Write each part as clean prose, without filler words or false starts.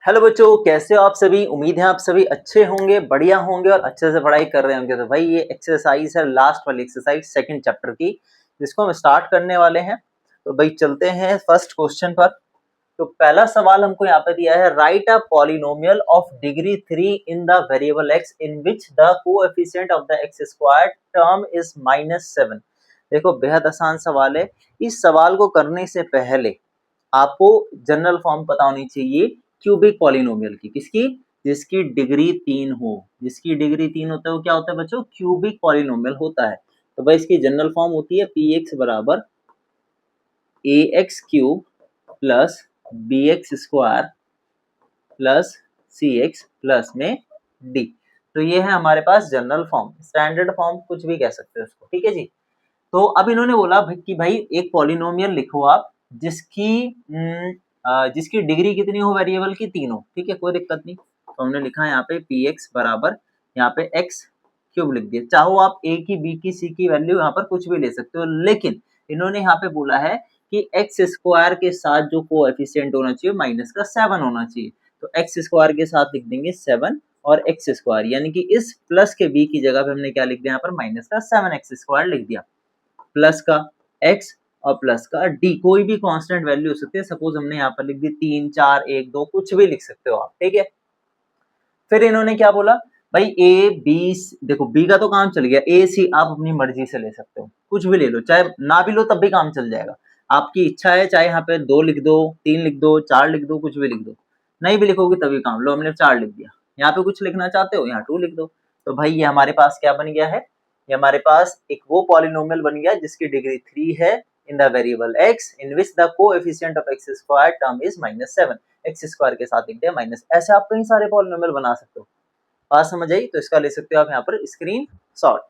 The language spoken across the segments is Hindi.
हेलो बच्चों, कैसे हो आप सभी। उम्मीद है आप सभी अच्छे होंगे, बढ़िया होंगे और अच्छे से पढ़ाई कर रहे होंगे। तो भाई ये एक्सरसाइज है, लास्ट वाली एक्सरसाइज सेकंड चैप्टर की, जिसको हम स्टार्ट करने वाले हैं। तो भाई चलते हैं फर्स्ट क्वेश्चन पर। तो पहला सवाल हमको यहाँ पे दिया है, right a polynomial of degree 3 in the variable x in which the coefficient of the x square term is -7। देखो बेहद आसान सवाल है। इस सवाल को करने से पहले आपको जनरल फॉर्म पता होनी चाहिए क्यूबिक पॉलिनोमियल की। किसकी? जिसकी डिग्री 3 हो। जिसकी डिग्री 3 होता है वो क्या होता है बच्चों? क्यूबिक पॉलिनोमियल होता है। तो भाई इसकी जनरल फॉर्म होती है px बराबर ax cube plus bx square plus cx plus में d। तो ये है हमारे पास जनरल फॉर्म, स्टैंडर्ड फॉर्म कुछ भी कह सकते हो उसको, ठीक है जी। तो अब इन्होंने बोला कि भाई एक पॉलिनोमियल लिखो आप जिसकी डिग्री कितनी हो वेरिएबल की? 3 हो। ठीक है, कोई दिक्कत नहीं। तो हमने लिखा है यहाँ पे px बराबर, यहाँ पे x क्यूब लिख दिया। चाहो आप a की b की c की वैल्यू यहाँ पर कुछ भी ले सकते हो, लेकिन इन्होंने यहाँ पे बोला है कि x स्क्वायर के साथ जो कोएफिशिएंट होना चाहिए माइनस का 7 होना चाहिए। तो x स्क्वायर के साथ लिख देंगे 7 और x स्क्वायर, यानी कि इस प्लस के b की जगह पे हमने क्या लिख दिया यहाँ पर? माइनस का 7x स्क्वायर लिख दिया, प्लस का x और प्लस का d। कोई भी कांस्टेंट वैल्यू हो सकती है। सपोज हमने यहाँ पर लिख दी 3, 4, 1, 2, कुछ भी लिख सकते हो आप, ठीक है। फिर इन्होंने क्या बोला भाई, a b, देखो b का तो काम चल गया, a c आप अपनी मर्जी से ले सकते हो, कुछ भी ले लो, चाहे ना भी लो तब भी काम चल जाएगा। आपकी इच्छा है, चाहे यहाँ पे 2 लिख दो, 3 लिख दो, 4 लिख दो, कुछ भी लिख दो। नहीं भी लिखोगे तभी काम। लो हमने 4 लिख दिया। यहाँ पे कुछ लिखना चाहते हो, यहाँ 2 लिख दो। तो भाई ये हमारे पास क्या बन गया है? ये हमारे पास एक वो पॉलिनोमियल बन गया जिसकी डिग्री 3 है in the variable x in which the coefficient of x square term is -7। x square के साथ लिख दिया माइनस। ऐसे आप कई सारे पॉलिनोमियल बना सकते हो। बात समझ आई? तो इसका ले सकते हो आप यहाँ पर स्क्रीन शॉट।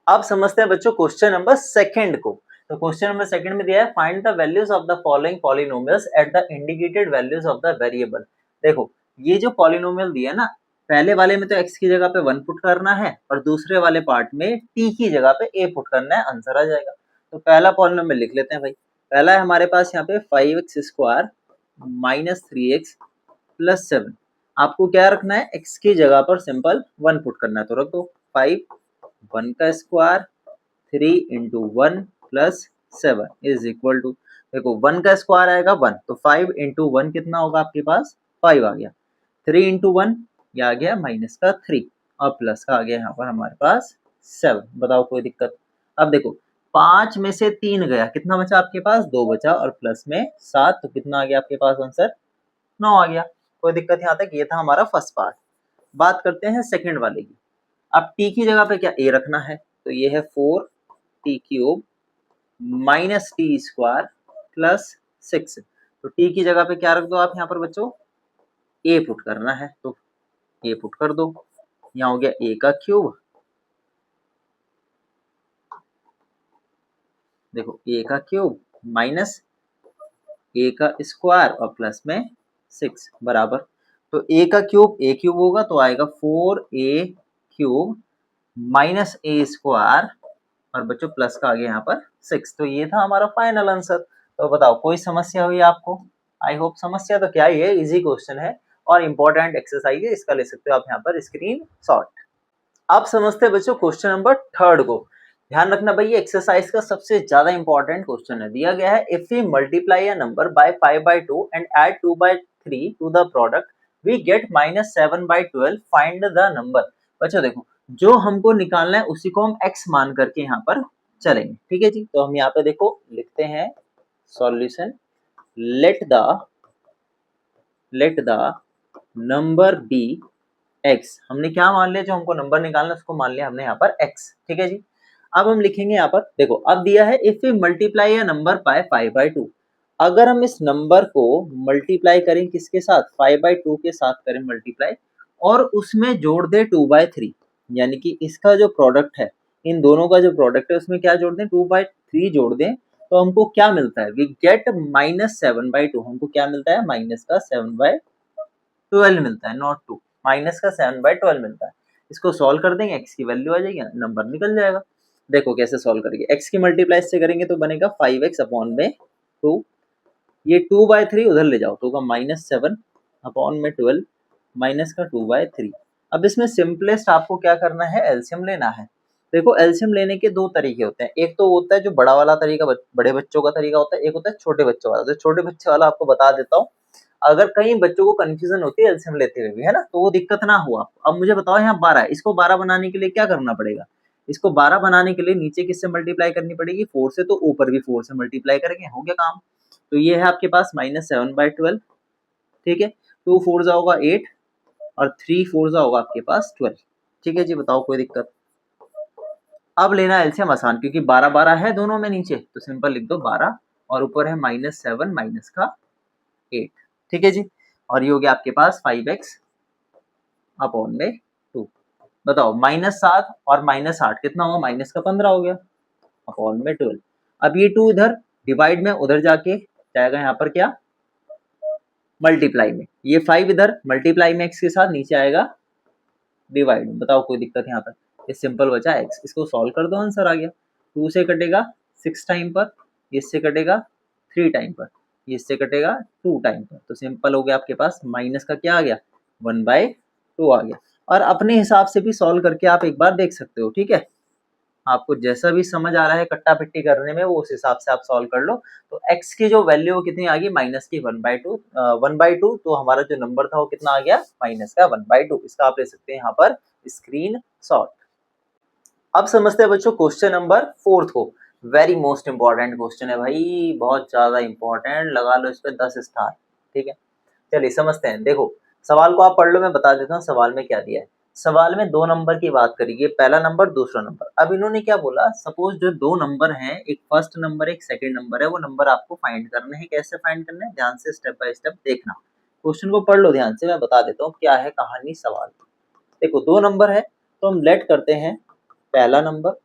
अब समझते हैं बच्चों क्वेश्चन नंबर सेकंड को। तो क्वेश्चन नंबर सेकंड में दिया है, find the values of the following polynomials at the indicated values of the variable. देखो ये जो पॉलिनोमियल दिया है ना, पहले वाले में तो x की जगह पे 1 पुट करना है और दूसरे वाले पार्ट में t की जगह पे a पुट करना है, आंसर आ जाएगा। तो पहला पॉलिनोमियल लिख लेते हैं भाई। पहला है हमारे पास यहाँ पे 5x square minus 3x plus 7। आपको क्या रखना है? x की जगह पर सिंपल 1 पुट करना है, तो रख दो 5, 1 का square 3 into 1 plus 7 is equal to, देखो 1 का स्क्वायर आएगा 1, तो 5 इंटू 1 कितना होगा आपके पास? 5 आ गया। 3 इंटू 1 ये आ गया माइनस का 3 और प्लस का आ गया यहाँ पर हमारे पास 7। बताओ कोई दिक्कत? अब देखो 5 में से 3 गया, कितना बचा आपके पास? 2 बचा और प्लस में 7, तो कितना आ गया आपके पास आंसर? 9 आ गया। कोई दिक्कत यहाँ तक? ये था हमारा फर्स्ट पार्ट। बात करते हैं सेकंड वाले की। अब t की जगह पे क्या a रखना है? तो ये है 4t cube minus T square plus 6। तो t की जगह पे क्या रख दो आप यहाँ पर बच्चों? a पुट करना है, तो a पुट कर दो। यहाँ हो गया a का क्यूब, देखो a का क्यूब माइनस a का स्क्वायर और प्लस में 6 बराबर। तो a का क्यूब a क्यूब होगा तो आएगा 4a cube minus a square और बच्चों प्लस का आ गया यहाँ पर 6। तो ये था हमारा फाइनल आंसर। तो बताओ कोई समस्या हुई आपको? आई होप समस्या तो क्या ही है, इजी क्वेश्चन है और इंपॉर्टेंट एक्सरसाइज है, इसका ले सकते हो आप यहाँ पर स्क्रीन शॉट। अब समझते हैं बच्चों क्वेश्चन नंबर थर्ड को। ध्यान रखना भाई ये एक्सरसाइज का सबसे ज्यादा इंपॉर्टेंट क्वेश्चन है। दिया गया है, if we multiply a number by 5/2 and add 2/3 to the product we get -7/12, find the number. बच्चों देखो जो हमको निकालना है उसी को हम x मान करके यहाँ पर चलेंगे, ठीक है जी। तो हम यहाँ पे देखो लिखते हैं solution, let the number be x। हमने क्या मान लिया? जो हमको नंबर निकालना है उसको मान लिया हमने यहाँ पर x, ठीक है जी। अब हम लिखेंगे यहाँ पर, देखो अब दिया है if we multiply a number by 5/2। अगर हम इस नंबर को मल्टीप्लाई करें किसके साथ? 5/2 के साथ करें मल्टीप्लाई और उसमें जोड़ दे 2/3, यानी कि इसका जो प्रोडक्ट है, इन दोनों का जो प्रोडक्ट है उसमें क्या जोड़ दें? 2/3 जोड़ दें। तो हमको क्या मिलता है? We get -7/2। हमको क्या मिलता है? माइनस का 7/12 मिलता है, नॉट 2, माइनस का 7/12 मिलता है। इसको सॉल्व कर देंगे, x की वैल्यू आ जाएगी, नंबर निकल जाएगा। देखो कैसे सॉल्व करेंगे, x की मल्टीप्लाई से करेंगे तो बनेगा 5x अपॉन में 2। ये 2/3 उधर ले जाओ तो होगा -7 अपॉन में 12 माइनस का 2/3। अब इसमें सिंपलेस्ट आपको क्या करना है, एलसीएम लेना है। देखो एलसीएम लेने के दो तरीके होते हैं, एक तो होता है जो बड़ा वाला तरीका, बड़े बच्चों का तरीका होता है, एक होता है छोटे बच्चों वाला। तो छोटे बच्चे वाला आपको बता देता हूँ, अगर कई बच्चों को कंफ्यूजन होती है एलसीएम लेते हुए भी, है ना, तो वो दिक्कत ना हुआ। अब मुझे बताओ यहाँ 12 है, इसको 12 बनाने के लिए क्या करना पड़ेगा, इसको 12 बनाने के लिए नीचे किससे मल्टीप्लाई करनी पड़ेगी, 4 से, तो ऊपर भी 4 से मल्टीप्लाई करेंगे, हो गया काम। तो ये है आपके पास -7/12, ठीक है, 2 4 होगा 8 और 3 4 होगा आपके पास 12, ठीक है जी, बताओ कोई दिक्कत। अब लेना एलसीएम आसान, क्योंकि 12 12 है दोनों में नीचे, तो सिंपल लिख दो 12 और ऊपर है -7 माइनस का 8, ठीक है जी। और ये हो गया आपके पास 5x अपॉन में 2। बताओ -7 और -8 कितना हुआ, माइनस का 15 हो गया, अपॉन में 12। अब ये 2 इधर डिवाइड में उधर जाके जाएगा यहाँ पर क्या, मल्टीप्लाई में। ये 5 इधर मल्टीप्लाई में x के साथ नीचे आएगा डिवाइड में। बताओ कोई दिक्कत यहाँ तक, ये सिंपल बचा x, इसको सॉल्व कर दो, आंसर आ गया। 2 से कटेगा 6 टाइम पर, इससे कटेगा 3 टाइम पर, इससे कटेगा 2 टाइम पर, तो सिंपल हो गया आपके पास, माइनस का क्या आ गया 1/2 आ गया। और अपने हिसाब से भी सॉल्व करके आप एक बार देख सकते हो, ठीक है, आपको जैसा भी समझ आ रहा है कट्टा पिट्टी करने में, वो उस हिसाब से आप सॉल्व कर लो। तो x की जो वैल्यू वो कितनी आ गई, माइनस की 1/2, तो हमारा जो नंबर था वो कितना आ गया, माइनस का 1/2। इसका आप ले सकते हैं यहाँ पर स्क्रीन शॉट। अब समझते हैं बच्चों क्वेश्चन नंबर 4 को, वेरी मोस्ट इंपॉर्टेंट क्वेश्चन है भाई, बहुत ज्यादा इंपॉर्टेंट, लगा लो इस पे 10 स्टार, ठीक है। चलिए समझते हैं, देखो सवाल को आप पढ़ लो, मैं बता देता हूँ सवाल में क्या दिया है। सवाल में 2 नंबर की बात करिए, पहला नंबर दूसरा नंबर। अब इन्होंने क्या बोला, सपोज जो 2 नंबर हैं, एक फर्स्ट नंबर एक सेकंड नंबर है, वो नंबर आपको फाइंड करने हैं। कैसे फाइंड करने हैं, ध्यान से स्टेप बाय स्टेप देखना, क्वेश्चन को पढ़ लो ध्यान से, मैं बता देता हूँ क्या है कहानी सवाल। देखो 2 नंबर है, तो हम लेट करते हैं पहला नंबर,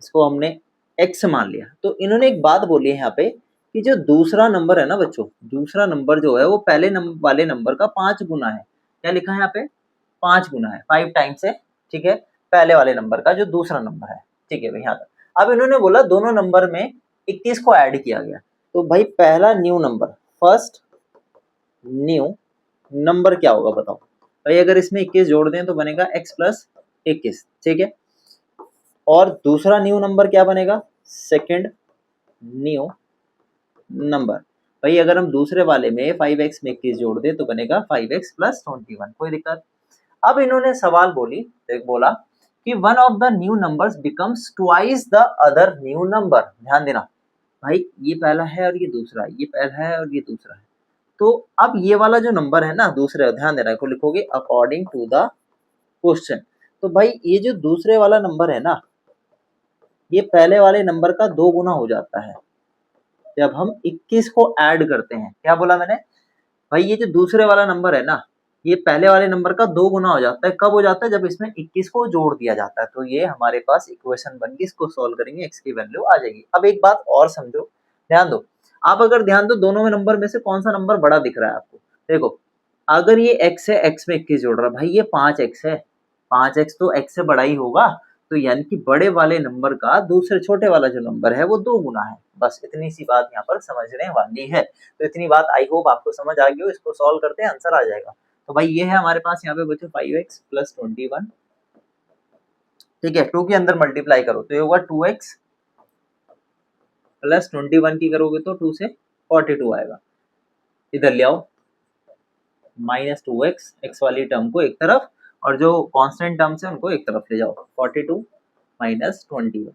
इसको हमने x मान लिया। तो इन्होंने एक बात बोली है यहाँ पे कि जो दूसरा नंबर है ना बच्चों, दूसरा नंबर जो है वो पहले वाले नंबर का 5 गुना है। क्या लिखा है यहाँ पे, 5 गुना है, 5 टाइम्स है, ठीक है, पहले वाले नंबर का जो दूसरा नंबर है, ठीक है भाई। यहाँ तक अब इन्होंने बोला दोनों नंबर में 21 को ऐड किया गया, तो भाई पहला new number, first new number क्या होगा बताओ भाई। अगर इसमें 21 जोड़ दें तो बनेगा x प्लस 21, ठीक है। और दूसरा न्यू नंबर क्या बनेगा, सेकंड न्यू नंबर। भाई अगर हम दूसरे वाले में 5x में 21 जोड़ दें तो बनेगा 5x प्लस 21, कोई दिक्कत। अब इन्होंने सवाल बोला कि one of the new numbers becomes twice the other new number. ध्यान देना भाई, ये पहला है और ये दूसरा है, ये पहला है और ये दूसरा है। तो अब ये वाला जो नंबर है ना दूसरे, ध्यान देना, को लिखोगे अकॉर्डिंग टू द क्वेश्चन। तो भाई ये जो दूसरे वाला नंबर है ना, ये पहले वाले नंबर का 2 गुना हो जाता है जब हम 21 को ऐड करते हैं। क्या बोला मैंने भाई, ये जो दूसरे वाला नंबर है ना, ये पहले वाले नंबर का 2 गुना हो जाता है। कब हो जाता है, जब इसमें 21 को जोड़ दिया जाता है। तो ये हमारे पास इक्वेशन बन गई, इसको सॉल्व करेंगे x की वैल्यू आ जाएगी। अब एक बात और समझो, ध्यान दो, आप अगर ध्यान दो दोनों में नंबर में से कौन सा नंबर बड़ा दिख रहा है आपको। देखो अगर ये x है, x में 21 जोड़ रहा है, भाई ये 5x है, 5x तो x से बड़ा ही होगा, तो यानी कि बड़े वाले नंबर का दूसरे छोटे वाला जो नंबर है वो 2 गुना है। बस इतनी सी बात यहाँ पर समझने वाली है। तो इतनी बात आई होप आपको समझ आ गई हो, इसको सॉल्व करते हैं आंसर आ जाएगा। तो भाई ये है हमारे पास यहाँ पे बचे 5x प्लस 21, ठीक है, 2 के अंदर मल्टीप्लाई करो तो ये होगा 2x प्लस 21 की करोगे तो 2 से 42 आएगा। इधर ले आओ -2x, x वाली टर्म को एक तरफ और जो कांस्टेंट टर्म्स है उनको एक तरफ ले जाओ, 42 माइनस 21,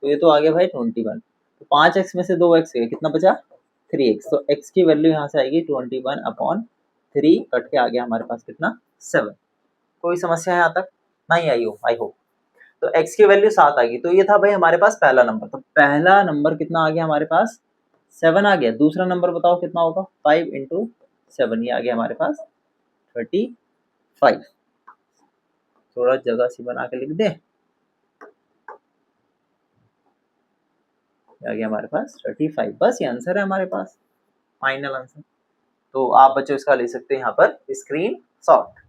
तो ये तो आ गया भाई 21। तो 5x में से 2x गए, कितना बचा 3x, तो x की वैल्यू यहाँ से आएगी 21 अपॉन 3, कट के आ गया हमारे पास कितना 7। कोई समस्या है यहाँ तक, नहीं आई हो, आई होप। तो x की वैल्यू 7 आ गई, तो ये था भाई हमारे पास पहला नंबर। तो पहला नंबर कितना आ गया हमारे पास 7 आ गया। दूसरा नंबर बताओ कितना होगा, 5 × 7, ये आ गया हमारे पास 35। थोड़ा जगह सी बना के लिख दे, आ गया हमारे पास 35। बस ये आंसर है हमारे पास, फाइनल आंसर। तो आप बच्चों इसका ले सकते हैं यहाँ पर स्क्रीन शॉट।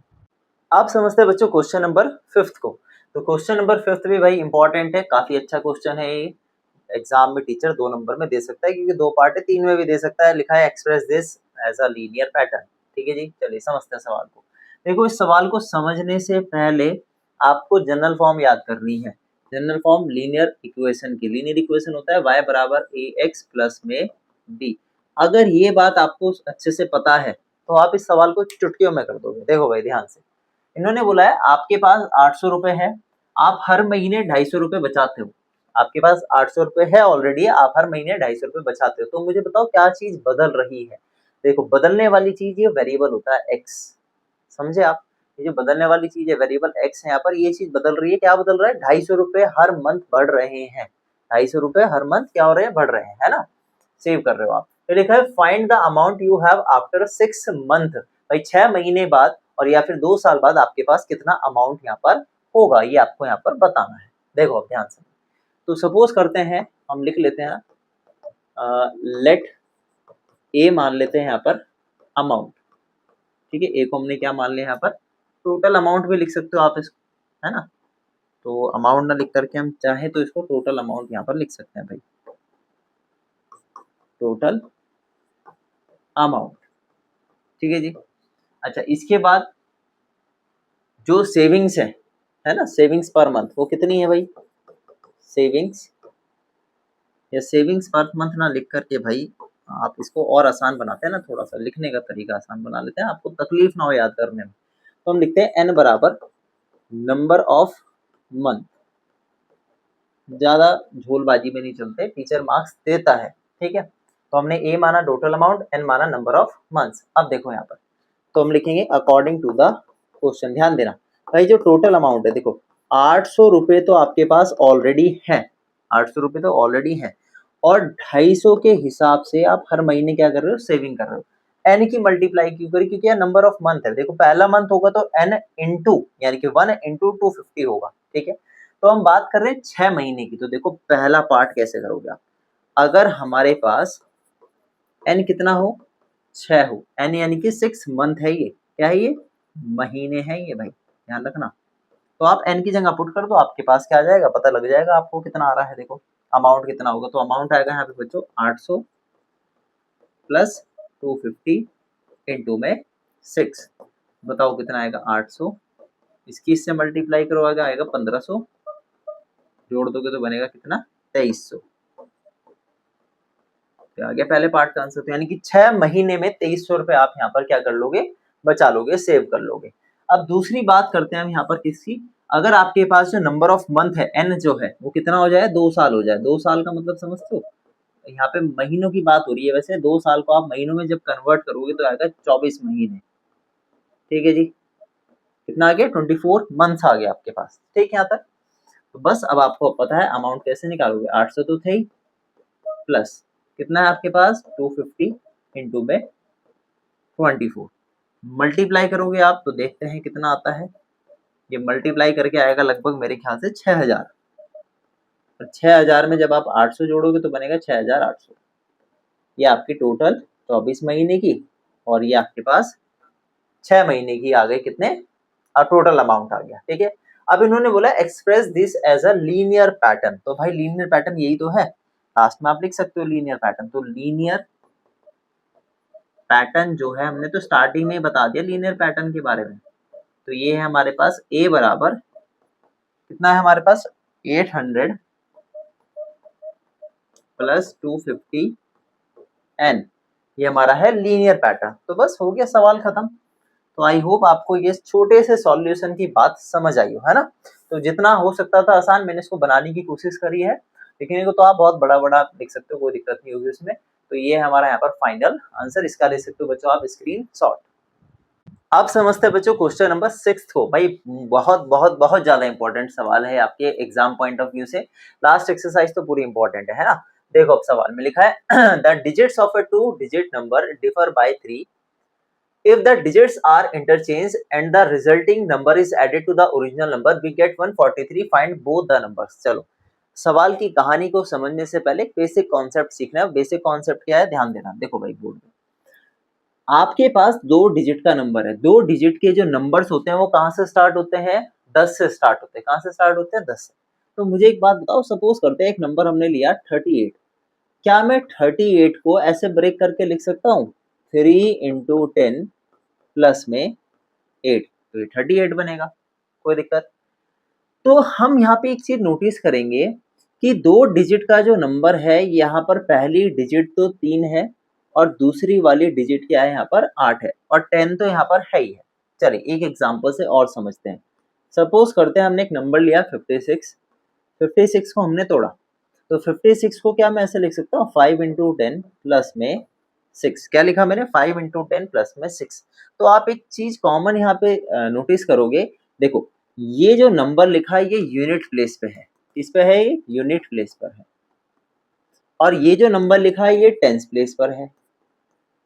आप समझते हैं बच्चों क्वेश्चन नंबर 5 को। तो क्वेश्चन नंबर 5 भी भाई इंपॉर्टेंट है, काफी अच्छा क्वेश्चन है ये। एग्जाम में टीचर 2 नंबर में दे सकता है, क्योंकि 2 पार्ट है, 3 में भी दे सकता है। लिखा है express this as a linear pattern. ठीक है जी, चलिए समझते हैं सवाल को। देखो इस सवाल को समझने से पहले आपको जनरल फॉर्म याद करनी है। जनरल फॉर्म लीनियर इक्वेशन की, लीनियर इक्वेशन होता है y बराबर ax प्लस में b। अगर ये बात आपको अच्छे से पता है तो आप इस सवाल को चुटकियों में कर दोगे। देखो भाई ध्यान से, इन्होंने बोला है आपके पास 800 रुपए है, आप हर महीने 250 रुपए बचाते हो। आपके पास 800 रुपए है ऑलरेडी, आप हर महीने 250 रुपए बचाते हो। तो मुझे बताओ क्या चीज बदल रही है। देखो बदलने वाली चीज ये वेरिएबल होता है x, समझे आप। ये जो बदलने वाली चीज है वेरिएबल x है, यहाँ पर ये चीज बदल रही है। क्या बदल रहा है, 250 रुपए हर मंथ बढ़ रहे हैं। 250 रुपए हर मंथ क्या हो रहे हैं, बढ़ रहे हैं, है ना। सेव कर रहे हो आप। तो लिखा है find the amount you have after 6 month. भाई 6 महीने बाद और या फिर 2 साल बाद आपके पास कितना अमाउंट यहाँ पर होगा, ये आपको यहाँ पर बताना है। देखो अब ध्यान से, तो सपोज करते हैं, हम लिख लेते हैं लेट ए मान लेते हैं यहाँ पर अमाउंट। ठीक है, ए को हमने क्या मान लिया यहाँ पर, टोटल अमाउंट भी लिख सकते हो आप इसको, है ना। तो अमाउंट ना लिख करके हम चाहे तो इसको टोटल अमाउंट यहाँ पर लिख सकते हैं भाई, टोटल अमाउंट। ठीक है जी। अच्छा इसके बाद जो सेविंग्स है ना, सेविंग्स पर मंथ वो कितनी है भाई, सेविंग्स या सेविंग्स पर मंथ ना लिख करके भाई आप इसको और आसान बनाते हैं ना, थोड़ा सा लिखने का तरीका आसान बना लेते हैं, आपको तकलीफ ना हो याद करने में। तो हम लिखते हैं n बराबर नंबर ऑफ मंथ। ज्यादा झोलबाजी में नहीं चलते, टीचर मार्क्स देता है। ठीक है, तो हमने a माना टोटल अमाउंट, n माना नंबर ऑफ मंथ्स। अब देखो यहाँ पर तो हम लिखेंगे अकॉर्डिंग टू द क्वेश्चन। ध्यान देना भाई, जो टोटल अमाउंट है देखो 800 रुपए तो आपके पास ऑलरेडी है, 800 रुपए तो ऑलरेडी है, और 250 के हिसाब से आप हर महीने क्या कर रहे हो, सेविंग कर रहे हो। एन की मल्टीप्लाई क्यों करी, क्योंकि यह नंबर ऑफ मंथ है। देखो पहला मंथ होगा तो एन इंटू यानी कि 1 इंटू 250 होगा। ठीक है, तो हम बात कर रहे हैं 6 महीने की। तो देखो पहला पार्ट कैसे करोगे आप, अगर हमारे पास एन कितना हो, 6 हो, एन यानी कि 6 मंथ है, ये क्या है, ये महीने हैं ये भाई, ध्यान रखना। तो आप एन की जगह पुट कर दो, आपके पास क्या आ जाएगा, पता लग जाएगा आपको कितना आ रहा है। देखो अमाउंट कितना होगा, तो अमाउंट आएगा यहाँ पे बच्चों 800 प्लस 250 इंटू में 6। बताओ कितना आएगा, 800, इसकी इससे मल्टीप्लाई करो आएगा 1500, जोड़ दोगे तो बनेगा कितना, 2300। तो आ गया पहले पार्ट का आंसर। तो यानी कि 6 महीने में 2300 रुपए आप यहाँ पर क्या कर लोगे, बचा लोगे, सेव कर लोगे। अब दूसरी बात करते हैं हम यहाँ पर किसकी, अगर आपके पास जो नंबर ऑफ मंथ है एन जो है वो कितना हो जाए, 2 साल हो जाए। 2 साल का मतलब समझते हो, यहाँ पे महीनों की बात हो रही है। वैसे 2 साल को आप महीनों में जब कन्वर्ट करोगे तो आएगा 24 महीने। ठीक है जी, कितना आ गया, 24 मंथ्स आ गया आपके पास। ठीक है यहाँ तक। तो बस अब आपको पता है अमाउंट कैसे निकालोगे, 800 तो थे ही, प्लस कितना है आपके पास 250 इंटू में 24, मल्टीप्लाई करोगे आप तो देखते हैं कितना आता है। ये मल्टीप्लाई करके आएगा लगभग मेरे ख्याल से 6000। 6000 में जब आप 800 जोड़ोगे तो बनेगा 6800। ये आपकी टोटल 24 महीने की और ये आपके पास 6 महीने की आ गई, कितने, टोटल अमाउंट आ गया। ठीक है, अब इन्होंने बोला express this as a linear pattern. तो भाई लीनियर पैटर्न यही तो है, लास्ट में आप लिख सकते हो लीनियर पैटर्न। तो लीनियर पैटर्न जो है, हमने तो स्टार्टिंग में बता दिया लीनियर पैटर्न के बारे में। तो ये है हमारे पास a बराबर कितना है हमारे पास, 800 प्लस 250 n, ये हमारा है लीनियर पैटर्न। तो बस हो गया, सवाल खत्म। तो आई होप आपको ये छोटे से सॉल्यूशन की बात समझ आई हो, है ना। तो जितना हो सकता था आसान मैंने इसको बनाने की कोशिश करी है, लिखने को तो आप बहुत बड़ा बड़ा लिख सकते हो, कोई दिक्कत नहीं होगी उसमें। तो ये हमारा यहाँ पर फाइनल आंसर, इसका ले सकते हो बच्चों आप स्क्रीन शॉट। आप समझते हैं बच्चों क्वेश्चन नंबर 6 को, भाई बहुत बहुत बहुत ज्यादा इंपॉर्टेंट सवाल है आपके एग्जाम पॉइंट ऑफ व्यू से। लास्ट एक्सरसाइज तो पूरी इंपॉर्टेंट है ना। देखो अब सवाल में लिखा है the digits of a 2 digit number differ by 3 if the digits are interchanged and the resulting number is added to the original number we get 143, find both the numbers। चलो सवाल की कहानी को समझने से पहले बेसिक कॉन्सेप्ट सीखना है। बेसिक कॉन्सेप्ट क्या है, ध्यान देना। देखो भाई बोर्ड में आपके पास 2 डिजिट का नंबर है, 2 डिजिट के जो नंबर्स होते हैं वो कहाँ से स्टार्ट होते हैं, 10 से स्टार्ट होते हैं। कहाँ से स्टार्ट होते हैं, 10 से। तो मुझे एक बात बताओ, सपोज करते हैं एक नंबर हमने लिया 38, क्या मैं 38 को ऐसे ब्रेक करके लिख सकता हूँ, 3 इंटू 10 प्लस में 8, तो ये 38 बनेगा, कोई दिक्कत। तो हम यहाँ पे एक चीज नोटिस करेंगे कि 2 डिजिट का जो नंबर है यहाँ पर पहली डिजिट तो 3 है और दूसरी वाली डिजिट क्या है यहाँ पर 8 है और 10 तो यहाँ पर है ही है। चलिए एक एग्जांपल से और समझते हैं। सपोज करते हैं हमने एक नंबर लिया 56, 56 को हमने तोड़ा, तो 56 को क्या मैं ऐसे लिख सकता हूँ 5 इंटू 10 प्लस में 6। क्या लिखा मैंने 5 इंटू 10 प्लस में 6। तो आप एक चीज कॉमन यहाँ पे नोटिस करोगे, देखो ये जो नंबर लिखा है ये यूनिट प्लेस पे है, किस पे है ये यूनिट प्लेस पर है, और ये जो नंबर लिखा है ये टेंस प्लेस पर है।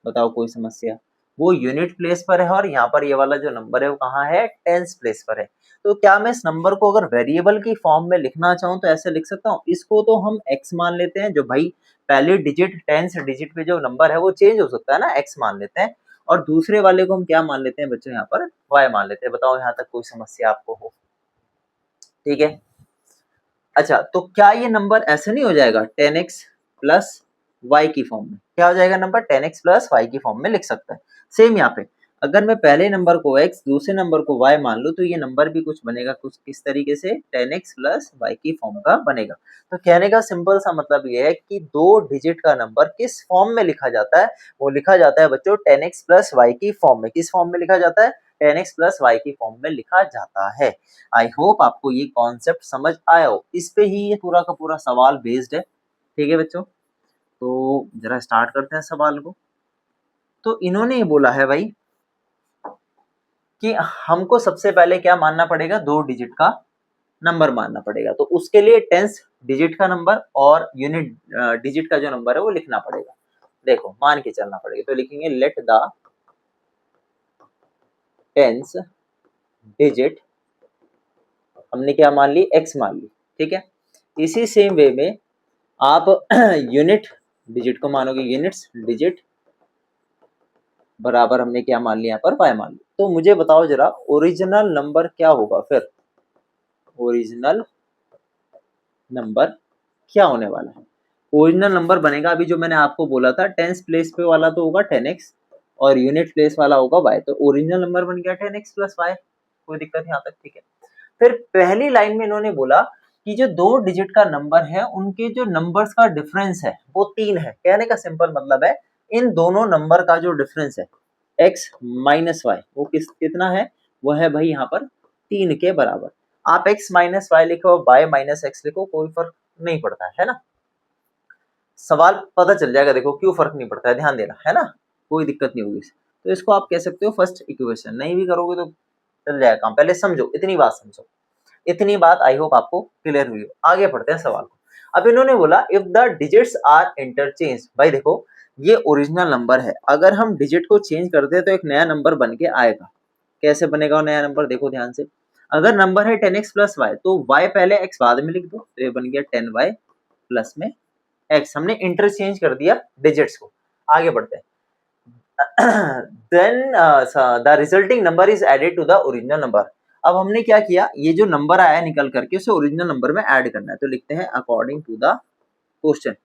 बताओ कोई समस्या, वो यूनिट प्लेस पर है और यहाँ पर ये वाला जो नंबर है वो कहाँ है टेंस प्लेस पर है। तो क्या मैं इस नंबर को अगर वेरिएबल की फॉर्म में लिखना चाहूँ तो ऐसे लिख सकता हूँ, इसको तो हम x मान लेते हैं, जो भाई पहले डिजिट टेंस डिजिट पे जो नंबर है वो चेंज हो सकता है ना, x मान लेते हैं, और दूसरे वाले को हम क्या मान लेते हैं बच्चों यहाँ पर y मान लेते हैं। बताओ यहाँ तक कोई समस्या आपको हो, ठीक है। अच्छा तो क्या ये नंबर ऐसे नहीं हो जाएगा 10x प्लस y की फॉर्म में, क्या हो जाएगा नंबर 10x प्लस y की फॉर्म में लिख सकता है। सेम यहाँ पे अगर मैं पहले नंबर को x दूसरे नंबर को y मान लूं तो ये नंबर भी कुछ बनेगा, कुछ किस तरीके से 10x प्लस y की फॉर्म का बनेगा। तो कहने का सिंपल सा मतलब ये है कि 2 डिजिट का नंबर किस फॉर्म में लिखा जाता है, वो लिखा जाता है बच्चों 10x प्लस y की फॉर्म में। किस फॉर्म में लिखा जाता है 10x प्लस y की फॉर्म में लिखा जाता है। आई होप आपको ये कॉन्सेप्ट समझ आया हो, इस पे ही ये पूरा का पूरा सवाल बेस्ड है, ठीक है बच्चों। तो जरा स्टार्ट करते हैं सवाल को। तो इन्होंने ये बोला है भाई कि हमको सबसे पहले क्या मानना पड़ेगा 2 डिजिट का नंबर मानना पड़ेगा, तो उसके लिए टेंस डिजिट का नंबर और यूनिट डिजिट का जो नंबर है वो लिखना पड़ेगा। देखो मान के चलना पड़ेगा, तो लिखेंगे लेट द टेंस डिजिट, हमने क्या मान ली x मान ली, ठीक है। इसी सेम वे में आप यूनिट डिजिट को मानोगे, यूनिट्स डिजिट बराबर हमने क्या मान लिया यहाँ पर y मान लिया। तो मुझे बताओ जरा ओरिजिनल नंबर क्या होगा, फिर ओरिजिनल नंबर क्या होने वाला है। ओरिजिनल नंबर बनेगा अभी जो मैंने आपको बोला था, टेंस प्लेस पे वाला तो होगा 10x और यूनिट प्लेस वाला होगा y, तो ओरिजिनल नंबर बन गया 10x प्लस y, कोई दिक्कत यहाँ तक, ठीक है। फिर पहली लाइन में इन्होंने बोला कि जो 2 डिजिट का नंबर है उनके जो नंबर्स का डिफरेंस है वो 3 है। कहने का सिंपल मतलब है इन दोनों नंबर का जो डिफरेंस है x माइनस वाई वो कितना है, वो है भाई यहाँ पर 3 के बराबर। आप x माइनस वाई लिखो y माइनस एक्स लिखो कोई फर्क नहीं पड़ता है ना, सवाल पता चल जाएगा, देखो क्यों फर्क नहीं पड़ता है, ध्यान देना है ना, कोई दिक्कत नहीं होगी। तो इसको आप कह सकते हो फर्स्ट इक्वेशन, नहीं भी करोगे तो चल जाएगा काम, पहले समझो, इतनी बात समझो, इतनी बात आई होप आपको क्लियर हुई हो। आगे पढ़ते हैं सवाल को। अब इन्होंने बोला if the digits are interchange, भाई देखो ये ओरिजिनल नंबर है, अगर हम डिजिट को चेंज करते हैं तो एक नया नंबर बन के आएगा। कैसे बनेगा वो नया नंबर, देखो ध्यान से। अगर नंबर है 10x प्लस वाई तो y पहले x बाद में लिख दो, तो ये बन गया 10y प्लस में x, हमने इंटरचेंज कर दिया डिजिट्स को। आगे बढ़ते हैं। then the resulting number is added to the original number। अब हमने क्या किया, ये जो नंबर आया निकल करके उसे ओरिजिनल नंबर में ऐड करना है, तो लिखते हैं अकॉर्डिंग टू द क्वेश्चन।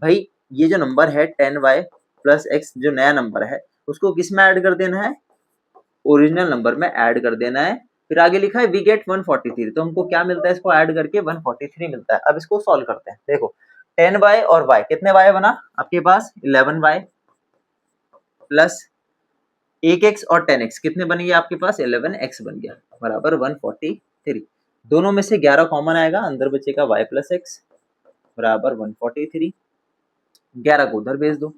भाई ये जो नंबर है 10y प्लस x जो नया नंबर है उसको किस में ऐड कर देना है, ओरिजिनल नंबर में ऐड कर देना है। फिर आगे लिखा है वी गेट 143, तो हमको क्या मिलता है, इसको ऐड करके 143 मिलता है। अब इसको सॉल्व करते हैं, देखो 10y और y, कितने y बना आपके पास 11y प्लस 1x और 10x कितने बन गए आपके पास 11x बन गया बराबर 143। दोनों में से 11 कॉमन आएगा, अंदर बचेगा y प्लस एक्स बराबर 143, 11 को उधर भेज दो,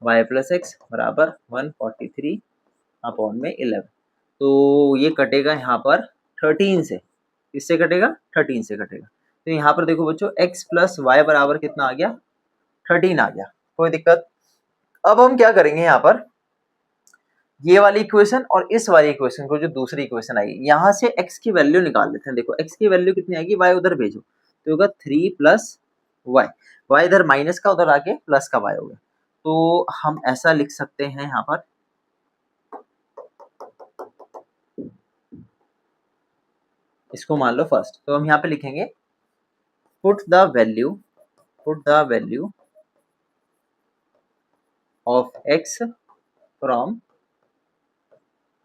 y प्लस एक्स बराबर 143 अपॉन में 11, तो ये कटेगा यहाँ पर 13 से, किससे कटेगा 13 से कटेगा। तो यहाँ पर देखो बच्चों x प्लस वाई बराबर कितना आ गया 13 आ गया, कोई दिक्कत। अब हम क्या करेंगे यहाँ पर ये वाली इक्वेशन और इस वाली इक्वेशन को, जो दूसरी इक्वेशन आई यहाँ से x की वैल्यू निकाल लेते हैं। देखो x की वैल्यू कितनी आएगी, y उधर भेजो तो होगा 3 प्लस वाई, वाई इधर माइनस का उधर आके प्लस का y हो गया। तो हम ऐसा लिख सकते हैं यहाँ पर, इसको मान लो फर्स्ट, तो हम यहाँ पे लिखेंगे put the value of x from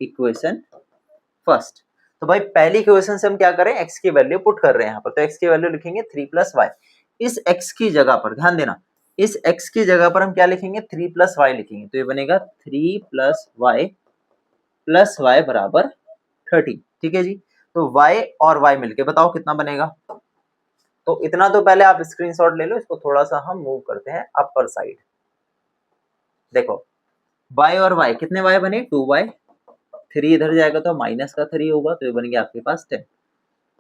equation first. तो भाई पहली इक्वेशन से हम क्या करें, x की वैल्यू पुट कर रहे हैं यहाँ पर, तो x की वैल्यू लिखेंगे 3 + y। इस x की जगह पर ध्यान देना, इस x की जगह पर हम क्या लिखेंगे, 3 + y लिखेंगे, तो ये बनेगा 3 + y बराबर 30। ठीक है जी, तो y और y मिलके बताओ कितना बनेगा। तो इतना तो पहले आप स्क्रीनशॉट ले लो, इसको थोड़ा सा हम मूव करते हैं अपर साइड। देखो y और y कितने y बने, 2y, 3 इधर जाएगा तो माइनस का 3 होगा, तो ये बन गया आपके पास 10।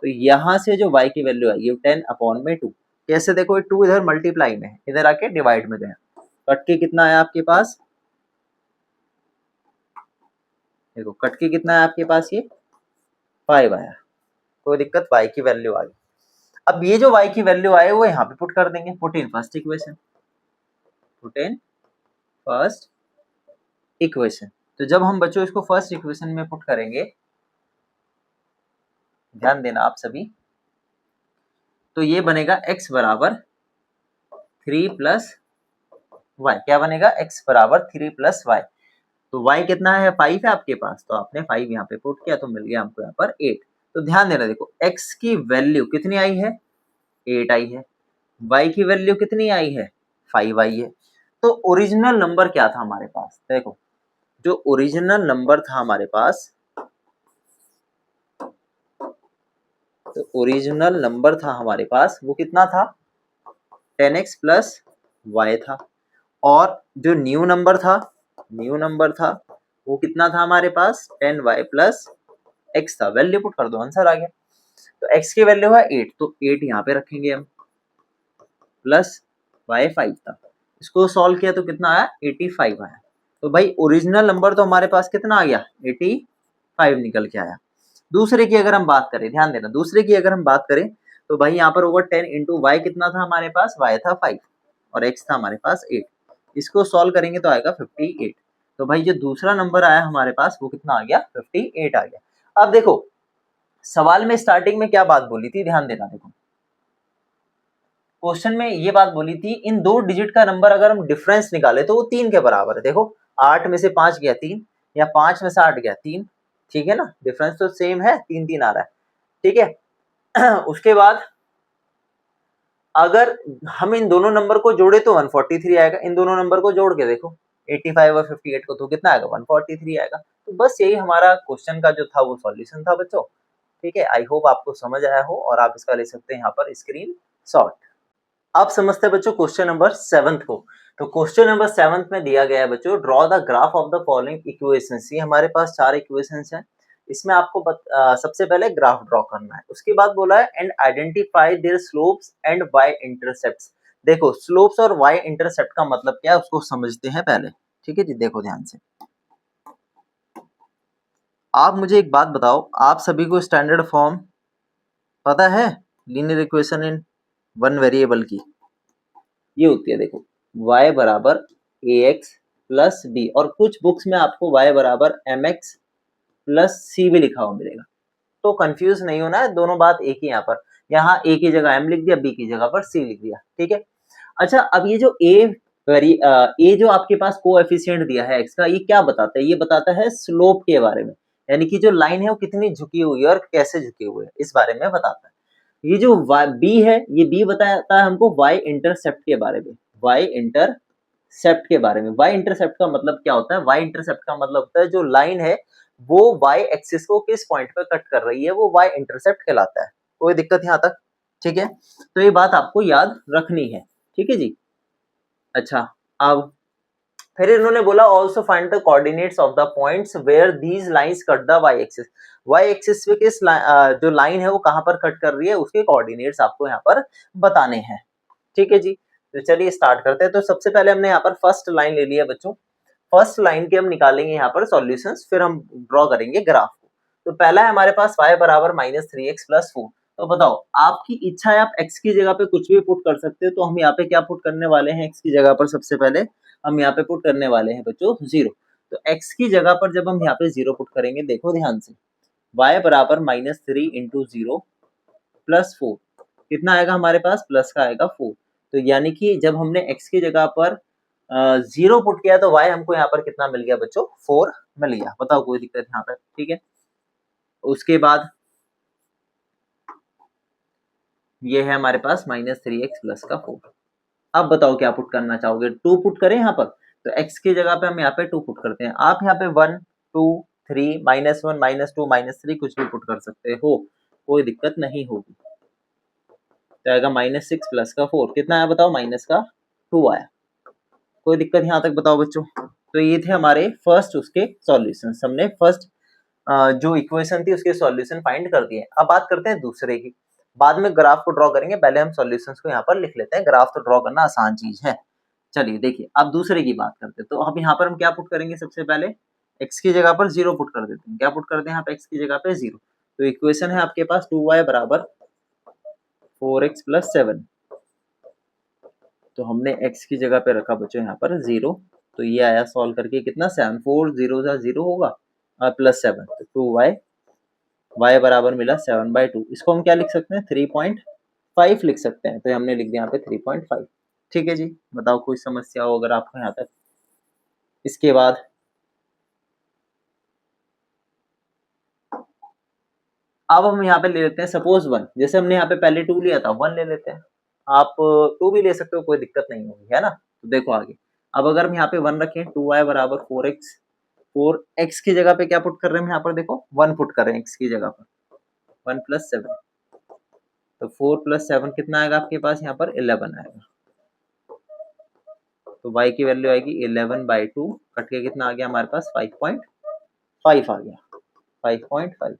तो यहाँ से जो y की वैल्यू आई, ये 10/2। कैसे, देखो ये 2 इधर मल्टीप्लाई में है, इधर आके डिवाइड में गया, कट के कितना आया आपके पास, देखो कट के कितना है आपके पास, ये 5 आया। कोई दिक्कत, y की वैल्यू आ गई। अब ये जो y की वैल्यू आए वो यहाँ पे पुट कर देंगे, put in first equation, put in first equation. तो जब हम बच्चों इसको फर्स्ट इक्वेशन में पुट करेंगे, ध्यान देना आप सभी, तो ये बनेगा x बराबर 3 + y। क्या बनेगा, x बराबर 3 + y। तो y कितना है, 5 है आपके पास, तो आपने 5 यहाँ पे पुट किया, तो मिल गया हमको यहाँ पर 8। तो ध्यान देना, देखो x की वैल्यू कितनी आई है, 8 आई है, y की वैल्यू कितनी आई है, 5 आई है। तो ओरिजिनल नंबर क्या था हमारे पास, देखो जो ओरिजिनल नंबर था हमारे पास, तो ओरिजिनल नंबर था हमारे पास वो कितना था, 10x + y था। और जो न्यू नंबर था वो कितना था हमारे पास, 10y + x था। वैल्यू पुट कर दो, आंसर आ गया। तो x की वैल्यू है 8, तो 8 यहाँ पे रखेंगे हम, प्लस y 5 था। इसको सॉल्व किया तो कितना आया, 85 आया। तो भाई ओरिजिनल नंबर तो हमारे पास कितना आ गया, 85 निकल के आया। दूसरे की अगर हम बात करें, ध्यान देना, दूसरे की अगर हम बात करें तो भाई यहाँ पर होगा 10 × y, कितना था हमारे पास, y था 5 और x था हमारे पास 8। इसको सॉल्व करेंगे तो आएगा 58। तो भाई जो दूसरा नंबर आया हमारे पास वो कितना आ गया, 58 आ गया। अब देखो सवाल में स्टार्टिंग में क्या बात बोली थी, ध्यान देना, देखो क्वेश्चन में ये बात बोली थी, इन 2 डिजिट का नंबर अगर हम डिफरेंस निकाले तो वो 3 के बराबर है। देखो 8 में से 5 गया 3, या 5 में से 8 गया 3, ठीक है ना, डिफरेंस तो सेम है, 3 आ रहा है, ठीक है। उसके बाद अगर हम इन दोनों नंबर को जोड़े तो 143 आएगा। इन दोनों नंबर को जोड़ के देखो 85 और 58 को, तो कितना आएगा, 143 आएगा। तो बस यही हमारा क्वेश्चन का जो था वो सॉल्यूशन था बच्चों, ठीक है। आई होप आपको समझ आया हो और आप इसका ले सकते हैं यहाँ पर स्क्रीन शॉट। अब समझते हैं बच्चों क्वेश्चन नंबर 7 को। तो क्वेश्चन नंबर 7 में दिया गया है बच्चों, draw the graph of the following equations. ये हमारे पास 4 इक्वेशंस हैं, इसमें आपको सबसे पहले ग्राफ ड्रॉ करना है। उसके बाद बोला है and identify there slopes and y intercepts. देखो स्लोप्स और y इंटरसेप्ट का मतलब क्या है उसको समझते हैं पहले, ठीक है जी। देखो ध्यान से, आप मुझे एक बात बताओ, आप सभी को स्टैंडर्ड फॉर्म पता है linear equation in one variable की, ये होती है, देखो y बराबर ax + b, और कुछ बुक्स में आपको y बराबर mx + c भी लिखा हुआ मिलेगा। तो कंफ्यूज नहीं होना है, दोनों बात एक ही यहाँ पर, यहाँ a की जगह m लिख दिया, b की जगह पर c लिख दिया, ठीक है। अच्छा अब ये जो a जो आपके पास कोएफिशिएंट दिया है x का, ये क्या बताता है, ये बताता है स्लोप के बारे में, यानी कि जो लाइन है वो कितनी झुकी हुई है और कैसे झुकी हुई है, इस बारे में बताता है। ये जो b है, ये b बताता है हमको y इंटरसेप्ट के बारे में, y इंटरसेप्ट के बारे में। y इंटरसेप्ट का मतलब क्या होता है, y इंटरसेप्ट का मतलब होता है जो लाइन है वो y एक्सिस को किस पॉइंट पर कट कर रही है, वो y इंटरसेप्ट कहलाता है। कोई दिक्कत यहाँ तक, ठीक है। तो ये बात आपको याद रखनी है, ठीक है जी। अच्छा अब फिर इन्होंने बोला also find the coordinates of the points where these lines cut the y axis. y axis पे किस जो लाइन है वो कहां पर कट कर रही है, उसके कोऑर्डिनेट्स आपको यहाँ पर बताने हैं, ठीक है जी। तो चलिए स्टार्ट करते हैं। तो सबसे पहले हमने यहाँ पर फर्स्ट लाइन ले लिया बच्चों, फर्स्ट लाइन के हम निकालेंगे यहाँ पर सॉल्यूशंस, फिर हम ड्रॉ करेंगे ग्राफ को। तो पहला है हमारे पास y बराबर -3x + 4। तो बताओ आपकी इच्छा है, आप x की जगह पे कुछ भी पुट कर सकते हो। तो हम यहाँ पे क्या पुट करने वाले हैं, x की जगह पर सबसे पहले हम यहाँ पे पुट करने वाले हैं बच्चों 0। तो x की जगह पर जब हम यहाँ पे 0 पुट करेंगे, देखो ध्यान से, y बराबर -3 × 0 + 4, कितना आएगा हमारे पास, प्लस का आएगा 4। तो यानी कि जब हमने x की जगह पर 0 पुट किया तो y हमको यहाँ पर कितना मिल गया बच्चों, 4 मिल गया। बताओ कोई दिक्कत यहाँ तक, ठीक है। उसके बाद ये है हमारे पास -3x प्लस का 4। अब बताओ क्या पुट करना चाहोगे, 2 पुट करें यहाँ पर, तो x की जगह पे हम यहाँ पे 2 पुट करते हैं। आप यहाँ पे 1 2 3 -1 -2 -3 कुछ भी पुट कर सकते हो, कोई दिक्कत नहीं होगी। तो आएगा -6 प्लस का 4, कितना आया बताओ, माइनस का 2 आया। कोई दिक्कत यहाँ तक बताओ बच्चों। तो ये थे हमारे फर्स्ट उसके सॉल्यूशन, हमने फर्स्ट जो इक्वेशन थी उसके सॉल्यूशन फाइंड कर दिए। अब बात करते हैं दूसरे की, बाद में ग्राफ को ड्रॉ करेंगे, पहले हम सॉल्यूशंस को यहाँ पर लिख लेते हैं। ग्राफ तो ड्रॉ करना आसान चीज है। चलिए देखिए, अब दूसरे की बात करते हैं। तो अब यहाँ पर हम क्या पुट करेंगे, सबसे पहले x की जगह पर 0 पुट कर देते हैं। क्या पुट करते हैं यहाँ पे, x की जगह पे 0। तो इक्वेशन है आपके पास 2y बराबर 4x प्लस 7। तो हमने x की जगह पे रखा बच्चों यहाँ पर 0, तो ये आया सॉल्व करके कितना, 7 4 0 0 होगा प्लस 7, तो 2y y बराबर मिला 7/2। इसको हम क्या लिख सकते हैं, 3.5 लिख सकते हैं। तो हमने लिख दिया यहाँ पे 3.5। ठीक है जी, बताओ कोई समस्या हो अगर आपको यहाँ तक। इसके बाद अब हम यहाँ पे ले लेते हैं सपोज 1, जैसे हमने यहाँ पे पहले 2 लिया था, 1 ले लेते हैं। आप 2 भी ले सकते हो, कोई दिक्कत नहीं होगी, है ना। तो देखो आगे, अब अगर हम यहाँ पे 1 रखें, 2y बराबर 4x, 4x की जगह पे क्या पुट कर रहे हैं हम यहाँ पर, देखो 1 पुट कर रहे हैं x की जगह पर, 1 प्लस 7। तो 4 प्लस 7 कितना आएगा आपके पास यहाँ पर, 11 आएगा। तो y की वैल्यू आएगी 11/2, कट के कितना आ गया हमारे पास, 5.5 आ गया, 5.5।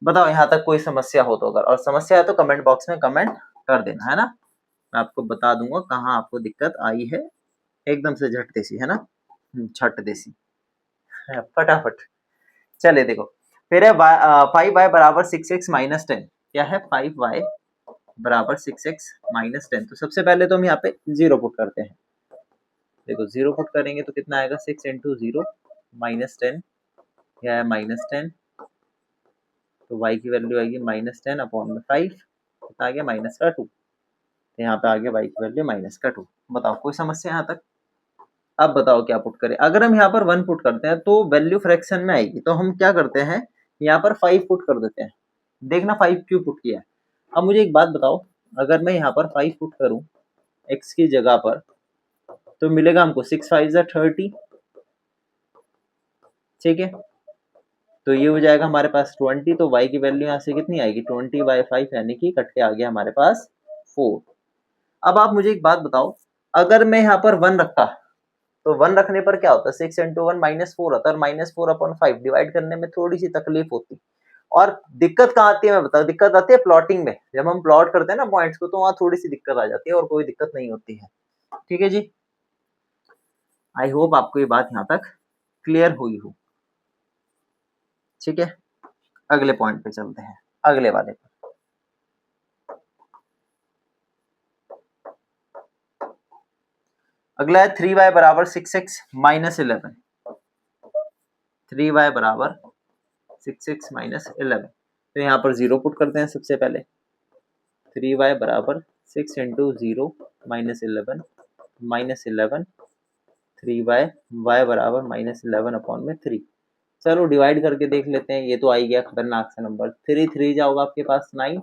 बताओ यहाँ तक कोई समस्या हो तो, अगर और समस्या है तो कमेंट बॉक्स में कमेंट कर देना, है ना। मैं आपको बता दूंगा कहाँ आपको दिक्कत आई है, एकदम से झट देसी, है ना, छट देसी फटाफट। चले देखो, फिर है 5y बराबर 6x माइनस 10। क्या है, 5y बराबर 6x माइनस 10। तो सबसे पहले तो हम यहाँ पे 0 पुट करते हैं। देखो 0 पुट करेंगे तो कितना आएगा, 6 इंटू 0 माइनस 10, क्या है -10। तो y की वैल्यू आएगी -10 अपॉन में 5, कितना आ गया, माइनस का 2। यहाँ पे आ गया y की वैल्यू माइनस का 2। बताओ कोई समस्या यहाँ तक। अब बताओ क्या पुट करें, अगर हम यहाँ पर 1 पुट करते हैं तो वैल्यू फ्रैक्शन में आएगी, तो हम क्या करते हैं, यहाँ पर 5 पुट कर देते हैं। देखना 5 क्यों पुट किया है। अब मुझे एक बात बताओ, अगर मैं यहाँ पर 5 पुट करूं x की जगह पर, तो मिलेगा हमको 6 5 30, ठीक है। तो ये हो जाएगा हमारे पास 20। तो y की वैल्यू यहाँ से कितनी आएगी, 20/5, यानी कि कट के आ गया हमारे पास 4। अब आप मुझे एक बात बताओ, अगर मैं यहाँ पर 1 रखता, तो 1 रखने पर क्या होता है, 6 इंटू 1 -4 होता है, और -4/5 डिवाइड करने में थोड़ी सी तकलीफ होती। और दिक्कत कहाँ आती है मैं बताऊँ, दिक्कत आती है प्लॉटिंग में। जब हम प्लॉट करते हैं ना पॉइंट्स को, तो वहां थोड़ी सी दिक्कत आ जाती है, और कोई दिक्कत नहीं होती है। ठीक है जी, आई होप आपको ये बात यहाँ तक क्लियर हुई हो। ठीक है, अगले पॉइंट पे चलते हैं, अगले वाले पे। अगला है 3y बराबर 6x माइनस 11। 3y बराबर 6x माइनस 11। तो यहाँ पर 0 पुट करते हैं सबसे पहले। 3y बराबर 6 into 0 minus 11 minus 11, 3y y बराबर -11 अपॉन में 3। चलो डिवाइड करके देख लेते हैं। ये तो आ ही गया खतरनाक सा नंबर, 3 3 जाओगे आपके पास 9,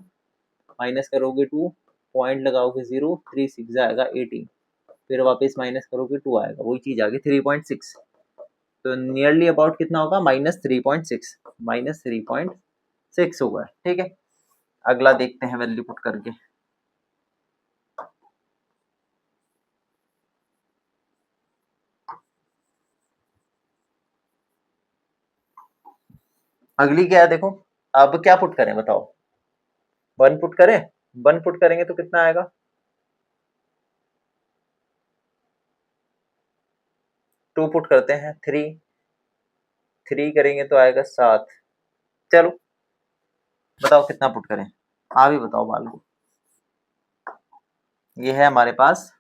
माइनस करोगे 2, पॉइंट लगाओगे 0, 3 6 जाएगा 18, फिर वापस माइनस करोगे 2 आएगा, वही चीज आ गई 3.6। तो नियरली अबाउट कितना होगा, -3.6, -3.6 होगा। ठीक है, अगला देखते हैं वैल्यू पुट करके। अगली क्या है देखो, अब क्या पुट करें बताओ, 1 पुट करें। 1 पुट करेंगे तो कितना आएगा, 2 पुट करते हैं, 3 करेंगे तो आएगा 7। चलो बताओ कितना पुट करें, आप ही बताओ बालू। ये है हमारे पास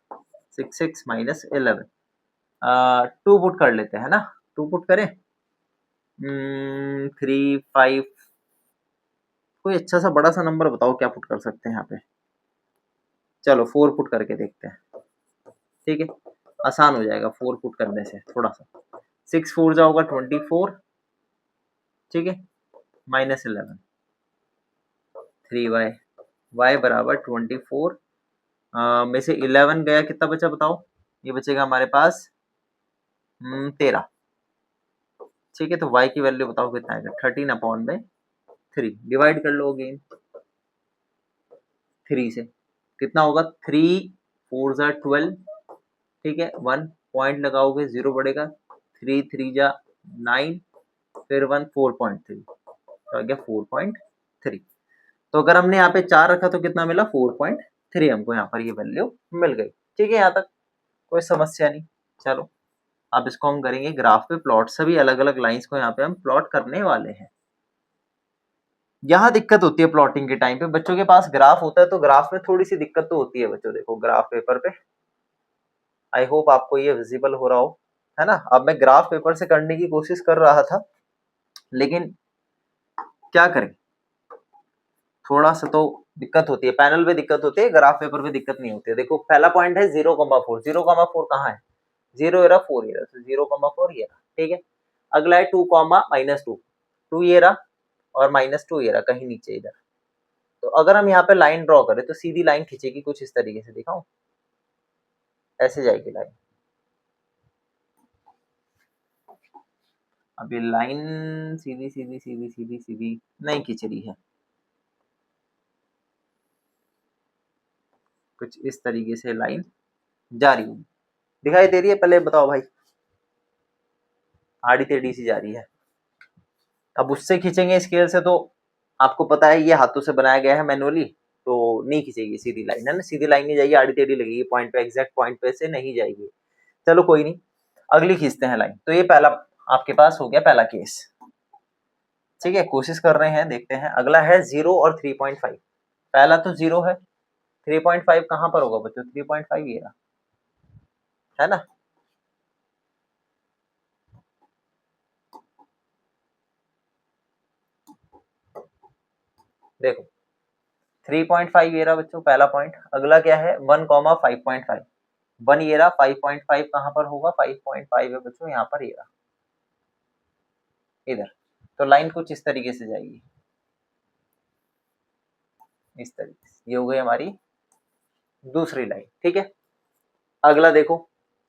6x माइनस 11। 2 पुट कर लेते हैं ना, 2 पुट करें, 3 5, कोई अच्छा सा बड़ा सा नंबर बताओ क्या पुट कर सकते हैं यहाँ पे। चलो 4 पुट करके देखते हैं। ठीक है, आसान हो जाएगा 4 पुट करने से थोड़ा सा। 6 4 जा होगा 24, ठीक है, -11, 3y, y बराबर 24 में से 11 गया, कितना बचा बताओ? ये बचेगा हमारे पास 13, ठीक है। तो y की वैल्यू बताओ कितना आएगा? 13/3, डिवाइड कर लो अगेन 3 से, कितना होगा? 3 4 जा 12, ठीक है, 1 पॉइंट लगाओगे 0 बढ़ेगा, 3 3 जा 9, फिर 1 4.3, तो आ गया 4.3। तो अगर हमने यहाँ पे 4 रखा तो कितना मिला? 4.3 हमको यहाँ पर ये वैल्यू मिल गई, ठीक है। यहाँ तक कोई समस्या नहीं। चलो अब इसको हम करेंगे ग्राफ पे प्लॉट, सभी अलग अलग लाइंस को यहाँ पे हम प्लॉट करने वाले हैं। यहाँ दिक्कत होती है प्लॉटिंग के टाइम पे, बच्चों के पास ग्राफ होता है तो ग्राफ में थोड़ी सी दिक्कत तो होती है बच्चों। देखो ग्राफ पेपर पे, आई होप आपको ये विजिबल हो रहा हो, है ना। अब मैं ग्राफ पेपर से करने की कोशिश कर रहा था, लेकिन क्या करें, थोड़ा सा तो दिक्कत होती है। पैनल पे दिक्कत होती है, ग्राफ पेपर पे दिक्कत नहीं होती है। देखो पहला पॉइंट है 0,4, 0,4 कहाँ है? 0 ये रहा, 4 ये रहा, तो 0,4 ये रहा, ठीक है। अगला है 2, -2, 2 ये रहा और -2 ये रहा, कहीं नीचे इधर। तो अगर हम यहाँ पे लाइन ड्रॉ करें तो सीधी लाइन खींचेगी कुछ इस तरीके से, दिखाऊं? ऐसे जाएगी लाइन। अब ये लाइन सीधी सीधी सीधी सीधी सीधी नहीं खींच रही है, कुछ इस तरीके से लाइन जा रही होगी, दिखाई दे रही है? पहले बताओ भाई, आड़ी टेढ़ी सी जा रही है। अब उससे खींचेंगे स्केल से तो आपको पता है ये हाथों से बनाया गया है मैनुअली, तो नहीं खींचेगी सीधी लाइन, है ना। सीधी लाइन नहीं जाएगी, आड़ी टेढ़ी लगेगी पॉइंट पे, एग्जैक्ट पॉइंट पे से नहीं जाएगी। चलो कोई नहीं, अगली खींचते हैं लाइन। तो ये पहला आपके पास हो गया, पहला केस, ठीक है। कोशिश कर रहे हैं, देखते हैं। अगला है 0 और 3.5। पहला तो 0 है, 3.5 कहाँ पर होगा बच्चों? 3.5 ये रहा, है ना। देखो 3.5 ये रहा बच्चों, पहला पॉइंट। अगला क्या है? 1,5.5, 1 ये रहा, 5.5 कहाँ पर होगा? 5.5 है बच्चों यहाँ पर, ये रहा इधर। तो लाइन कुछ इस तरीके से जाएगी, इस तरीके से। ये हो गई हमारी दूसरी लाइन, ठीक है। अगला देखो,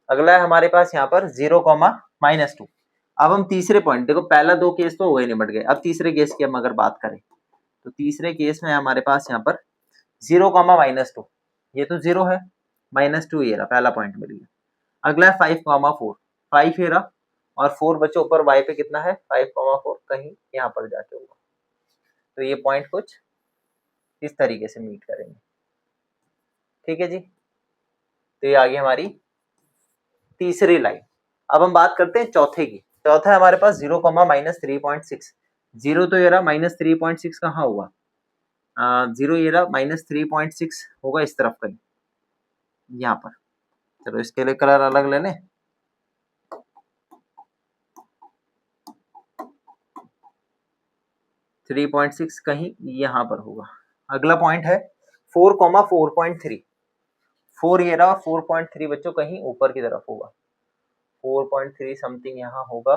अगला है हमारे पास यहाँ पर 0,-2। अब हम तीसरे पॉइंट, देखो पहला 2 केस तो हो गए, निपट गए। अब तीसरे केस की हम अगर बात करें तो तीसरे केस में हमारे पास यहाँ पर 0,-2, ये तो 0 है, -2 ये रहा, पहला पॉइंट मिल गया। अगला है 5,4, 5 ये रहा और 4 बच्चों ऊपर y पे कितना है? 5,4 कहीं यहाँ पर जाके होगा। तो ये पॉइंट कुछ इस तरीके से मीट करेंगे, ठीक है जी। तो ये आ गई हमारी तीसरी लाइन। अब हम बात करते हैं चौथे की। चौथा है हमारे पास 0,-3.6, 0 तो ये रहा, -3.6 कहाँ हुआ? 0 ये रहा, -3.6 होगा इस तरफ कहीं, यहाँ पर। चलो इसके लिए कलर अलग ले लें, 3.6 कहीं यहाँ पर होगा। अगला पॉइंट है 4,4.3, 4 ये रहा, 4.3 बच्चों कहीं ऊपर की तरफ होगा, 4.3 समथिंग यहाँ होगा।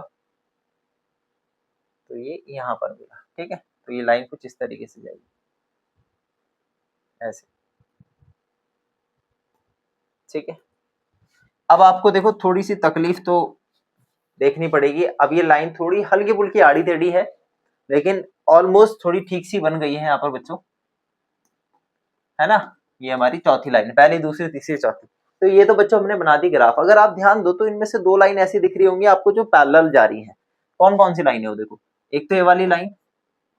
तो ये यहाँ पर मिला, ठीक है। तो ये लाइन कुछ इस तरीके से जाएगी, ऐसे, ठीक है। अब आपको देखो थोड़ी सी तकलीफ तो देखनी पड़ेगी। अब ये लाइन थोड़ी हल्की फुल्की आड़ी टेढ़ी है, लेकिन ऑलमोस्ट थोड़ी ठीक सी बन गई है यहाँ पर बच्चों, है ना। ये हमारी चौथी लाइन, पहली दूसरी तीसरी चौथी। तो ये तो बच्चों हमने बना दी ग्राफ। अगर आप ध्यान दो तो इनमें से 2 लाइन ऐसी दिख रही होंगी आपको जो पैरेलल जा रही है। कौन कौन सी लाइन है वो देखो, एक तो ये वाली लाइन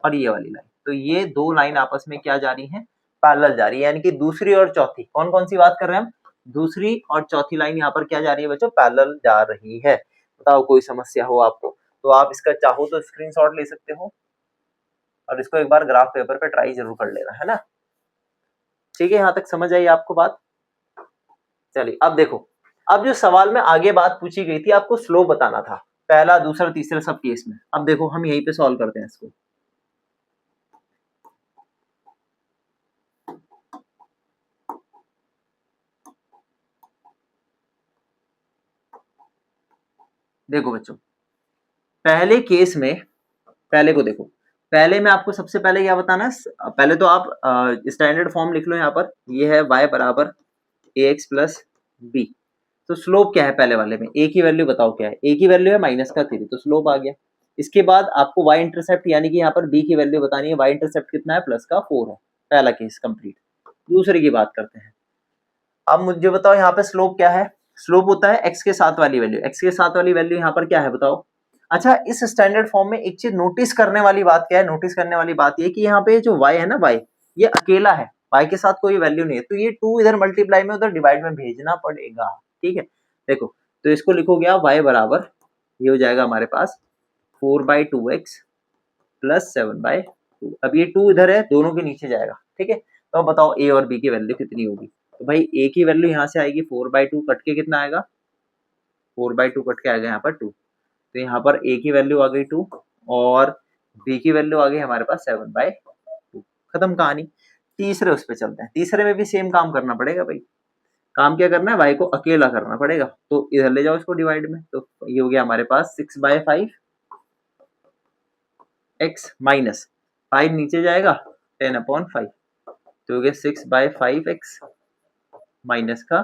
और ये वाली लाइन। तो ये 2 लाइन आपस में क्या जा रही है? पैरेलल जा रही है, यानी कि दूसरी और चौथी। कौन कौन सी बात कर रहे हैं हम? दूसरी और चौथी लाइन यहाँ पर क्या जा रही है बच्चों? पैरेलल जा रही है। बताओ कोई समस्या हो आपको तो आप इसका चाहो तो स्क्रीनशॉट ले सकते हो और इसको एक बार ग्राफ पेपर पे ट्राई जरूर कर लेना, है ना। ठीक है, यहाँ तक समझ आई आपको बात? चलिए अब देखो, अब जो सवाल में आगे बात पूछी गई थी, आपको स्लोप बताना था, पहला दूसरा तीसरा सब केस में। अब देखो हम यहीं पे सॉल्व करते हैं इसको। देखो बच्चों, पहले केस में पहले को देखो, पहले में आपको सबसे पहले क्या बताना है, पहले तो आप स्टैंडर्ड फॉर्म लिख लो यहाँ पर, ये है y बराबर ax प्लस बी। तो स्लोप क्या है पहले वाले में, a की वैल्यू बताओ क्या है, a की वैल्यू है -3, तो स्लोप आ गया। इसके बाद आपको y इंटरसेप्ट यानी कि यहाँ पर b की वैल्यू बतानी है, y इंटरसेप्ट कितना है, +4 है। पहला केस कंप्लीट। दूसरे की बात करते हैं। अब मुझे बताओ यहाँ पे स्लोप क्या है, स्लोप होता है x के साथ वाली वैल्यू, x के साथ वाली वैल्यू यहाँ पर क्या है बताओ। अच्छा, इस स्टैंडर्ड फॉर्म में एक चीज नोटिस करने वाली बात क्या है, नोटिस करने वाली बात ये कि यहाँ पे जो y है ना, y ये अकेला है, y के साथ कोई वैल्यू नहीं है, तो ये 2 इधर मल्टीप्लाई में उधर डिवाइड में भेजना पड़ेगा। ठीक है, देखो तो इसको लिखोगे आप y बराबर, ये हो जाएगा हमारे पास 4/2x प्लस 7/2। अब ये 2 इधर है, दोनों के नीचे जाएगा। ठीक है, तो अब बताओ a और b की वैल्यू कितनी होगी। तो भाई a की वैल्यू यहाँ से आएगी 4/2, कट के कितना आएगा, 4/2 कट के आएगा यहाँ पर 2, तो यहाँ पर a की वैल्यू आ गई 2 और b की वैल्यू आ गई हमारे पास 7/2। खत्म कहानी। तीसरे उस पे चलते हैं, तीसरे में भी सेम काम करना पड़ेगा भाई। काम क्या करना है, y को अकेला करना पड़ेगा, तो इधर ले जाओ इसको डिवाइड में, तो ये हो गया हमारे पास 6/5 x माइनस 5 नीचे जाएगा 10/5, तो हो गया 6/5 x माइनस का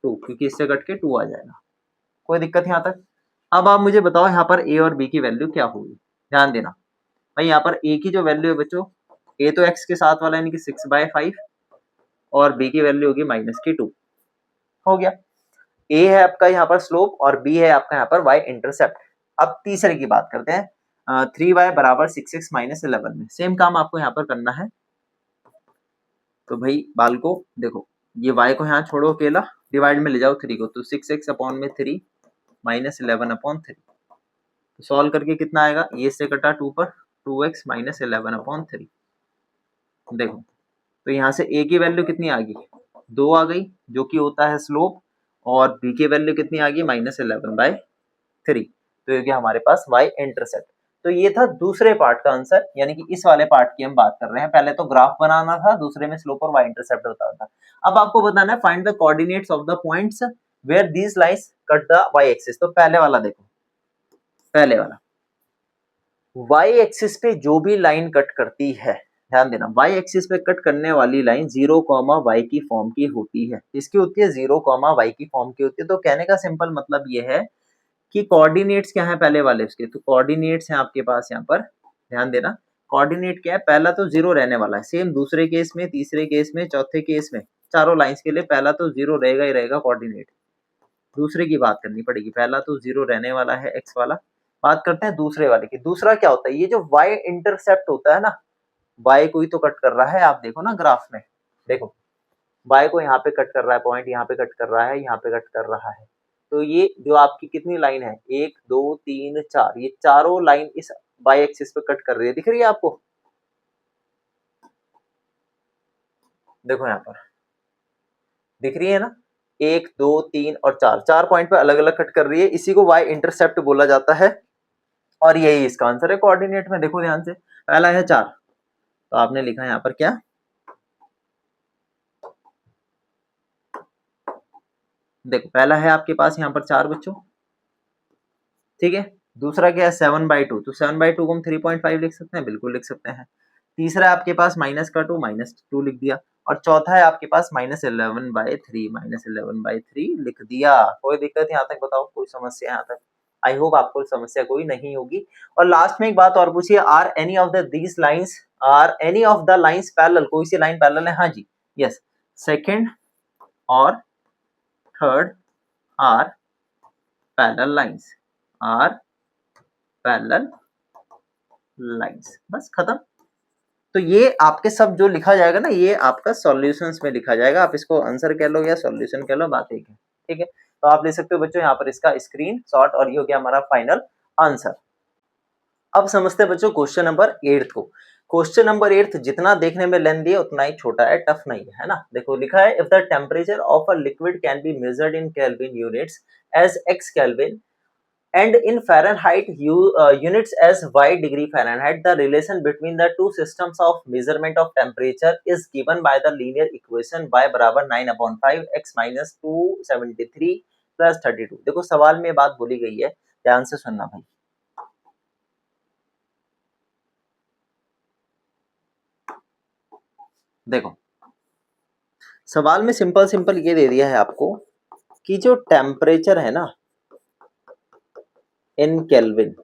2, क्योंकि इससे कट के 2 आ जाएगा। कोई दिक्कत यहाँ तक। अब आप मुझे बताओ यहाँ पर a और b की वैल्यू क्या होगी। ध्यान देना भाई, यहाँ पर a की जो वैल्यू है बच्चों, a तो x के साथ वाला यानी कि 6/5 और b की वैल्यू होगी -2। हो गया, a है आपका यहाँ पर स्लोप और b है आपका यहाँ पर y इंटरसेप्ट। अब तीसरे की बात करते हैं, 3y बराबर 6x माइनस 11 में सेम काम आपको यहाँ पर करना है। तो भाई बाल को देखो, ये y को यहाँ छोड़ो अकेला, डिवाइड में ले जाओ 3 को, तो 6x अपॉन में 3 माइनस 11/3। तो सॉल्व करके कितना आएगा, ये से कटा 2 पर 2x माइनस 11/3। देखो तो यहाँ से a की वैल्यू कितनी आ गई, 2 आ गई, जो कि होता है स्लोप, और b की वैल्यू कितनी आ गई, -11/3। तो ये गया हमारे पास y इंटरसेप्ट। तो ये था दूसरे पार्ट का आंसर, यानी कि इस वाले पार्ट की हम बात कर रहे हैं। पहले तो ग्राफ बनाना था, दूसरे में स्लोप और y इंटरसेप्ट होता था। अब आपको बताना है find the coordinates of the points where these lines cut the y axis. तो पहले वाला देखो, पहले वाला y एक्सिस पे जो भी लाइन कट करती है, ध्यान देना, y एक्सिस पे कट करने वाली लाइन 0, y की फॉर्म की होती है। इसकी होती है 0, y की फॉर्म की होती है। तो कहने का सिंपल मतलब ये है कि कोऑर्डिनेट्स क्या है पहले वाले उसके, तो कोऑर्डिनेट्स हैं आपके पास यहाँ पर, ध्यान देना। कोऑर्डिनेट क्या है, पहला तो 0 रहने वाला है, सेम दूसरे केस में, तीसरे केस में, चौथे केस में, चारों लाइंस के लिए पहला तो 0 रहेगा ही रहेगा कोऑर्डिनेट। दूसरे की बात करनी पड़ेगी, पहला तो 0 रहने वाला है x वाला। बात करते हैं दूसरे वाले की। दूसरा क्या होता है, ये जो y इंटरसेप्ट होता है ना, y को ही तो कट कर रहा है। आप देखो ना ग्राफ में, देखो y को यहाँ पे कट कर रहा है, पॉइंट यहाँ पे कट कर रहा है, यहाँ पे कट कर रहा है। तो ये जो आपकी कितनी लाइन है, 1 2 3 4, ये चारों लाइन इस y एक्सिस पे कट कर रही है, दिख रही है आपको। देखो यहाँ पर दिख रही है ना, 1 2 3 और 4, 4 पॉइंट पे अलग अलग कट कर रही है। इसी को y इंटरसेप्ट बोला जाता है, और यही इसका आंसर है कोऑर्डिनेट में। देखो ध्यान से, पहला है 4, तो आपने लिखा यहाँ पर क्या, देखो पहला है आपके पास यहाँ पर 4 बच्चों, ठीक है। दूसरा क्या है 7/2, तो 7/2 को हम 3.5 लिख सकते हैं, बिल्कुल लिख सकते हैं। तीसरा आपके पास -2, -2 लिख दिया, और चौथा है आपके पास -11/3 लिख दिया। कोई दिक्कत यहाँ तक बताओ, कोई समस्या यहाँ तक। आई होप आपको समस्या कोई नहीं होगी। और लास्ट में एक बात और पूछिए, are any of the lines parallel, कोई सी लाइन पैरेलल है, हाँ जी, यस, सेकंड और third are parallel lines, are parallel lines, बस खत्म। तो ये आपके सब जो लिखा जाएगा ना, ये आपका सॉल्यूशंस में लिखा जाएगा। आप इसको आंसर कह लो या सॉल्यूशन कह लो, बात एक है, ठीक है। तो आप ले सकते हो बच्चों यहाँ पर इसका स्क्रीनशॉट, और ये हो गया हमारा फाइनल आंसर। अब समझते हैं बच्चों क्वेश्चन नंबर 8 को। क्वेश्चन नंबर 8 जितना देखने में लेंथी है उतना ही छोटा है, टफ नहीं है ना। देखो लिखा है, if the temperature of a liquid can be measured in kelvin units as x kelvin and in Fahrenheit units as y degree Fahrenheit, the relation between the two systems of measurement of temperature is given by the linear equation y बराबर 9/5 x minus 273 plus 32। देखो सवाल में बात बोली गई है, ध्यान से सुनना भाई। देखो सवाल में सिंपल सिंपल ये दे दिया है आपको कि जो टेम्परेचर है ना इन केल्विन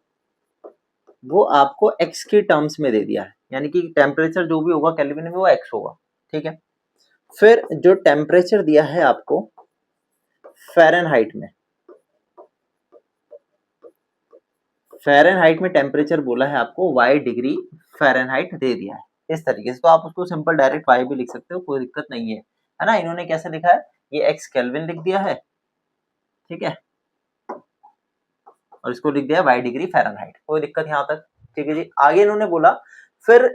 वो आपको x के टर्म्स में दे दिया है, यानी कि टेम्परेचर जो भी होगा केल्विन में वो x होगा, ठीक है। फिर जो टेम्परेचर दिया है आपको फ़ारेनहाइट में, फ़ारेनहाइट में टेम्परेचर बोला है आपको y डिग्री फ़ारेनहाइट दे दिया है इस तरीके से। तो आप उसको सिंपल डायरेक्ट y भी लिख सकते हो, कोई दिक्कत नहीं है ना। इन्होंने कैसे लिखा है, ये x केल्विन लिख दिया है, ठीक है, और इसको लिख दिया y डिग्री फ़ारेनहाइट, कोई दिक्कत यहाँ तक, ठीक है जी। आगे इन्होंने बोला फिर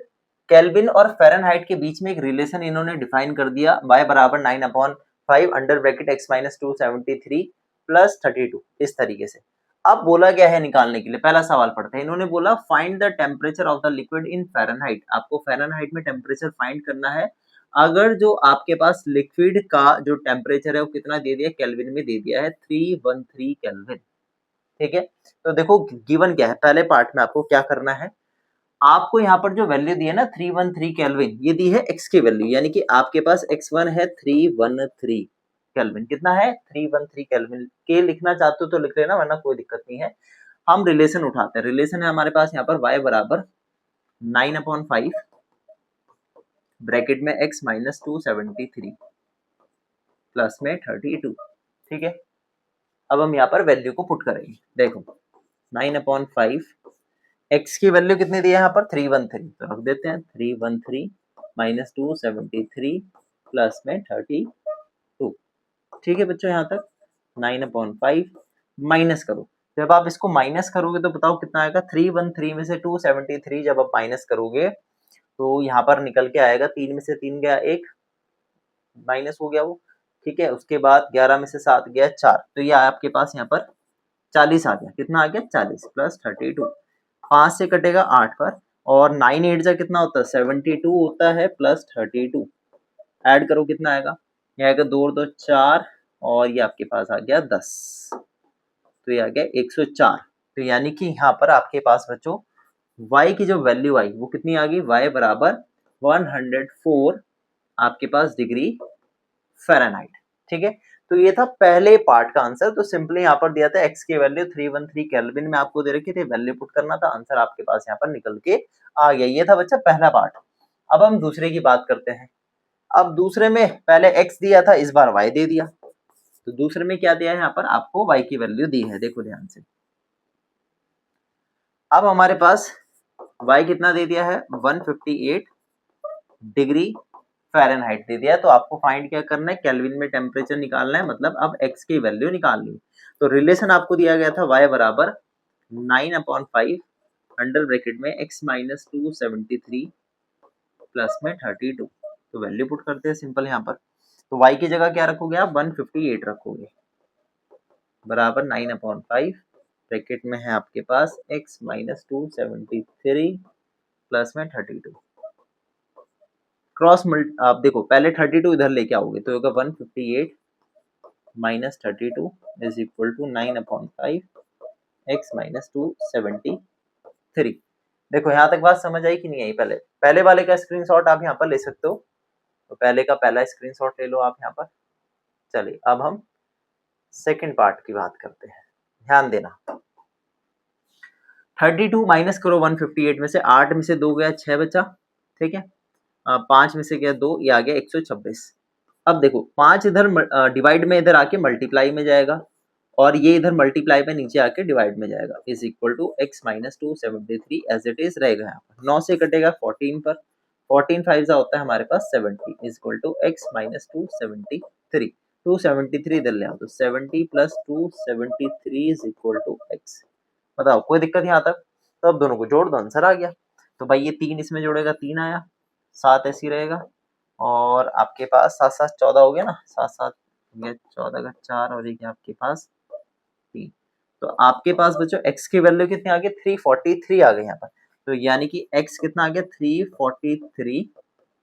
केल्विन और फ़ारेनहाइट के बीच में एक रिलेशन इन्होंने डिफाइन कर दिया, y बराबर 9/5 under bracket x minus 273 plus 32 इस तरीके से। अब बोला गया है निकालने के लिए, पहला सवाल पढ़ते हैं। इन्होंने बोला find the temperature of the liquid in Fahrenheit, आपको फ़ारेनहाइट में टेम्परेचर फाइंड करना है। अगर जो आपके पास लिक्विड का जो टेम्परेचर है वो कितना दे दिया, केल्विन में दे दिया है 313 केल्विन, ठीक है। तो देखो गिवन क्या है, पहले पार्ट में आपको क्या करना है, आपको यहाँ पर जो वैल्यू दी है ना 313 केल्विन, ये दी है x की वैल्यू, यानी कि आपके पास x1 है 313 केल्विन, कितना है 313 केल्विन के लिखना चाहते हो तो लिख लेना, वरना कोई दिक्कत नहीं है। हम रिलेशन उठाते हैं, रिलेशन है हमारे पास यहाँ पर y बराबर 9/5 ब्रैकेट में x माइनस 273 प्लस में 32, ठीक है। अब हम यहाँ पर वैल्यू को पुट करेंगे, देखो 9/5 x की वैल्यू कितनी दी है यहाँ पर 313, तो रख देते हैं 313 माइनस 273 प्लस में 32, ठीक है बच्चों। यहाँ तक 9/5 माइनस करो, जब आप इसको माइनस करोगे तो बताओ कितना आएगा, 313 में से 273 जब आप माइनस करोगे तो यहाँ पर निकल के आएगा, 3 में से 3 गया 1 माइनस हो गया वो, ठीक है। उसके बाद 11 में से 7 गया 4, तो ये आपके पास यहाँ पर 40 आ गया, कितना आ गया 40 प्लस 32, 5 से कटेगा 8 पर, और 9 8 जा कितना होता है 72 होता है प्लस 32, ऐड करो कितना आएगा, ये आएगा 2 और 2 4, और ये आपके पास आ गया 10, तो ये आ गया 104। तो यानी कि यहाँ पर आपके पास बच्चों y की जो वैल्यू आई वो कितनी आ गई, y बराबर 104 आपके पास डिग्री फ़ारेनहाइट, ठीक है। तो ये था पहले पार्ट का आंसर। तो सिंपली यहाँ पर दिया था x की वैल्यू 313 केल्विन में आपको दे रखी थी, वैल्यू पुट करना था, आंसर आपके पास यहाँ पर निकल के आ गया। ये था बच्चा पहला पार्ट। अब हम दूसरे की बात करते हैं। अब दूसरे में पहले x दिया था, इस बार y दे दिया, तो दूसरे में क्या दिया है, यहाँ पर आपको y की वैल्यू दी है, देखो ध्यान से। अब हमारे पास y कितना दे दिया है 158 डिग्री फ़ारेनहाइट दे दिया है, तो आपको फाइंड क्या करना है, केल्विन में टेम्परेचर निकालना है, मतलब अब x की वैल्यू निकालनी है। तो रिलेशन आपको दिया गया था y बराबर 9/5 अंडर ब्रैकेट में x माइनस 273 प्लस में 32, तो वैल्यू पुट करते हैं सिंपल यहाँ पर। तो y की जगह क्या रखोगे आप 158 रखोगे, बराबर 9/5 ब्रैकेट में है आपके पास x माइनस 273 प्लस में 32, क्रॉस मल्ट आप देखो पहले 32 इधर लेके आओगे तो होगा 158 minus 32 is equal to 9/5 x minus 273। देखो यहाँ तक बात समझ आई कि नहीं आई, पहले वाले का स्क्रीनशॉट आप यहाँ पर ले सकते हो, तो पहले का पहला स्क्रीनशॉट ले लो आप यहाँ पर। चलिए अब हम सेकंड पार्ट की बात करते हैं, ध्यान देना। 32 माइनस करो 158 में से, 8 में से 2 गया 6 बचा, ठीक है, 5 में से गया 2, ये आ गया 126। अब देखो 5 इधर डिवाइड में इधर आके मल्टीप्लाई में जाएगा, और ये इधर मल्टीप्लाई में नीचे आके डिवाइड में जाएगा, is equal to x minus 273 as it is रहेगा। यहाँ पर 9 से कटेगा 14 पर, 14 5 जा होता है हमारे पास 70 is equal to x minus 273, 273 इधर ले आओ तो 70 plus 273 is equal to x। बताओ कोई दिक्कत यहाँ तक, तो अब दोनों को जोड़ दो, आंसर आ गया। तो भाई ये 3 इसमें जोड़ेगा 3 आया, 7 ऐसी रहेगा, और आपके पास 7 7 14 हो गया ना, 7 7 14 का 4, और एक आपके पास 3। तो आपके पास बच्चों x की वैल्यू कितनी आ गई 343 आ गई यहाँ पर, तो यानी कि x कितना आ गया 343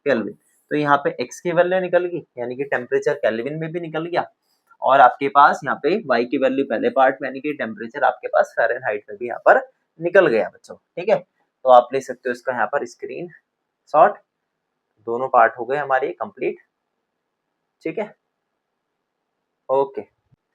केल्विन। तो यहाँ पे x की वैल्यू निकल गई, यानी कि टेम्परेचर केल्विन में भी निकल गया, और आपके पास यहाँ पे y की वैल्यू पहले पार्ट में यानी कि टेम्परेचर आपके पास फ़ारेनहाइट में भी यहाँ पर निकल गया बच्चों, ठीक है। तो आप ले सकते हो इसका यहाँ पर स्क्रीन शॉट, दोनों पार्ट हो गए हमारे कंप्लीट, ठीक है, ओके।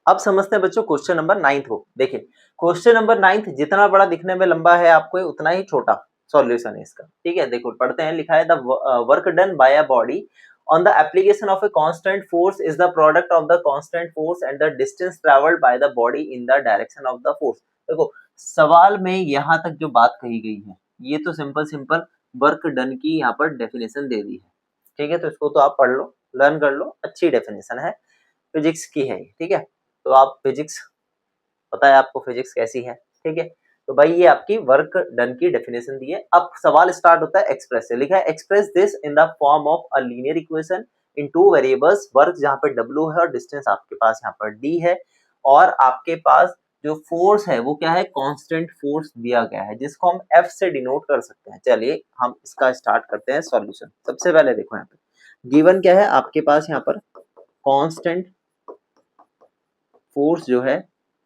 अब समझते हैं बच्चों क्वेश्चन नंबर 9 को। देखिए क्वेश्चन नंबर 9 जितना बड़ा दिखने में लंबा है आपको उतना ही छोटा सॉल्यूशन है इसका, ठीक है। देखो पढ़ते हैं, लिखा है the work done by a body on the application of a constant force is the product of the constant force and the distance traveled by the body in the direction of the force। देखो सवाल में यहाँ तक जो बात कही गई है ये तो सिंपल वर्क डन की यहाँ पर डेफिनेशन दे दी है, ठीक है। तो इसको तो आप पढ़ लो, लर्न कर लो, अच्छी डेफिनेशन है, फिजिक्स की है, ठीक है। तो आप फिजिक्स पता है आपको फिजिक्स कैसी है, ठीक है। तो भाई ये आपकी वर्क डन की डेफिनेशन दी है। अब सवाल स्टार्ट होता है एक्सप्रेस से, लिखा है express this in the form of a linear equation in two variables, work जहाँ पे W है और डिस्टेंस आपके पास यहाँ पर D है, और आपके पास जो फोर्स है वो क्या है, कांस्टेंट फोर्स दिया गया है जिसको हम F से डिनोट कर सकते हैं। चलिए हम इसका स्टार्ट करते हैं सॉल्यूशन। सबसे पहले देखो यहाँ पे गिवन क्या है आपके पास, यहाँ पर कांस्टेंट फोर्स जो है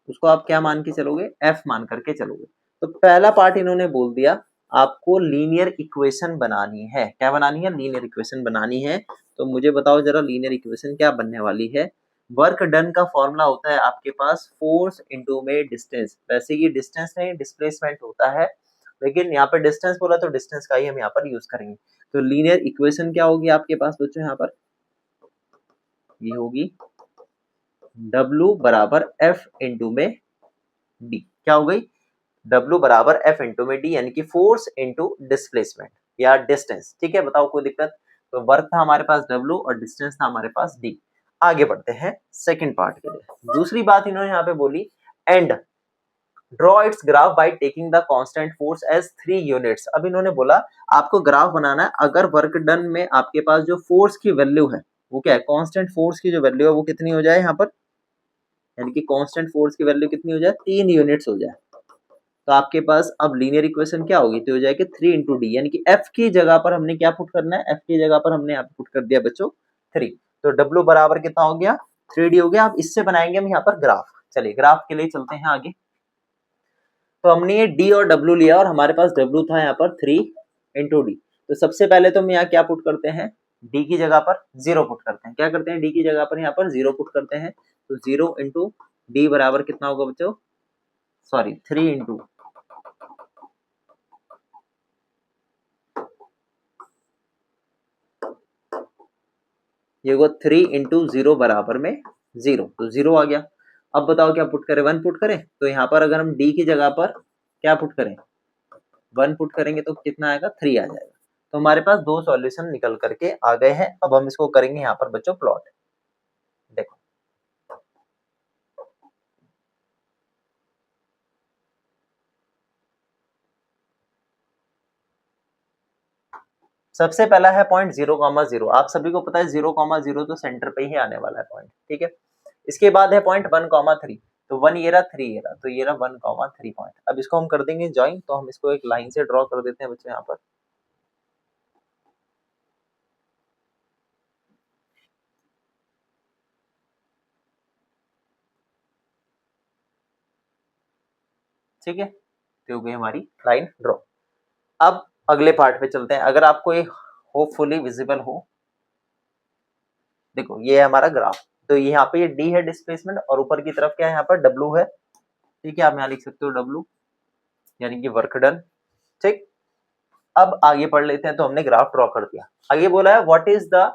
उसको आप क्या मान के चलोगे, F मान करके चलोगे। तो पहला पार्ट इन्होंने बोल दिया आपको लीनियर इक्वेशन बनानी है। क्या बनानी है, लीनियर इक्वेशन बनानी है। तो मुझे बताओ जरा लीनियर इक्वेशन क्या बनने वाली है। वर्क डन का फॉर्मूला होता है आपके पास फोर्स इनटू में डिस्टेंस, वैसे ये डिस्टेंस नहीं डिस्प्लेसमेंट होता है, लेकिन यहाँ पर डिस्टेंस बोला तो डिस्टेंस का ही हम यहाँ पर यूज करेंगे। तो लीनियर इक्वेशन क्या होगी आपके पास बच्चों, यहाँ पर ये होगी W बराबर F इंटू में D। क्या हो गई, W बराबर F इंटू में D यानी कि फोर्स इंटू डिस्प्लेसमेंट या डिस्टेंस, ठीक है। बताओ कोई दिक्कत। तो वर्क था हमारे पास W और डिस्टेंस था हमारे पास D। आगे बढ़ते हैं सेकंड पार्ट के लिए। दूसरी बात इन्होंने यहाँ पे बोली and draw its graph by taking the constant force as 3 units. अब इन्होंने बोला आपको ग्राफ बनाना है अगर वर्क डन में आपके पास जो फोर्स की वैल्यू है वो क्या है, कांस्टेंट फोर्स की जो वैल्यू है वो कितनी हो जाए यहाँ पर, यानी कि कांस्टेंट फोर्स की वैल्यू कितनी हो जाए, 3 यूनिट्स हो जाए। तो आपके पास अब लीनियर इक्वेशन क्या होगी, तो हो जाएगी 3 इंटू डी, यानी कि एफ की जगह पर हमने क्या पुट करना है, एफ की जगह पर हमने यहाँ पुट कर दिया बच्चों 3। तो डब्ल्यू बराबर कितना हो गया, 3D हो गया। अब इससे बनाएंगे हम यहाँ पर ग्राफ। चलिए ग्राफ के लिए चलते हैं आगे। तो हमने ये डी और डब्ल्यू लिया और हमारे पास डब्ल्यू था यहाँ पर 3 इंटू डी। तो सबसे पहले तो हम यहाँ क्या पुट करते हैं, डी की जगह पर 0 पुट करते हैं। क्या करते हैं, डी की जगह पर यहाँ पर 0 पुट करते हैं। तो 0 इंटू डी बराबर कितना होगा बच्चों, सॉरी 3 इंटू ये होगा 3 इंटू 0 बराबर में 0, तो 0 आ गया। अब बताओ क्या पुट करें, 1 पुट करें। तो यहाँ पर अगर हम डी की जगह पर क्या पुट करें, 1 पुट करेंगे तो कितना आएगा, 3 आ जाएगा। तो हमारे पास दो सॉल्यूशन निकल करके आ गए हैं। अब हम इसको करेंगे यहाँ पर बच्चों प्लॉट। देखो सबसे पहला है पॉइंट 0,0। आप सभी को पता है 0,0 तो सेंटर पे ही आने वाला है पॉइंट, ठीक है। इसके बाद है पॉइंट 1,3। तो 1 ये रहा, 3 ये रहा, तो ये रहा 1,3 पॉइंट। अब इसको हम कर देंगे ज्वाइन। तो हम इसको एक लाइन से ड्रॉ कर देते हैं बच्चों यहाँ पर। ठीक है, तो हो गई हमारी लाइन ड्रॉ। अब अगले पार्ट पे चलते हैं। अगर आपको ये होपफुली विजिबल हो, देखो ये है हमारा ग्राफ। तो यहाँ पे ये डी है डिस्प्लेसमेंट और ऊपर की तरफ क्या है, यहाँ पर डब्ल्यू है, ठीक है। आप यहाँ लिख सकते हो डब्ल्यू यानी कि वर्क डन, ठीक। अब आगे पढ़ लेते हैं। तो हमने ग्राफ ड्रॉ कर दिया। आगे बोला है what is the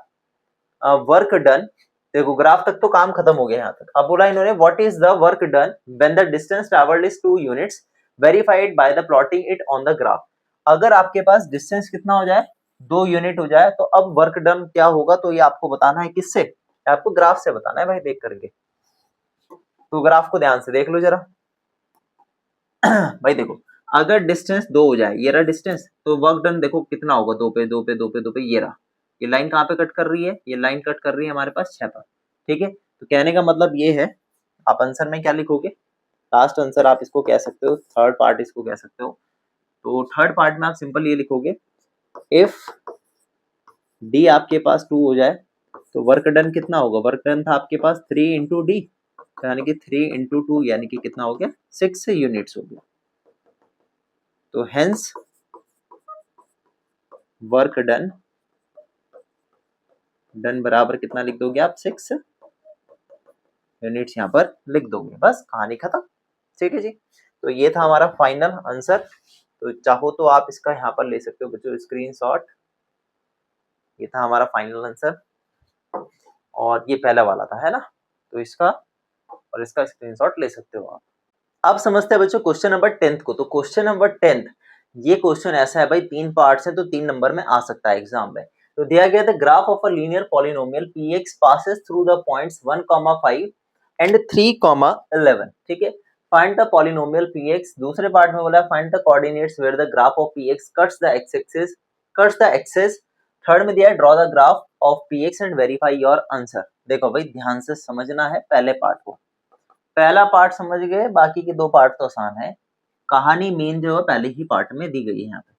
work done. देखो ग्राफ तक तो काम खत्म हो गया यहाँ तक। अब बोला इन्होंने what is the work done when the distance travelled is 2 units verified by the plotting it on the graph. अगर आपके पास डिस्टेंस कितना हो जाए, 2 यूनिट हो जाए, तो अब वर्क डन क्या होगा, तो ये आपको बताना है किससे, आपको ग्राफ से बताना है भाई, देख करके। तो ग्राफ को ध्यान से देख लो जरा भाई देखो अगर डिस्टेंस 2 हो जाए, ये रहा डिस्टेंस, तो वर्क डन देखो कितना होगा, 2 पे 2 पे 2 पे 2 पे, ये रहा। ये लाइन कहाँ पे कट कर रही है, ये लाइन कट कर रही है हमारे पास 6 पर, ठीक है। तो कहने का मतलब ये है, आप आंसर में क्या लिखोगे, लास्ट आंसर आप इसको कह सकते हो, थर्ड पार्ट इसको कह सकते हो। तो थर्ड पार्ट में आप सिंपल ये लिखोगे, इफ डी आपके पास 2 हो जाए तो वर्क डन कितना होगा, वर्क डन था आपके पास 3 इंटू डी, तो यानी कि 3 इंटू 2 यानी कि कितना हो गया 6 यूनिट्स हो गया। तो हेंस वर्क डन बराबर कितना लिख दोगे आप 6 यूनिट्स यहाँ पर लिख दोगे, बस कहानी खत्म। ठीक है जी, तो ये था हमारा फाइनल आंसर। तो चाहो तो आप इसका यहाँ पर ले सकते हो बच्चों स्क्रीनशॉट। ये था हमारा फाइनल आंसर और ये पहला वाला था, है ना, तो इसका और इसका स्क्रीनशॉट ले सकते हो आप। अब समझते हैं बच्चों क्वेश्चन नंबर 10 को। तो क्वेश्चन नंबर 10 ये क्वेश्चन ऐसा है भाई, 3 पार्ट्स हैं तो 3 नंबर में आ सकता है एग्जाम में। तो दिया गया था graph of a linear polynomial px passes through the points 1, 5 and 3, 11। ठीक है, फाइंड द पॉलिनोमियल px। दूसरे पार्ट में बोला find the coordinates where the graph of px cuts the axis. Third में दिया है draw the graph of px and verify your answer. देखो भाई ध्यान से समझना है पहले पार्ट को। पहला पार्ट समझ गए, बाकी के 2 पार्ट तो आसान है। कहानी मेन जो है पहले ही पार्ट में दी गई है। यहाँ पे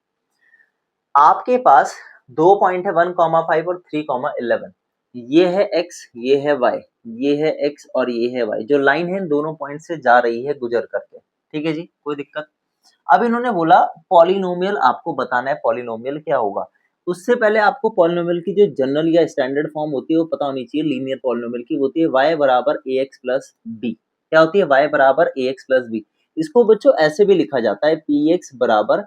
आपके पास 2 पॉइंट है 1, 5 और 3, 11। ये है x, ये है y, ये है x और ये है y। जो लाइन है इन दोनों पॉइंट से जा रही है गुजर करके। ठीक है जी, कोई दिक्कत। अब इन्होंने बोला पॉलिनोमियल आपको बताना है, पॉलिनोमियल क्या होगा। उससे पहले आपको पॉलिनोमियल की जो जनरल या स्टैंडर्ड फॉर्म होती है वो पता होनी चाहिए। लीनियर पॉलिनोमियल की होती है y बराबर ax प्लस b। क्या होती है y बराबर ax प्लस b। इसको बच्चों ऐसे भी लिखा जाता है px बराबर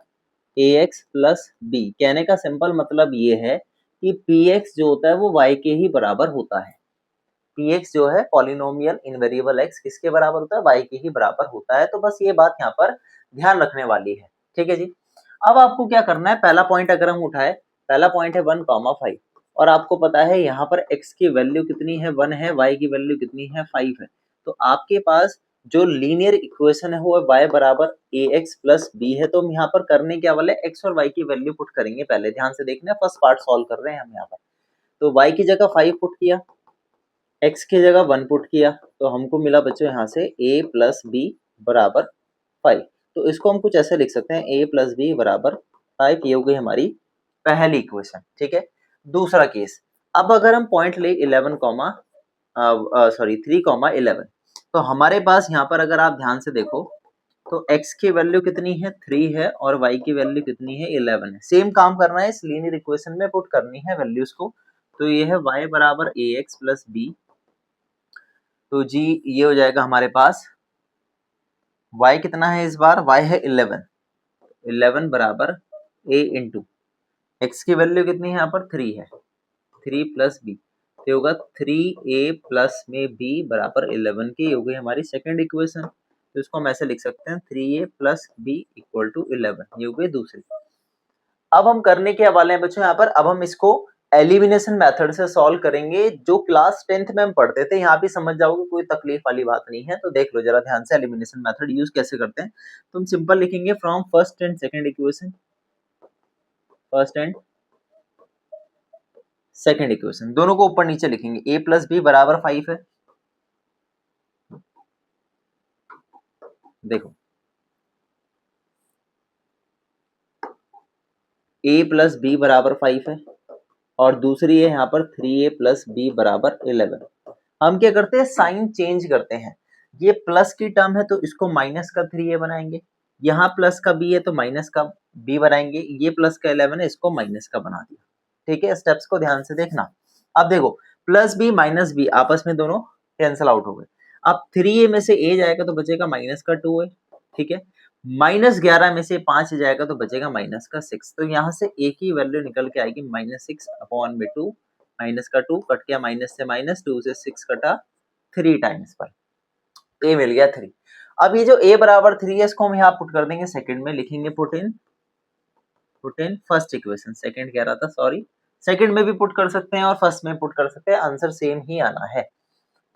ax प्लस b। कहने का सिंपल मतलब ये है कि px जो होता है वो y के ही बराबर होता है। px जो है पॉलिनोमियल इन वेरिएबल x किसके बराबर होता है, y के ही बराबर होता है। तो बस ये बात यहाँ पर ध्यान रखने वाली है। ठीक है जी, अब आपको क्या करना है, पहला पॉइंट अगर हम उठाए, पहला पॉइंट है 1, 5 और आपको पता है यहाँ पर x की वैल्यू कितनी है 1 है, y की वैल्यू कितनी है 5 है। तो आपके पास जो लीनियर इक्वेशन है वो y बराबर ax प्लस b है। तो हम यहाँ पर करने क्या वाले x और y की वैल्यू पुट करेंगे। पहले ध्यान से देखना, फर्स्ट पार्ट सॉल्व कर रहे हैं हम यहाँ पर। तो y की जगह 5 पुट किया, x की जगह 1 पुट किया, तो हमको मिला बच्चों यहाँ से a प्लस b बराबर 5। तो इसको हम कुछ ऐसे लिख सकते हैं a प्लस b बराबर 5। ये हो गई हमारी पहली इक्वेशन। ठीक है, दूसरा केस, अब अगर हम पॉइंट ले 11 3, 11, तो हमारे पास यहाँ पर अगर आप ध्यान से देखो तो x की वैल्यू कितनी है 3 है और y की वैल्यू कितनी है 11 है। सेम काम करना है, इस लीनियर इक्वेशन में पुट करनी है वैल्यूज को। तो ये है y बराबर ax प्लस b। तो जी ये हो जाएगा हमारे पास y कितना है इस बार, y है 11 बराबर a इंटू x की वैल्यू कितनी है यहाँ पर 3 है, 3 प्लस b। तो होगा 3a प्लस में b बराबर 11 की। हो गई हमारी सेकंड इक्वेशन। तो इसको हम ऐसे लिख सकते हैं 3a plus b equal to 11। ये हो गई दूसरी। अब हम करने के हवाले हैं बच्चों यहाँ पर, अब हम इसको एलिमिनेशन मेथड से सॉल्व करेंगे जो क्लास 10th में हम पढ़ते थे। यहाँ भी समझ जाओगे, कोई तकलीफ वाली बात नहीं है। तो देख लो जरा ध्यान से एलिमिनेशन मेथड यूज कैसे करते हैं। तुम सिंपल लिखेंगे from first and second equation, first and second equation दोनों को ऊपर नीचे लिखेंगे। a प्लस बी बराबर 5 है। देखो a प्लस बी बराबर 5 है और दूसरी है यहाँ पर 3a प्लस बी बराबर 11। हम क्या करते हैं, साइन चेंज करते हैं। ये प्लस की टर्म है तो इसको माइनस का 3a बनाएंगे, यहाँ प्लस का b है तो माइनस का b बनाएंगे, ये प्लस का 11 है इसको माइनस का बना दिया। ठीक है, स्टेप्स को ध्यान से देखना। अब देखो प्लस बी माइनस बी आपस में दोनों कैंसिल आउट हो गए। अब 3a में से a जाएगा तो बचेगा माइनस का 2a। ठीक है, -11 में से 5 जाएगा तो बचेगा माइनस का 6। तो यहाँ से a की वैल्यू निकल के आएगी -6 अपॉन में 2। माइनस का 2 कट गया, माइनस से माइनस, 2 से 6 कटा, 3 टाइम्स पर a मिल गया 3। अब ये जो a बराबर 3 है इसको हम यहाँ पुट कर देंगे सेकंड में, लिखेंगे put in first equation. Second कह रहा था, सॉरी, सेकंड में भी पुट कर सकते हैं और फर्स्ट में पुट कर सकते हैं, आंसर सेम ही आना है।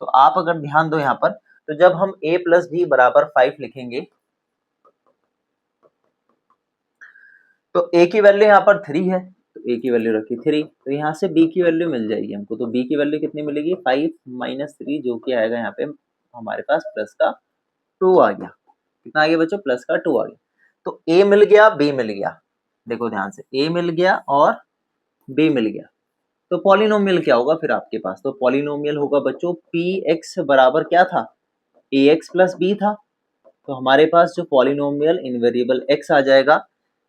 तो आप अगर ध्यान दो यहाँ पर, तो जब हम a प्लस b बराबर 5 लिखेंगे तो a की वैल्यू यहाँ पर 3 है, तो a की वैल्यू रखी 3, तो यहाँ से b की वैल्यू मिल जाएगी हमको। तो b की वैल्यू कितनी मिलेगी 5 माइनस 3, जो कि आएगा यहाँ पे हमारे पास प्लस का 2 आ गया। कितना आ गया बच्चों, प्लस का 2 आ गया। तो a मिल गया, b मिल गया। देखो ध्यान से, a मिल गया और b मिल गया। तो पॉलिनोमियल क्या होगा फिर आपके पास, तो पॉलिनोमियल होगा बच्चों px बराबर क्या था ax प्लस b था, तो हमारे पास जो पॉलिनोमियल इनवेरिएबल x आ जाएगा,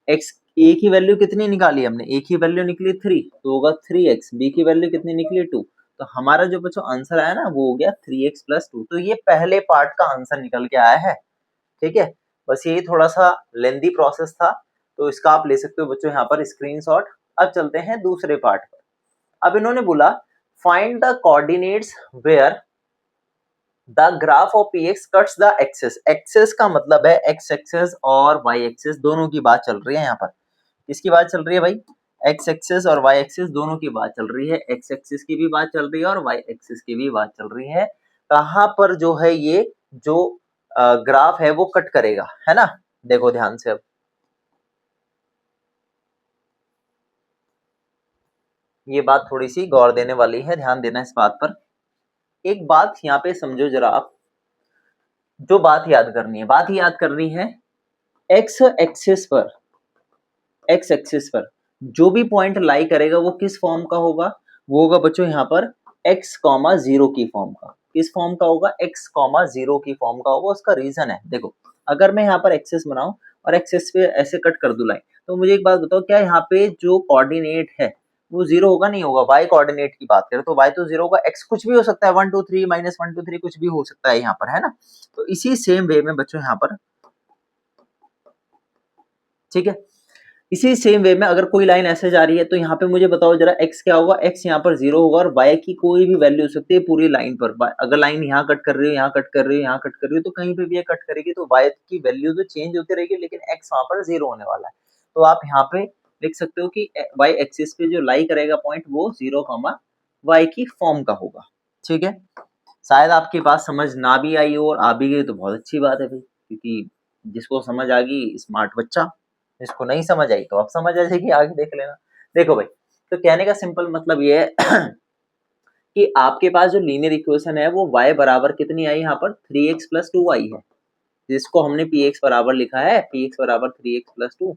x a की वैल्यू कितनी निकाली हमने, a की वैल्यू निकली 3, तो होगा 3x, b की वैल्यू कितनी निकली 2, तो हमारा जो बच्चों आंसर आया ना वो हो गया 3x प्लस 2। तो ये पहले पार्ट का आंसर निकल के आया है, ठीक है। बस यही थोड़ा सा लेंदी प्रोसेस था, तो इसका आप ले सकते हो बच्चों यहाँ पर स्क्रीनशॉट। अब चलते हैं दूसरे पार्ट पर। अब इन्होंने बोला find the coordinates where the graph of px cuts the axes. Axes का मतलब है x एक्सेस और y एक्सेस, दोनों की बात चल रही है यहाँ पर। किसकी बात चल रही है भाई, x एक्सेस और y एक्सेस दोनों की बात चल रही है, x एक्सेस की भी बात चल रही है और y एक्सेस की भी बात चल रही है। कहाँ पर जो है ये जो ग्राफ है वो कट करेगा, है ना। देखो ध्यान से, अब ये बात थोड़ी सी गौर देने वाली है, ध्यान देना इस बात पर। एक बात यहाँ पे समझो जरा आप, जो बात याद करनी है, बात याद करनी है x एक्सिस पर जो भी पॉइंट लाई करेगा वो किस फॉर्म का होगा, वो होगा बच्चों यहाँ पर x, 0 की फॉर्म का। किस फॉर्म का होगा, x, 0 की फॉर्म का होगा। उसका रीजन है, देखो अगर मैं यहाँ पर एक्सेस बनाऊं और एक्सेस पे ऐसे कट कर दूं लाइन, तो मुझे एक बात बताओ, क्या यहाँ पे जो कोऑर्डिनेट है वो जीरो होगा, नहीं होगा। y कोऑर्डिनेट की बात करें तो y तो जीरो होगा, x कुछ भी हो सकता है, 1 2 3 -1 2 3 कुछ भी हो सकता है यहाँ पर, है ना। तो इसी सेम वे में बच्चों यहाँ पर, ठीक है, इसी सेम वे में अगर कोई लाइन ऐसे जा रही है तो यहाँ पे मुझे बताओ जरा x क्या होगा, x यहाँ पर 0 होगा और y की कोई भी वैल्यू हो सकती है पूरी लाइन पर। अगर लाइन यहाँ कट कर रही है, यहाँ कट कर रही है, यहाँ कट कर रही है, तो कहीं पे भी ये कट करेगी तो y की वैल्यू तो चेंज होती रहेगी, लेकिन x वहां पर 0 होने वाला है। तो आप यहाँ पे लिख सकते हो कि y एक्सिस पे जो लाई करेगा पॉइंट वो 0, y की फॉर्म का होगा, ठीक है। शायद आपकी बात समझ ना भी आई हो और आ भी गई तो बहुत अच्छी बात है भाई, क्योंकि जिसको समझ आ गई स्मार्ट बच्चा, जिसको नहीं समझ आई तो अब समझ आ जाएगी, आगे देख लेना। देखो भाई, तो कहने का सिंपल मतलब ये है कि आपके पास जो लीनियर इक्वेशन है वो y बराबर कितनी आई यहाँ पर 3x प्लस 2 आई है, जिसको हमने px बराबर लिखा है, px बराबर 3x प्लस 2।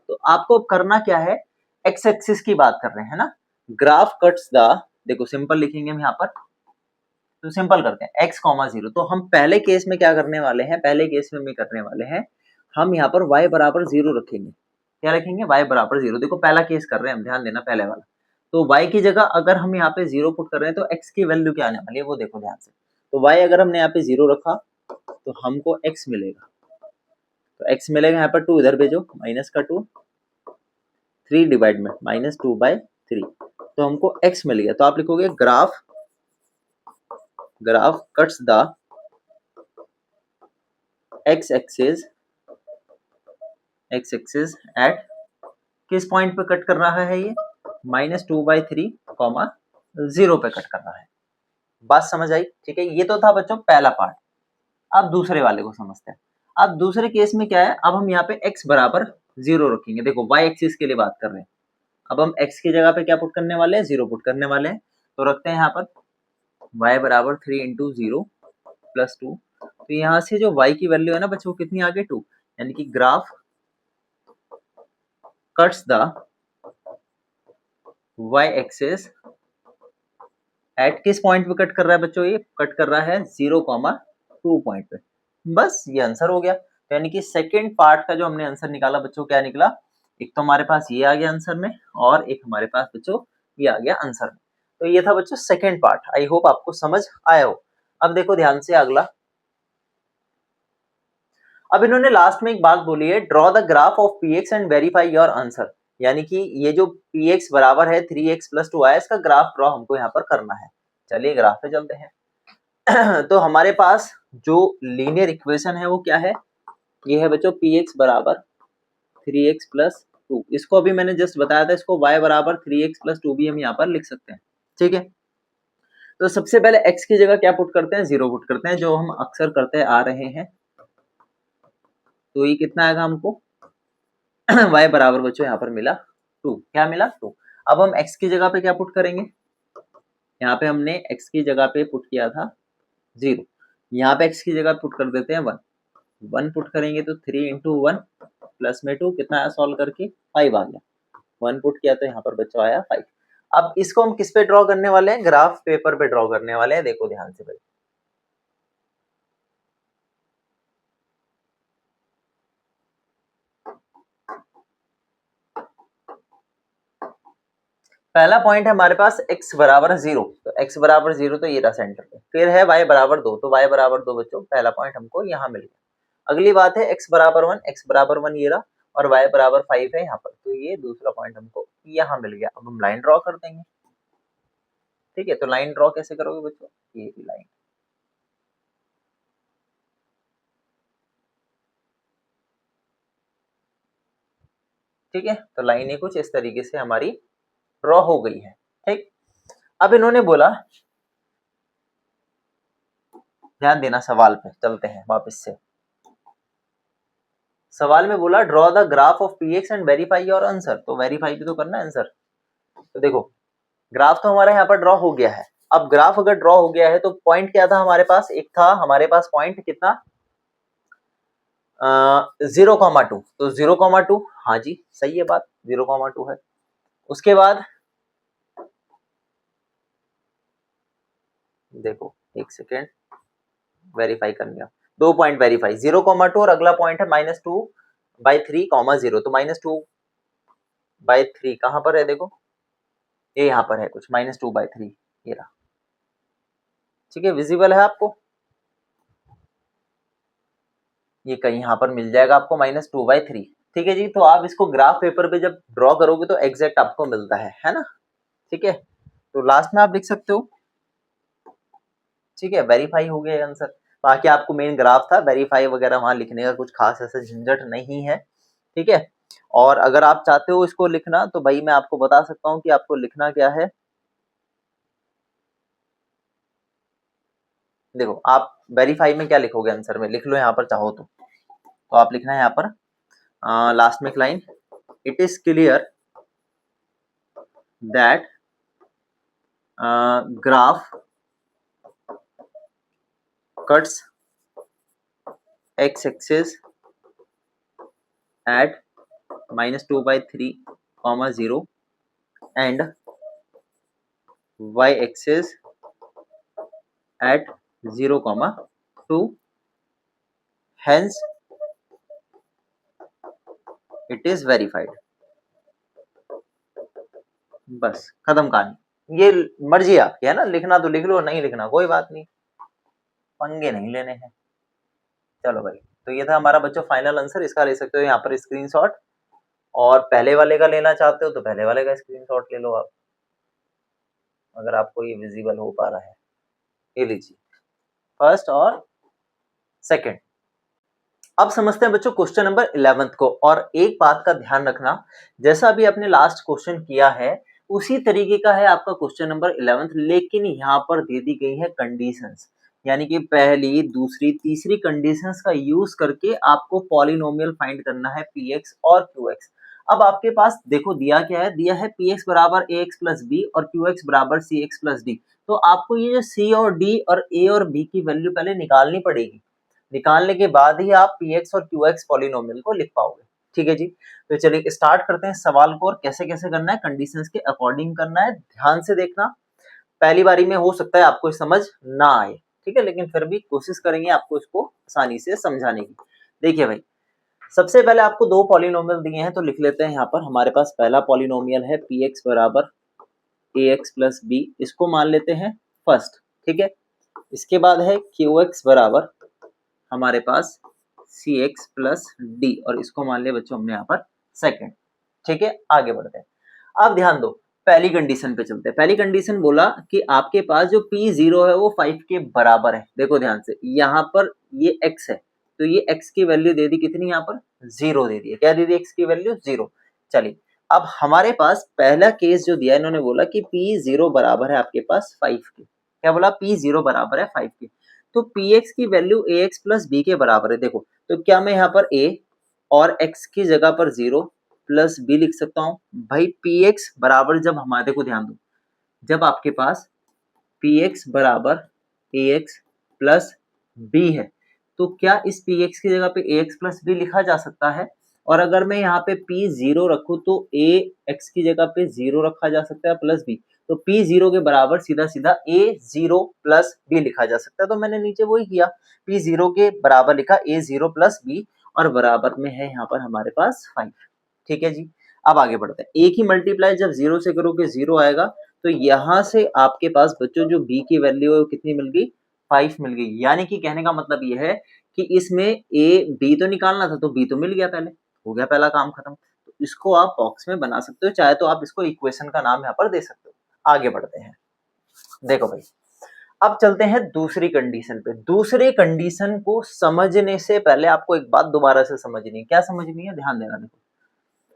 तो आपको करना क्या है, x एक्सिस की बात कर रहे हैं ना, ग्राफ कट्स द, देखो सिंपल लिखेंगे हम यहाँ पर, तो सिंपल करते हैं x, 0। तो हम पहले केस में क्या करने वाले हैं, पहले केस में करने वाले हैं हम यहाँ पर y बराबर 0 रखेंगे। क्या रखेंगे, y बराबर 0। देखो पहला केस कर रहे हैं हम, ध्यान देना पहले वाला। तो y की जगह अगर हम यहाँ पे 0 पुट कर रहे हैं तो x की वैल्यू क्या आने वाली है वो देखो ध्यान से। तो y अगर हमने यहाँ पे 0 रखा तो हमको x मिलेगा, तो x मिलेगा यहाँ पर 2 इधर भेजो, माइनस का 2, 3 डिवाइड में -2/3, तो हमको x मिल गया। तो आप लिखोगे graph cuts the x axis at, किस पॉइंट पे कट कर रहा है ये, -2/3, 0 पे कट कर रहा है। बात समझ आई, ठीक है। ये तो था बच्चों पहला पार्ट। अब दूसरे वाले को समझते हैं। अब दूसरे केस में क्या है, अब हम यहाँ पे x बराबर 0 रखेंगे। देखो y एक्सिस के लिए बात कर रहे हैं, अब हम x की जगह पे क्या पुट करने वाले हैं, 0 पुट करने वाले हैं। तो रखते हैं यहाँ पर y बराबर 3 × 0 + 2। तो यहाँ से जो y की वैल्यू है ना बच्चों, कितनी आ गई 2, यानी कि graph cuts the y axis at, किस पॉइंट पे कट कर रहा है बच्चों, ये कट कर रहा है 0, 2 पॉइंट पे। बस ये आंसर हो गया। तो यानी कि सेकंड पार्ट का जो हमने आंसर निकाला बच्चों, क्या निकला, एक तो हमारे पास ये आ गया आंसर में और एक हमारे पास बच्चों ये आ गया आंसर में। तो ये था बच्चों सेकंड पार्ट। आई होप आपको समझ आया हो। अब देखो ध्यान से अगला, अब इन्होंने लास्ट में एक बात बोली है, draw the graph of px and verify your answer. यानी कि ये जो px बराबर है 3x + 2 आया, इसका ग्राफ ड्रॉ हमको यहाँ पर करना है। चलिए ग्राफ पे चलते हैं। तो हमारे पास जो लीनियर इक्वेशन है वो क्या है, ये है बच्चों px बराबर 3x + 2। इसको अभी मैंने जस्ट बताया था, इसको y बराबर 3x + 2 भी हम यहाँ पर लिख सकते हैं, ठीक है। तो सबसे पहले x की जगह क्या पुट करते हैं, 0 पुट करते हैं, जो हम अक्सर करते आ रहे हैं। तो ये कितना आएगा हमको, y बराबर बच्चों यहाँ पर मिला 2। क्या मिला 2। अब हम x की जगह पे क्या पुट करेंगे, यहाँ पे हमने x की जगह पे पुट किया था 0, यहाँ पे x की जगह पुट कर देते हैं 1। 1 पुट करेंगे तो 3 × 1 प्लस में 2 कितना आया, सॉल्व करके 5 आ गया। 1 पुट किया तो यहाँ पर बच्चों आया 5। अब इसको हम किस पे ड्रॉ करने वाले हैं, ग्राफ पेपर पे ड्रॉ करने वाले हैं। देखो ध्यान से भाई, पहला पॉइंट है हमारे पास x बराबर 0, तो x बराबर 0 तो ये रहा सेंटर पे, फिर है y बराबर 2, तो y बराबर 2 बच्चों पहला पॉइंट हमको यहाँ मिल गया। अगली बात है x बराबर 1, x बराबर 1 ये रहा, और y बराबर 5 है यहाँ पर, तो ये दूसरा पॉइंट हमको यहाँ मिल गया। अब हम लाइन ड्रॉ कर देंगे, ठीक है। तो लाइन ड्रॉ कैसे करोगे बच्चों, ये लाइन, ठीक है। तो लाइनें कुछ इस तरीके से हमारी ड्रॉ हो गई है, ठीक। अब इन्होंने बोला, ध्यान देना सवाल पे, चलते हैं वापस से। सवाल में बोला draw the graph of P x and verify your answer, तो वेरीफाई भी तो करना है आंसर। तो देखो ग्राफ तो हमारा यहाँ पर ड्रॉ हो गया है। अब ग्राफ अगर ड्रॉ हो गया है तो पॉइंट क्या था हमारे पास, एक था हमारे पास पॉइंट कितना, 0,2, तो 0,2, हाँ जी सही है बात, 0,2 है। उसके बाद देखो एक सेकेंड, वेरीफाई कर लिया, 2 पॉइंट वेरीफाई, 0,2 और अगला पॉइंट है -2/3, 0, तो -2/3 कहां पर है, देखो ये यहाँ पर है कुछ, -2/3 ये रहा, ठीक है। विजिबल है आपको, ये कहीं यहाँ पर मिल जाएगा आपको -2/3, ठीक है जी। तो आप इसको ग्राफ पेपर पे जब ड्रॉ करोगे तो एग्जैक्ट आपको मिलता है ना, ठीक है। तो लास्ट में आप लिख सकते हो, ठीक है, वेरीफाई हो गया आंसर। बाकी आपको मेन ग्राफ था, वेरीफाई वगैरह वहां लिखने का कुछ खास ऐसा झंझट नहीं है, ठीक है। और अगर आप चाहते हो इसको लिखना तो भाई मैं आपको बता सकता हूँ कि आपको लिखना क्या है। देखो आप वेरीफाई में क्या लिखोगे, आंसर में लिख लो यहाँ पर चाहो तो आप लिखना है यहाँ पर लास्ट में एक line, it is clear that graph cuts x-axis at -2/3, 0 and y-axis at 0,2, hence it is verified। बस खत्म कहानी, ये मर्जी आपकी है ना, लिखना तो लिख लो, नहीं लिखना कोई बात नहीं, पंगे नहीं लेने हैं। चलो भाई, तो ये था हमारा बच्चों फाइनल आंसर, इसका ले सकते हो यहाँ पर स्क्रीनशॉट, और पहले वाले का लेना चाहते हो तो पहले वाले का स्क्रीनशॉट ले लो आप, अगर आपको ये विजिबल हो पा रहा है, ये लीजिए फर्स्ट और सेकंड। अब समझते हैं बच्चों क्वेश्चन नंबर 11 को, और एक बात का ध्यान रखना, जैसा अभी आपने लास्ट क्वेश्चन किया है उसी तरीके का है आपका क्वेश्चन नंबर 11, लेकिन यहाँ पर दे दी गई है कंडीशंस, यानी कि पहली दूसरी तीसरी कंडीशंस का यूज करके आपको पॉलिनोमियल फाइंड करना है px और qx। अब आपके पास देखो दिया क्या है, दिया है px बराबर ax प्लस b और qx बराबर cx प्लस d, तो आपको ये जो c और d और a और b की वैल्यू पहले निकालनी पड़ेगी, निकालने के बाद ही आप px और qx पॉलिनोमियल को लिख पाओगे, ठीक है जी। तो चलिए स्टार्ट करते हैं सवाल को, और कैसे कैसे करना है, कंडीशंस के अकॉर्डिंग करना है, ध्यान से देखना। पहली बारी में हो सकता है आपको समझ ना आए, ठीक है, लेकिन फिर भी कोशिश करेंगे आपको इसको आसानी से समझाने की। देखिए भाई, सबसे पहले आपको दो पॉलिनोमियल दिए हैं, तो लिख लेते हैं यहाँ पर। हमारे पास पहला पॉलिनोमियल है px बराबर ax प्लस b, इसको मान लेते हैं फर्स्ट, ठीक है। इसके बाद है qx बराबर हमारे पास cx प्लस d, और इसको मान लिया बच्चों हमने यहाँ पर सेकंड, ठीक है। आगे बढ़ते हैं, अब ध्यान दो, पहली कंडीशन पे चलते हैं। पहली कंडीशन बोला कि आपके पास जो p0 है वो 5 के बराबर है। देखो ध्यान से, यहाँ पर ये x है, तो ये x की वैल्यू दे दी कितनी, यहाँ पर 0 दे दी है। क्या दे दी, x की वैल्यू 0। चलिए अब हमारे पास पहला केस जो दिया, इन्होंने बोला कि p0 बराबर है आपके पास 5 के। क्या बोला, p0 बराबर है 5 के, तो px की वैल्यू ax प्लस b के बराबर है। देखो तो क्या मैं यहाँ पर a और x की जगह पर 0 प्लस b लिख सकता हूँ भाई। px बराबर जब हमारे, देखो ध्यान दो, जब आपके पास px बराबर ax प्लस b है, तो क्या इस px की जगह पे ax प्लस b लिखा जा सकता है। और अगर मैं यहाँ पे p0 रखूँ तो ax की जगह पे 0 रखा जा सकता है प्लस b, तो p0 के बराबर सीधा सीधा a0 प्लस b लिखा जा सकता है। तो मैंने नीचे वही किया, p0 के बराबर लिखा a0 प्लस b, और बराबर में है यहाँ पर हमारे पास 5, ठीक है जी। अब आगे बढ़ते हैं, a की मल्टीप्लाई जब 0 से करोगे 0 आएगा, तो यहाँ से आपके पास बच्चों जो b की वैल्यू है वो कितनी मिल गई, 5 मिल गई। यानी कि कहने का मतलब ये है कि इसमें a b तो निकालना था, तो b तो मिल गया, पहले हो गया पहला काम खत्म। तो इसको आप बॉक्स में बना सकते हो, चाहे तो आप इसको इक्वेशन का नाम यहाँ पर दे सकते हो। आगे बढ़ते हैं, देखो भाई अब चलते हैं दूसरी कंडीशन पे। दूसरे कंडीशन को समझने से पहले आपको एक बात दोबारा से समझनी है। क्या समझनी है, ध्यान देना। देखो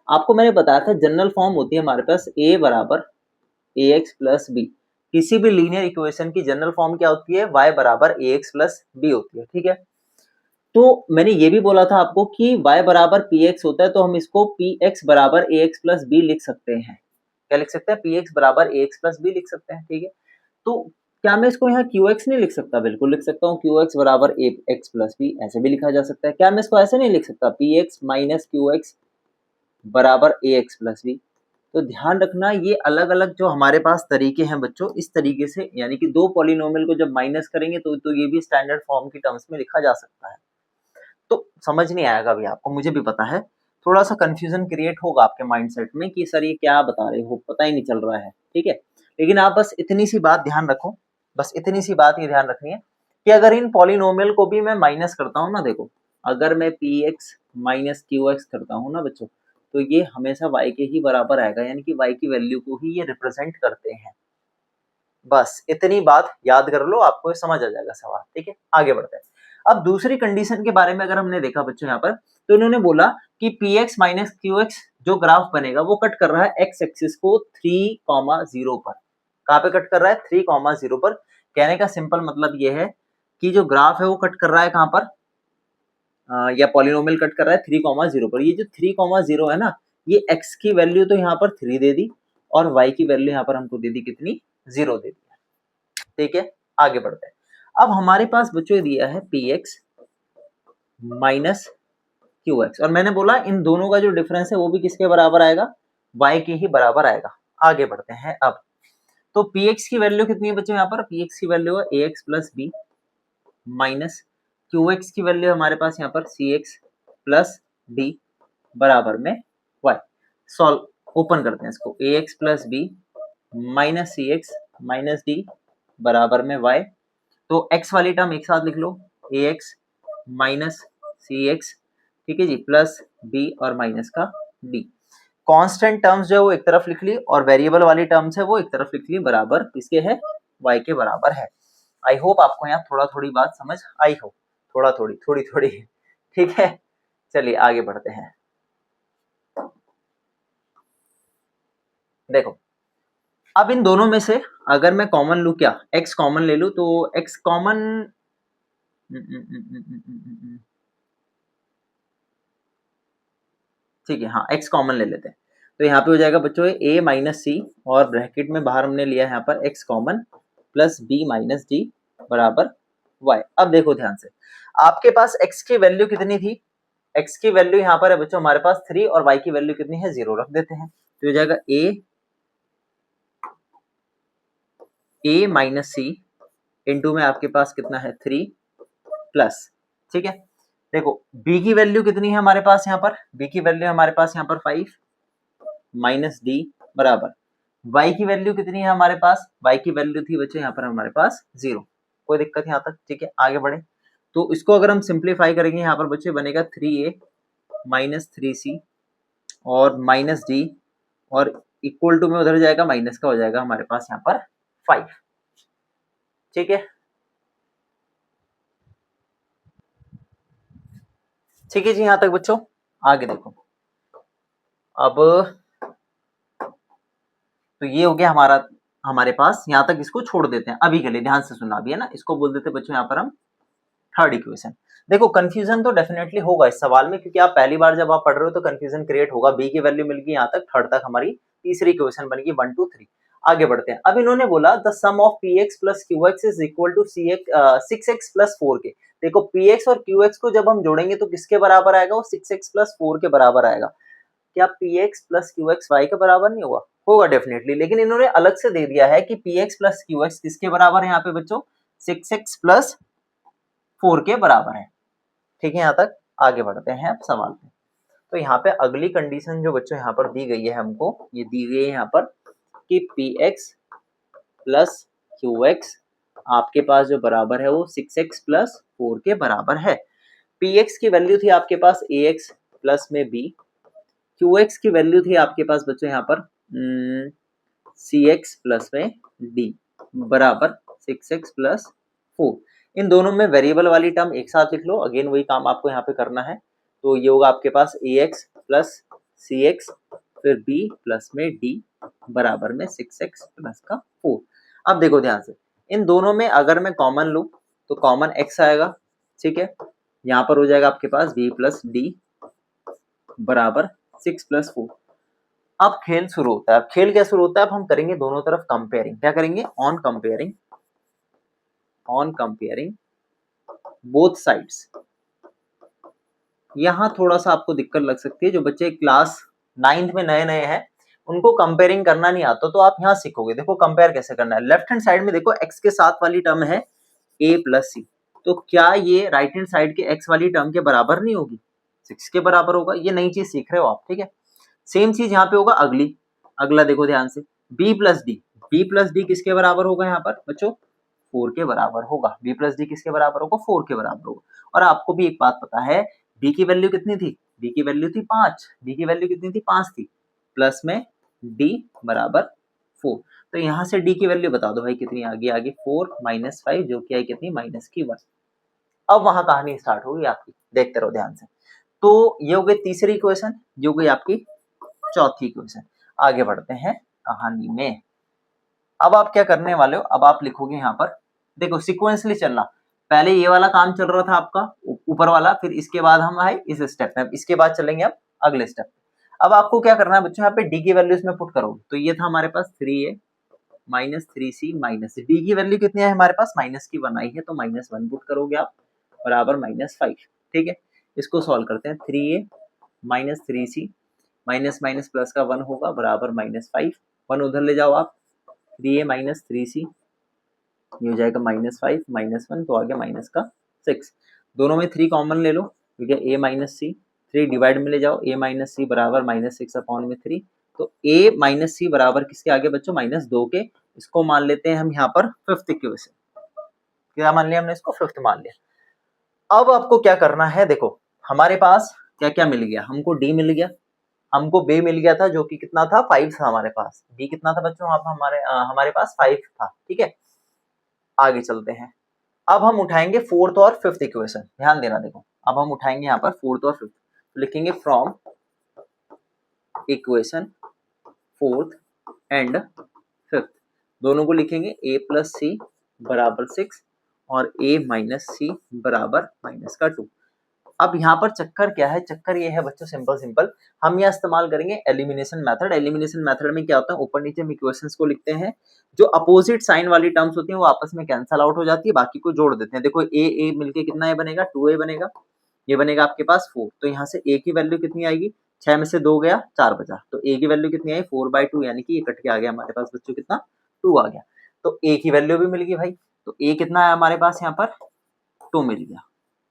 आपको मैंने बताया था जनरल फॉर्म होती है हमारे पास a बराबर ax प्लस बी। किसी भी लीनियर इक्वेशन की जनरल फॉर्म क्या होती है, y बराबर ax प्लस बी होती है, ठीक है। तो मैंने ये भी बोला था आपको कि y बराबर px होता है, तो हम इसको px बराबर ax प्लस बी लिख सकते हैं। क्या लिख सकते हैं, px बराबर ax प्लस बी लिख सकते हैं, ठीक है। तो क्या मैं इसको यहाँ qx नहीं लिख सकता, बिल्कुल लिख सकता हूँ, qx बराबर x प्लस बी, ऐसे भी लिखा जा सकता है। क्या मैं इसको ऐसे नहीं लिख सकता, px माइनस qx बराबर ax प्लस बी। तो ध्यान रखना ये अलग अलग जो हमारे पास तरीके हैं बच्चों, इस तरीके से यानी कि दो पॉलिनोमियल को जब माइनस करेंगे तो ये भी स्टैंडर्ड फॉर्म की टर्म्स में लिखा जा सकता है। तो समझ नहीं आएगा अभी आपको, मुझे भी पता है, थोड़ा सा कंफ्यूजन क्रिएट होगा आपके माइंडसेट में कि सर ये क्या बता रहे हो, पता ही नहीं चल रहा है, ठीक है। लेकिन आप बस इतनी सी बात ध्यान रखो, बस इतनी सी बात ये ध्यान रखनी है कि अगर इन पॉलिनोमियल को भी मैं माइनस करता हूँ ना, देखो अगर मैं px माइनस qx करता हूँ ना बच्चों, तो ये हमेशा y के ही बराबर आएगा, यानी कि y की वैल्यू को ही ये रिप्रेजेंट करते हैं। बस इतनी बात याद कर लो, आपको समझ आ जाएगा सवाल, ठीक है। आगे बढ़ते हैं। अब दूसरी कंडीशन के बारे में अगर हमने देखा बच्चों यहाँ पर, तो इन्होंने बोला कि px माइनस qx जो ग्राफ बनेगा वो कट कर रहा है x एक्सिस को 3,0 पर। कहाँ पे कट कर रहा है, 3,0 पर। कहने का सिंपल मतलब ये है कि जो ग्राफ है वो कट कर रहा है कहाँ पर, या पॉलिनोमियल कट कर रहा है 3,0 पर। ये जो 3,0 है ना, ये x की वैल्यू तो यहाँ पर 3 दे दी और y की वैल्यू यहाँ पर हमको दे दी कितनी, 0 दे दी, ठीक है। आगे बढ़ते हैं। अब हमारे पास बच्चों दिया है px माइनस qx, और मैंने बोला इन दोनों का जो डिफरेंस है वो भी किसके बराबर आएगा, y के ही बराबर आएगा। आगे बढ़ते हैं। अब तो px की वैल्यू कितनी है बच्चों, यहाँ पर px की वैल्यू है ax plus b minus qx की वैल्यू हमारे पास यहाँ पर cx प्लस डी बराबर में y। सॉल्व ओपन करते हैं इसको, ax plus b minus cx minus d बराबर में y। तो x वाली टर्म एक साथ लिख लो, ax माइनस cx, ठीक है जी, प्लस b और माइनस का d। कांस्टेंट टर्म्स जो है वो एक तरफ लिख ली और वेरिएबल वाली टर्म्स है वो एक तरफ लिख ली, बराबर किसके है, y के बराबर है। आई होप आपको यहाँ थोड़ा थोड़ी बात समझ आई हो, थोड़ा थोड़ी थोड़ी थोड़ी, ठीक है। चलिए आगे बढ़ते हैं। देखो अब इन दोनों में से अगर मैं कॉमन लूं, क्या x कॉमन ले लूं, तो x कॉमन ठीक है, हाँ x कॉमन ले लेते हैं। तो यहाँ पे हो जाएगा बच्चों a माइनस सी, और ब्रैकेट में बाहर हमने लिया है यहाँ पर x common plus b minus d बराबर y। अब देखो ध्यान से, आपके पास x की वैल्यू कितनी थी, x की वैल्यू यहाँ पर है बच्चों हमारे पास 3 और y की वैल्यू कितनी है, 0 रख देते हैं। तो हो जाएगा a माइनस सी इंटू में आपके पास कितना है 3 प्लस, ठीक है। देखो b की वैल्यू कितनी है हमारे पास यहाँ पर, b की वैल्यू हमारे पास यहाँ पर 5 माइनस डी बराबर y की वैल्यू कितनी है हमारे पास, y की वैल्यू थी बच्चों यहाँ पर हमारे पास 0। कोई दिक्कत यहाँ तक, ठीक है। आगे बढ़े तो इसको अगर हम सिंप्लीफाई करेंगे यहाँ पर बच्चे बनेगा 3a माइनस 3c और माइनस डी, और इक्वल टू में उधर जाएगा माइनस का, हो जाएगा हमारे पास यहाँ पर 5, ठीक है। ठीक है जी, यहाँ तक बच्चों। आगे देखो, अब तो ये हो गया हमारे पास, यहाँ तक इसको छोड़ देते हैं अभी के लिए, ध्यान से सुनना अभी, है ना। इसको बोल देते बच्चों यहाँ पर हम थर्ड इक्वेशन। देखो कंफ्यूजन तो डेफिनेटली होगा इस सवाल में, क्योंकि आप पहली बार जब आप पढ़ रहे हो तो कंफ्यूजन क्रिएट होगा। बी की वैल्यू मिल गई यहाँ तक, थर्ड तक हमारी तीसरी इक्वेशन बन गई 1 2 3। आगे बढ़ते हैं। अब इन्होंने बोला the sum of px plus qx is equal to 6x plus 4k। देखो px और qx को जब हम जोड़ेंगे तो किसके बराबर आएगा, वो 6x प्लस 4 के बराबर आएगा। क्या px प्लस qx y के बराबर नहीं होगा, होगा डेफिनेटली, लेकिन इन्होंने अलग से दे दिया है कि px प्लस qx किसके बराबर है यहाँ पे बच्चों, 6x प्लस 4 के बराबर है, ठीक है। यहाँ तक आगे बढ़ते हैं अब सवाल पे। तो यहाँ पे अगली कंडीशन जो बच्चों यहाँ पर दी गई है हमको, ये दी गई है यहाँ पर कि px प्लस qx आपके पास जो बराबर है वो 6x प्लस 4 के बराबर है। px की वैल्यू थी आपके पास ax प्लस में b, qx की वैल्यू थी आपके पास बच्चों यहाँ पर cx प्लस में d बराबर 6x प्लस 4। इन दोनों में वेरिएबल वाली टर्म एक साथ लिख लो, अगेन वही काम आपको यहाँ पे करना है। तो ये होगा आपके पास ax प्लस cx फिर b प्लस में d बराबर में 6x प्लस का 4। अब देखो ध्यान से, इन दोनों में अगर मैं कॉमन लूं तो कॉमन x आएगा, ठीक है, यहाँ पर हो जाएगा आपके पास b प्लस d बराबर 6 प्लस 4। अब खेल शुरू होता है। अब खेल क्या शुरू होता है, अब हम करेंगे दोनों तरफ कंपेयरिंग। क्या करेंगे, ऑन कंपेयरिंग बोथ साइड्स। यहाँ थोड़ा सा आपको दिक्कत लग सकती है, जो बच्चे क्लास 9th में नए नए हैं उनको कंपेयरिंग करना नहीं आता, तो आप यहाँ सीखोगे। देखो कंपेयर कैसे करना है। लेफ्ट हैंड साइड में देखो x के साथ वाली टर्म है a प्लस सी, तो क्या ये राइट हैंड साइड के x वाली टर्म के बराबर नहीं होगी, 6 के बराबर होगा। ये नई चीज सीख रहे हो आप, ठीक है। सेम चीज यहाँ पे होगा अगला देखो ध्यान से, b प्लस डी किसके बराबर होगा यहाँ पर बच्चों, 4 के बराबर होगा। b प्लस डी किसके बराबर होगा, 4 के बराबर होगा। और आपको भी एक बात पता है, b की वैल्यू कितनी थी, b की वैल्यू थी 5, b की वैल्यू कितनी थी 5 थी, प्लस में d बराबर 4। तो यहाँ से d की वैल्यू बता दो भाई कितनी आ गई, 4 माइनस 5 जो कि आई कितनी, माइनस की 1। अब वहां कहानी स्टार्ट होगी आपकी, देखते रहो ध्यान से। तो ये हो गई तीसरी इक्वेशन, ये हो गई आपकी चौथी इक्वेशन। आगे बढ़ते हैं कहानी में। अब आप क्या करने वाले हो, अब आप लिखोगे यहाँ पर, देखो सिक्वेंसली चलना। पहले ये वाला काम चल रहा था आपका ऊपर वाला, फिर इसके बाद हम आए इस स्टेप में, इसके बाद चलेंगे अब अगले स्टेप। अब आपको क्या करना है बच्चों, यहाँ पे डी की वैल्यू इसमें पुट करोगे। तो ये था हमारे पास 3a minus 3c minus D की वैल्यू कितनी है हमारे पास, माइनस की 1 आई है, तो -1 पुट करोगे आप बराबर -5। ठीक है, इसको सॉल्व करते हैं। 3a minus 3c minus minus plus का 1 होगा बराबर -5। 1 उधर ले जाओ आप, 3a माइनस 3c ये हो जाएगा -5 -1 तो आ गया माइनस का 6। दोनों में 3 कॉमन ले लो, ठीक है, a माइनस सी 3 डिवाइड में ले जाओ, a माइनस सी बराबर -6 अपॉन में 3। तो a माइनस सी बराबर किसके आगे बच्चों, -2 के। इसको मान लेते हैं हम यहाँ पर फिफ्थ इक्वेशन। क्या मान लिया हमने इसको, फिफ्थ मान लिया। अब आपको क्या करना है, देखो हमारे पास क्या क्या मिल गया, हमको d मिल गया, हमको b मिल गया था जो कि कितना था, 5 था हमारे पास। b कितना था बच्चों, आप हमारे पास 5 था, ठीक है। आगे चलते हैं, अब हम उठाएंगे फोर्थ और फिफ्थ इक्वेशन। ध्यान देना, देखो अब हम उठाएंगे यहाँ पर फोर्थ और फिफ्थ, तो लिखेंगे from equation fourth and fifth, दोनों को लिखेंगे a प्लस सी बराबर 6 और a माइनस सी बराबर -2। अब यहाँ पर चक्कर क्या है, चक्कर ये है बच्चों, सिंपल हम यहाँ इस्तेमाल करेंगे एलिमिनेशन मेथड। एलिमिनेशन मेथड में क्या होता है, ऊपर नीचे हम इक्वेशंस को लिखते हैं, जो अपोजिट साइन वाली टर्म्स होती हैं वो आपस में कैंसल आउट हो जाती है, बाकी को जोड़ देते हैं। देखो ए मिलके कितना ए बनेगा, 2a बनेगा, ये बनेगा आपके पास 4। तो यहाँ से a की वैल्यू कितनी आएगी, 6 में से 2 गया 4 बचा, तो a की वैल्यू कितनी आई 4/2, यानी कि ये कट के आ गया हमारे पास बच्चों कितना, 2 आ गया। तो a की वैल्यू भी मिल गई भाई, तो a कितना है हमारे पास यहाँ पर 2 मिल गया,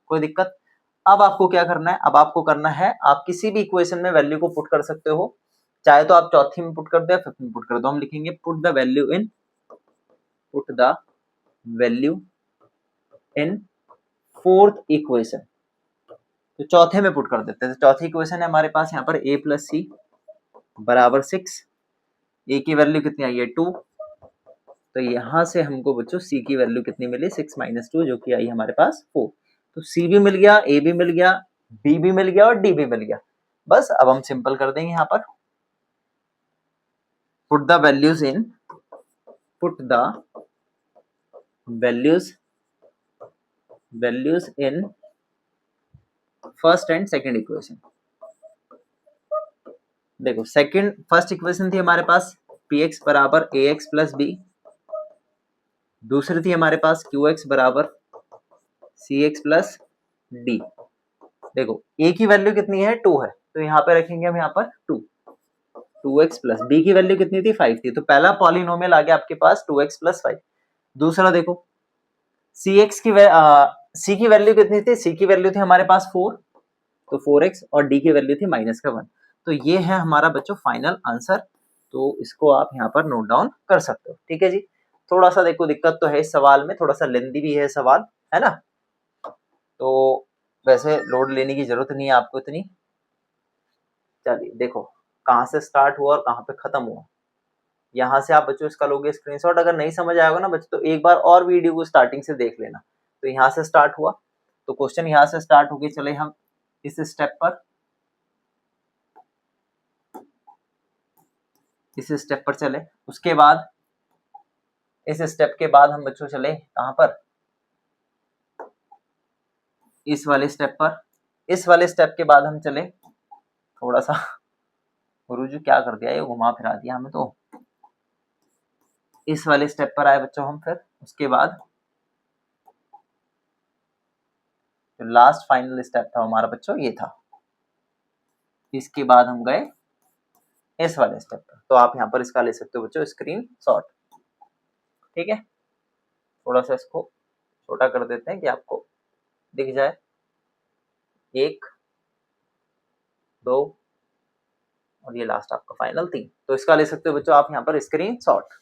कोई दिक्कत। अब आपको क्या करना है, अब आपको करना है, आप किसी भी इक्वेशन में वैल्यू को पुट कर सकते हो, चाहे तो आप चौथी में पुट कर दो या फिफ्थ में पुट कर दो। हम लिखेंगे put the value in fourth equation, तो चौथे में पुट कर देते हैं। तो चौथी इक्वेशन है हमारे पास यहाँ पर a प्लस सी बराबर 6, a की वैल्यू कितनी आई है 2, तो यहाँ से हमको बच्चों c की वैल्यू कितनी मिली, 6 माइनस 2 जो कि आई हमारे पास 4। तो C भी मिल गया, A भी मिल गया, B भी मिल गया और D भी मिल गया। बस अब हम सिंपल कर देंगे यहाँ पर, put the values in first and second equation. देखो फर्स्ट इक्वेशन थी हमारे पास px बराबर ax प्लस b, दूसरी थी हमारे पास qx बराबर cx प्लस d। देखो a की वैल्यू कितनी है 2 है, तो यहाँ पे रखेंगे हम यहाँ पर 2x प्लस b की वैल्यू कितनी थी 5 थी, तो पहला पॉलिनोमियल आ गया आपके पास 2x प्लस 5। दूसरा देखो c की वैल्यू कितनी थी, c की वैल्यू थी हमारे पास 4, तो 4x और d की वैल्यू थी -1। तो ये है हमारा बच्चों फाइनल आंसर। तो इसको आप यहाँ पर नोट डाउन कर सकते हो। ठीक है जी। थोड़ा सा देखो दिक्कत तो है इस सवाल में, थोड़ा सा लेंदी भी है सवाल, है ना। तो वैसे लोड लेने की जरूरत नहीं है आपको इतनी। चलिए देखो कहाँ से स्टार्ट हुआ और कहाँ पे खत्म हुआ। यहाँ से आप बच्चों इसका लोगे स्क्रीनशॉट। अगर नहीं समझ आएगा ना बच्चों तो एक बार और वीडियो को स्टार्टिंग से देख लेना। तो यहाँ से स्टार्ट हुआ, तो क्वेश्चन यहाँ से स्टार्ट हो गई। चले हम इस स्टेप पर, इस स्टेप पर चले। उसके बाद इस स्टेप के बाद हम बच्चों चले कहाँ पर, इस वाले स्टेप पर। इस वाले स्टेप के बाद हम चले थोड़ा सा, गुरुजी क्या कर दिया, ये घुमा फिरा दिया हमें। तो इस वाले स्टेप पर आए बच्चों हम। फिर उसके बाद जो लास्ट फाइनल स्टेप था हमारा बच्चों ये था। इसके बाद हम गए इस वाले स्टेप पर। तो आप यहाँ पर इसका ले सकते हो बच्चों स्क्रीन शॉट। ठीक है, थोड़ा सा इसको छोटा कर देते हैं कि आपको दिख जाए। 1 2 और ये लास्ट आपका फाइनल 3। तो इसका ले सकते हो बच्चों आप यहाँ पर स्क्रीन शॉट।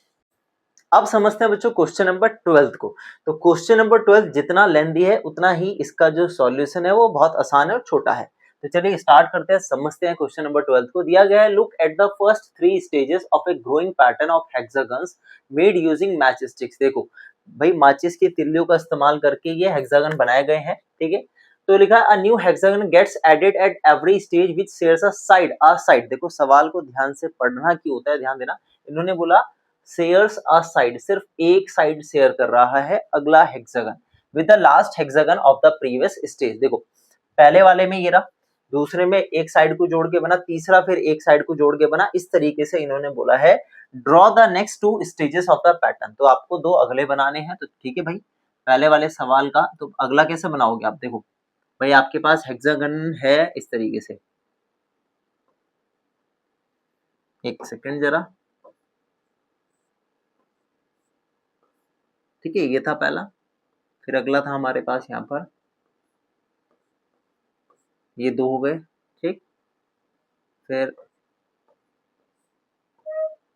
अब समझते हैं बच्चों क्वेश्चन नंबर 12 को। तो क्वेश्चन नंबर 12 जितना लेंथी है उतना ही इसका जो सॉल्यूशन है वो बहुत आसान है और छोटा है। तो चलिए स्टार्ट करते हैं, समझते हैं क्वेश्चन नंबर 12 को। दिया गया है look at the first 3 stages of a growing pattern of hexagons made using matchsticks. देखो भाई माचिस की तिल्लियों का इस्तेमाल करके ये हेक्सागन बनाए गए हैं। ठीक है, तो लिखा है a new hexagon gets added at every stage which shares a side. देखो सवाल को ध्यान से पढ़ना की होता है, ध्यान देना। इन्होंने बोला शेयर्स अ साइड, सिर्फ एक साइड शेयर कर रहा है अगला hexagon with the last hexagon of the previous stage. देखो पहले वाले में ये रहा, दूसरे में एक साइड को जोड़ के बना, तीसरा फिर एक साइड को जोड़ के बना। इस तरीके से इन्होंने बोला है draw the next 2 stages of the pattern. तो आपको 2 अगले बनाने हैं। तो ठीक है भाई, पहले वाले सवाल का तो अगला कैसे बनाओगे आप। देखो भाई आपके पास हेक्सागन है इस तरीके से, एक सेकंड जरा। ठीक है, ये था पहला। फिर अगला था हमारे पास यहाँ पर ये 2 हो गए। ठीक, फिर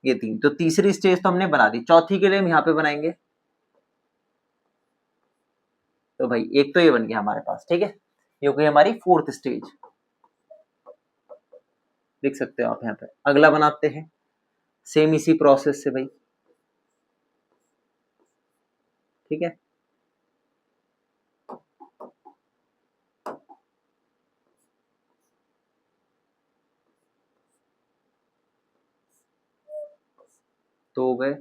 ये 3। तो तीसरी स्टेज तो हमने बना दी, चौथी के लिए हम यहाँ पे बनाएंगे। तो भाई एक तो ये बन गया हमारे पास। ठीक है, ये हो गई हमारी 4th स्टेज, लिख सकते हो आप यहाँ पे। अगला बनाते हैं सेम इसी प्रोसेस से भाई। ठीक है, तो हो गए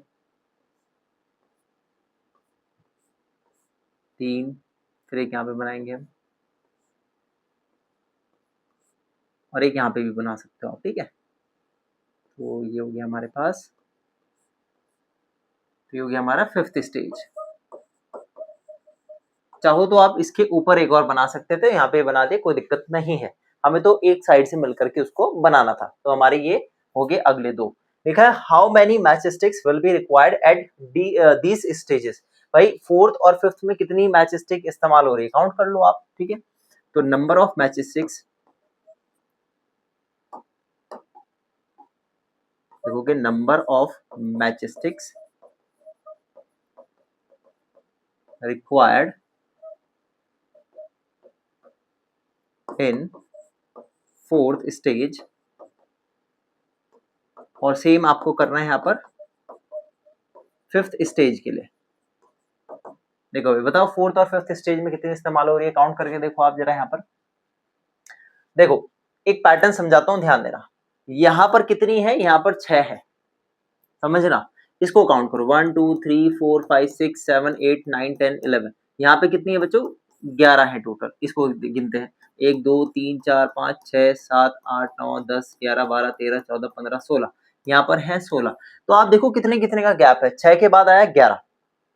3, फिर एक यहाँ पे बनाएंगे हम और एक यहाँ पे भी बना सकते हो आप। ठीक है, तो ये हो गया हमारे पास। तो ये हो गया हमारा 5th स्टेज। चाहो तो आप इसके ऊपर एक और बना सकते थे, यहाँ पे बना दे, कोई दिक्कत नहीं है। हमें तो एक साइड से मिलकर के उसको बनाना था। तो हमारे ये हो गए अगले 2। लिखा है how many match sticks will be required at these stages. भाई 4th और 5th में कितनी मैच स्टिक इस्तेमाल हो रही है, काउंट कर लो आप। ठीक है, तो नंबर ऑफ मैच स्टिक्स देखोगे, number of matchsticks required in 4th stage. और सेम आपको करना है यहाँ पर 5th स्टेज के लिए। देखो भाई बताओ 4th और 5th स्टेज में कितनी इस्तेमाल हो रही है, काउंट करके देखो आप जरा। यहाँ पर देखो एक पैटर्न समझाता हूँ, ध्यान देना। यहाँ पर कितनी है, यहाँ पर 6 है, समझना। इसको काउंट करो 1 2 3 4 5 6 7 8 9 10 11। यहाँ पे कितनी है बच्चों, 11 है टोटल। इसको गिनते हैं 1 2 3 4 5 6 7 8 9 10 11 12 13 14 15 16। यहाँ पर है 16। तो आप देखो कितने कितने का गैप है। 6 के बाद आया 11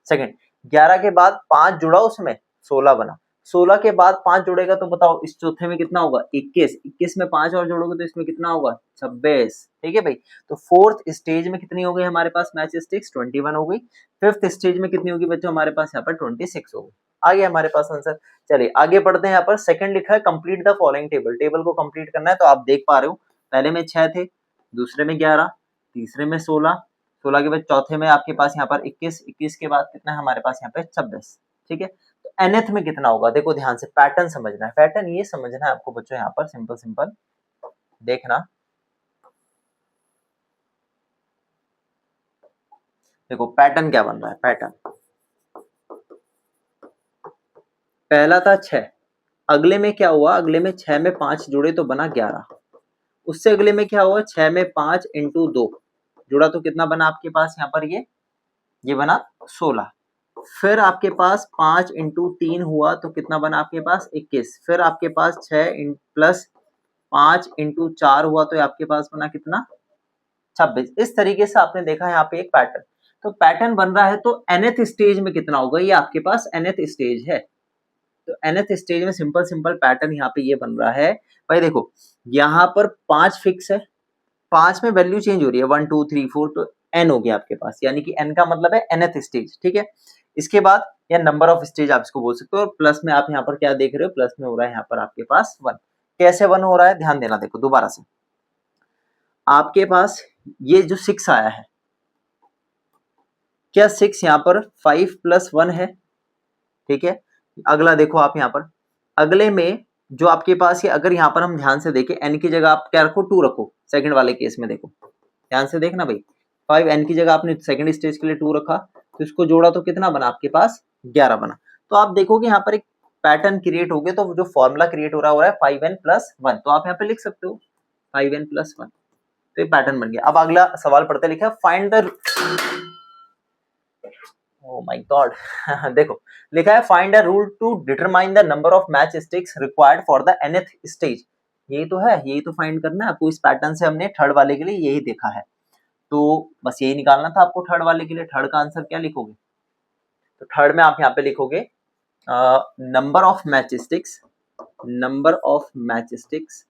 सेकंड, 11 के बाद 5 जुड़ा उसमें 16 बना, 16 के बाद 5 जुड़ेगा तो बताओ इस चौथे में कितना होगा, 21। 21 में 5 और जोड़ोगे तो इसमें कितना होगा, 26। ठीक है भाई, तो 4th स्टेज में कितनी हो गई हमारे पास मैच स्टिक्स, 21 हो गई। 5th स्टेज में कितनी होगी बच्चों हमारे पास यहाँ पर 26 हो गई। आ गया हमारे पास आंसर। चलिए आगे बढ़ते हैं। यहाँ पर सेकंड लिखा है complete the following table, table को कंप्लीट करना है। तो आप देख पा रहे हो पहले में 6 थे, दूसरे में 11, तीसरे में 16, 16 के बाद चौथे में आपके पास यहाँ पर 21, 21 के बाद कितना है हमारे पास यहाँ पे 26। ठीक है, तो nth में कितना होगा, देखो ध्यान से पैटर्न समझना है, पैटर्न ये समझना है आपको बच्चों। यहाँ पर सिंपल सिंपल देखना, देखो पैटर्न क्या बन रहा है। पैटर्न पहला था 6, अगले में क्या हुआ, अगले में 6 में 5 जुड़े तो बना 11, उससे अगले में क्या हुआ 6 में 5 इंटू 2 जुड़ा तो कितना बना आपके पास यहाँ पर ये बना 16। फिर आपके पास 5 इंटू 3 हुआ तो कितना बना आपके पास 21। फिर आपके पास 6 प्लस 5 इंटू 4 हुआ तो आपके पास बना कितना 26। इस तरीके से आपने देखा यहाँ पे एक पैटर्न। तो पैटर्न बन रहा है तो nth स्टेज में कितना होगा, ये आपके पास nth स्टेज है। तो nth स्टेज में सिंपल सिंपल पैटर्न यहाँ पे ये बन रहा है भाई। देखो यहाँ पर 5 फिक्स है, 5 में वैल्यू चेंज हो रही है 1 2 3 4, तो n हो गया आपके पास, यानी कि n का मतलब है nth स्टेज। ठीक है, इसके बाद या नंबर ऑफ स्टेज आप इसको बोल सकते हो। और प्लस में आप यहाँ पर क्या देख रहे हो, प्लस में हो रहा है यहाँ पर आपके पास 1। कैसे 1 हो रहा है, ध्यान देना। देखो दोबारा से आपके पास ये जो 6 आया है, क्या 6 यहाँ पर 5 प्लस 1 है। ठीक है, अगला देखो आप यहाँ पर, अगले में जो आपके पास है, अगर यहाँ पर हम ध्यान से देखें n की जगह आप क्या रखो 2 रखो। सेकंड वाले केस में देखो ध्यान से देखना भाई, 5 n की जगह आपने सेकंड स्टेज के लिए 2 रखा, तो इसको जोड़ा तो कितना बना आपके पास 11 बना। तो आप देखोगे यहाँ पर एक पैटर्न क्रिएट हो गया। तो जो फॉर्मूला क्रिएट हो रहा है 5n प्लस 1, तो आप यहाँ पे लिख सकते हो 5n प्लस 1। तो ये पैटर्न बन गया। अब अगला सवाल पढ़ते लिखा find the, oh my god देखो लिखा है find a rule to determine the number of matchsticks required for the nth stage. यही तो है, यही तो फाइंड करना है आपको। इस पैटर्न से हमने थर्ड वाले के लिए यही देखा है, तो बस यही निकालना था आपको थर्ड वाले के लिए। थर्ड का आंसर क्या लिखोगे, तो थर्ड में आप यहाँ पे लिखोगे number of match sticks, number of matchsticks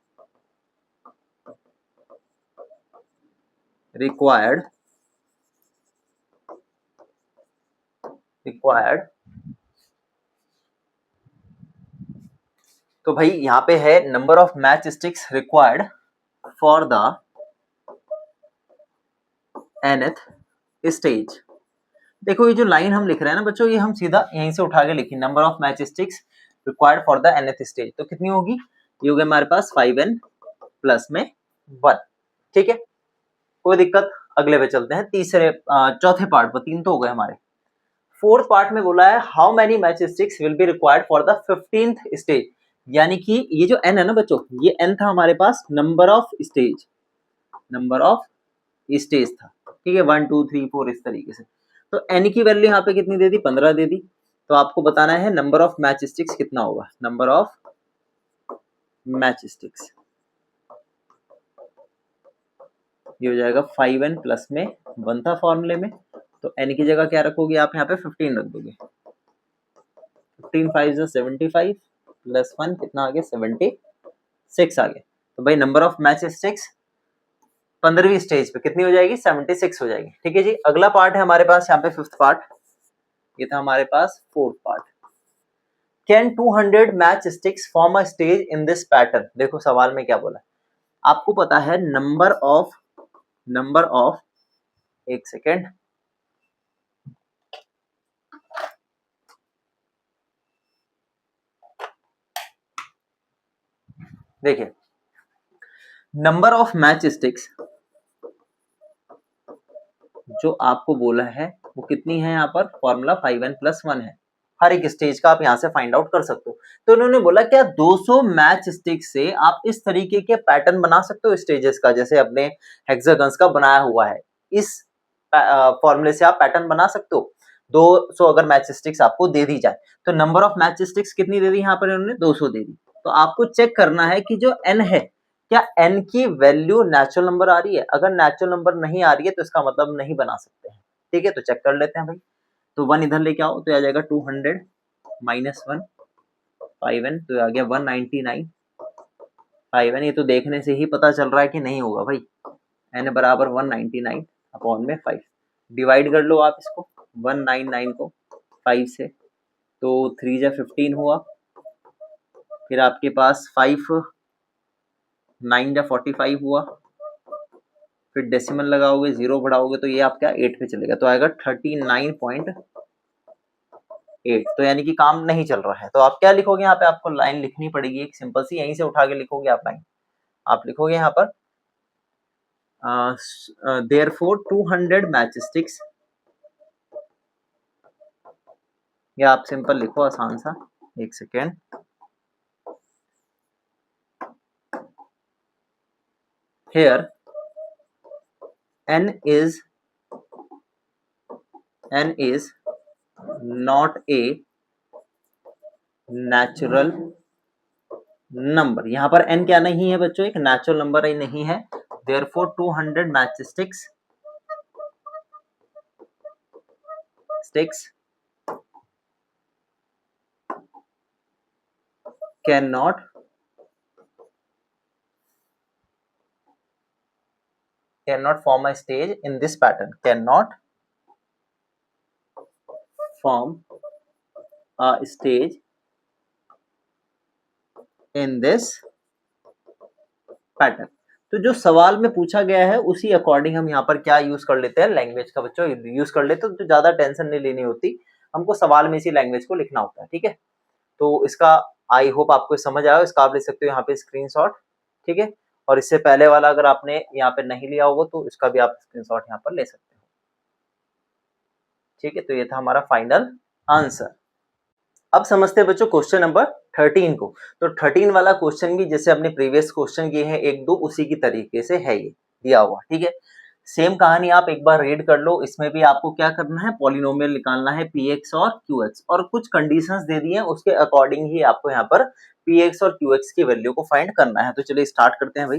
required तो भाई यहाँ पे है number of matchsticks required for the nth stage. देखो ये जो लाइन हम लिख रहे हैं ना बच्चों, ये हम सीधा यहीं से उठा के लिखे, number of matchsticks required for the nth stage. तो कितनी होगी, ये हो गया हमारे पास 5n प्लस में 1। ठीक है, कोई दिक्कत। अगले पे चलते हैं, तीसरे चौथे पार्ट पर। 3 तो हो गए हमारे। फोर्थ पार्ट में बोला है how many match sticks will be required for the 15th stage. यानी कि ये जो n है ना बच्चों, ये n था हमारे पास number of stage, number of stage था। ठीक है, 1 2 3 4 इस तरीके से। तो n की वैल्यू यहाँ पे कितनी दे दी, 15 दे दी। तो आपको बताना है नंबर ऑफ मैच स्टिक्स कितना होगा, नंबर ऑफ मैच स्टिक्स ये हो जाएगा 5n प्लस में 1 था फॉर्मूले में, तो n की जगह क्या रखोगे आप यहाँ पे 15 रख दोगे। 15 5 75 प्लस 1 कितना आ गया 76 आ गया। तो भाई नंबर ऑफ मैच स्टिक्स 15वीं स्टेज पे कितनी हो जाएगी 76 हो जाएगी। ठीक है जी, अगला पार्ट है हमारे पास यहाँ पे फिफ्थ पार्ट, ये था हमारे पास fourth part. Can 200 matchsticks form a stage in this pattern. देखो सवाल में क्या बोला, आपको पता है नंबर ऑफ एक सेकेंड, देखिए नंबर ऑफ मैच स्टिक्स जो आपको बोला है वो कितनी है, यहाँ पर फॉर्मूला 5n प्लस 1 है। हर एक स्टेज का आप यहाँ से फाइंड आउट कर सकते हो। तो उन्होंने बोला क्या 200 मैच स्टिक से आप इस तरीके के पैटर्न बना सकते हो स्टेजेस का, जैसे अपने हेक्सागन्स का बनाया हुआ है, इस फॉर्मूले से आप पैटर्न बना सकते हो। 200 अगर मैच स्टिक्स आपको दे दी जाए, तो नंबर ऑफ मैच स्टिक्स कितनी दे दी यहाँ पर इन्होंने 200 दे दी। तो आपको चेक करना है कि जो n है, क्या n की वैल्यू नेचुरल नंबर आ रही है। अगर नेचुरल नंबर नहीं आ रही है तो इसका मतलब नहीं बना सकते हैं। ठीक है, तो चेक कर लेते हैं भाई। तो 1 इधर लेके आओ तो आ जाएगा 200 माइनस 1 5n, तो आ गया 199 5n। ये तो देखने से ही पता चल रहा है कि नहीं होगा भाई। n बराबर 199 अपॉन में 5, डिवाइड कर लो आप इसको 199 को 5 से, तो 3 जा 15 हुआ, फिर आपके पास 5 9 जा 45 हुआ, फिर डेसिमल लगाओगे, 0 बढ़ाओगे तो ये आपका 8 पे चलेगा, तो आएगा 39.8। तो यानी कि काम नहीं चल रहा है। तो आप क्या लिखोगे यहाँ पे, आपको लाइन लिखनी पड़ेगी एक सिंपल सी, यहीं से उठा के लिखोगे आप लाइन। आप लिखोगे यहाँ पर देयरफॉर 200 मैच स्टिक्स, या आप सिंपल लिखो आसान सा, एक second. Here n is not a natural number। यहाँ पर n क्या नहीं है बच्चों, एक नेचुरल नंबर ही नहीं है। Therefore 200 matchsticks cannot form a stage in this pattern, cannot form a stage in this pattern। तो जो सवाल में पूछा गया है उसी अकॉर्डिंग हम यहाँ पर क्या यूज कर लेते हैं, लैंग्वेज का बच्चों यूज कर लेते हैं, तो ज्यादा टेंशन नहीं लेनी होती, हमको सवाल में इसी लैंग्वेज को लिखना होता है, ठीक है। तो इसका आई होप आपको समझ आया, इसका आप लिख सकते हो यहाँ पे स्क्रीनशॉट, ठीक है। और इससे पहले वाला अगर आपने यहाँ पे नहीं लिया होगा तो इसका भी आप स्क्रीनशॉट यहाँ पर ले सकते हो, ठीक है। तो ये था हमारा फाइनल आंसर। अब समझते हैं बच्चों क्वेश्चन नंबर 13 को। तो 13 वाला क्वेश्चन भी जैसे अपने प्रीवियस क्वेश्चन किए हैं एक दो, उसी की तरीके से है ये दिया हुआ, ठीक है। सेम कहानी आप एक बार रीड कर लो, इसमें भी आपको क्या करना है, पॉलिनोमियल निकालना है px और qx, और कुछ कंडीशंस दे दी हैं, उसके अकॉर्डिंग ही आपको यहाँ पर px और qx की वैल्यू को फाइंड करना है। तो चलिए स्टार्ट करते हैं भाई।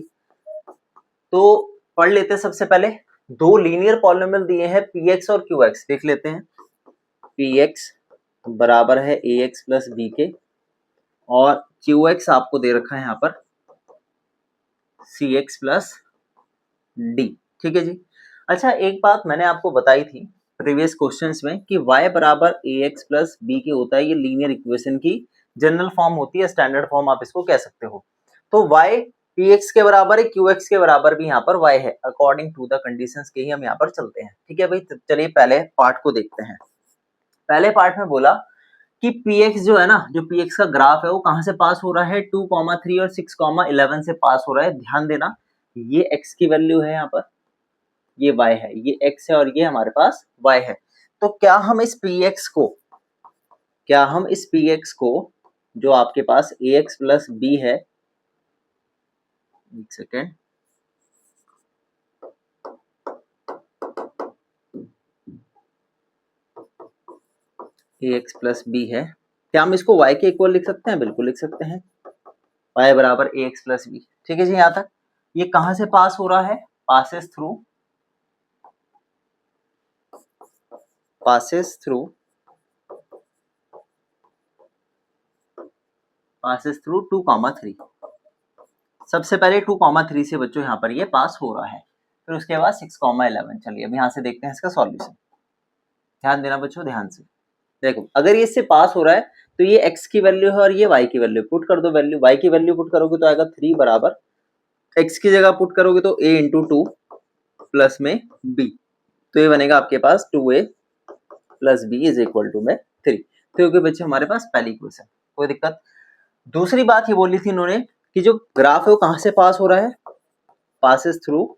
तो पढ़ लेते हैं सबसे पहले, दो लीनियर पॉलिनोमियल दिए हैं px और qx, देख लेते हैं। px बराबर है ax प्लस बी के, और qx आपको दे रखा है यहाँ पर cx प्लस डी, ठीक है जी। अच्छा एक बात मैंने आपको बताई थी प्रीवियस क्वेश्चंस में कि y बराबर ax प्लस बी के होता है, ये लीनियर इक्वेशन की जनरल फॉर्म होती है, स्टैंडर्ड फॉर्म आप इसको कह सकते हो। तो y px के बराबर है, qx के बराबर भी यहाँ पर y है, अकॉर्डिंग टू द कंडीशंस के ही हम यहाँ पर चलते हैं, ठीक है भाई। तो चलिए पहले पार्ट को देखते हैं। पहले पार्ट में बोला कि px जो है ना, जो px का ग्राफ है वो कहां से पास हो रहा है, 2,3 और 6,11 से पास हो रहा है। ध्यान देना ये x की वैल्यू है, यहाँ पर ये y है, ये x है और ये हमारे पास y है। तो क्या हम इस px को जो आपके पास ax प्लस b है, एक सेकेंड, ax प्लस b है, क्या हम इसको y के इक्वल लिख सकते हैं? बिल्कुल लिख सकते हैं, y बराबर ax प्लस b, ठीक है जी। यहाँ तक ये कहां से पास हो रहा है, पासेस थ्रू 2,3। सबसे पहले 2,3 से बच्चों यहाँ पर ये पास हो रहा है, फिर उसके बाद 6,11। चलिए अब यहाँ से देखते हैं इसका सॉल्यूशन। ध्यान देना बच्चों, ध्यान से देखो, अगर ये इससे पास हो रहा है तो ये x की वैल्यू है और ये y की वैल्यू, पुट कर दो वैल्यू। y की वैल्यू पुट करोगे तो आएगा 3 बराबर, x की जगह पुट करोगे तो a इंटू 2 प्लस में b, तो ये बनेगा आपके पास 2a plus b is equal to में 3। तो ये बच्चे हमारे पास पहली इक्वेशन, कोई दिक्कत। दूसरी बात ये बोली थी इन्होंने कि जो ग्राफ है वो कहां से पास हो रहा है, पासेस थ्रू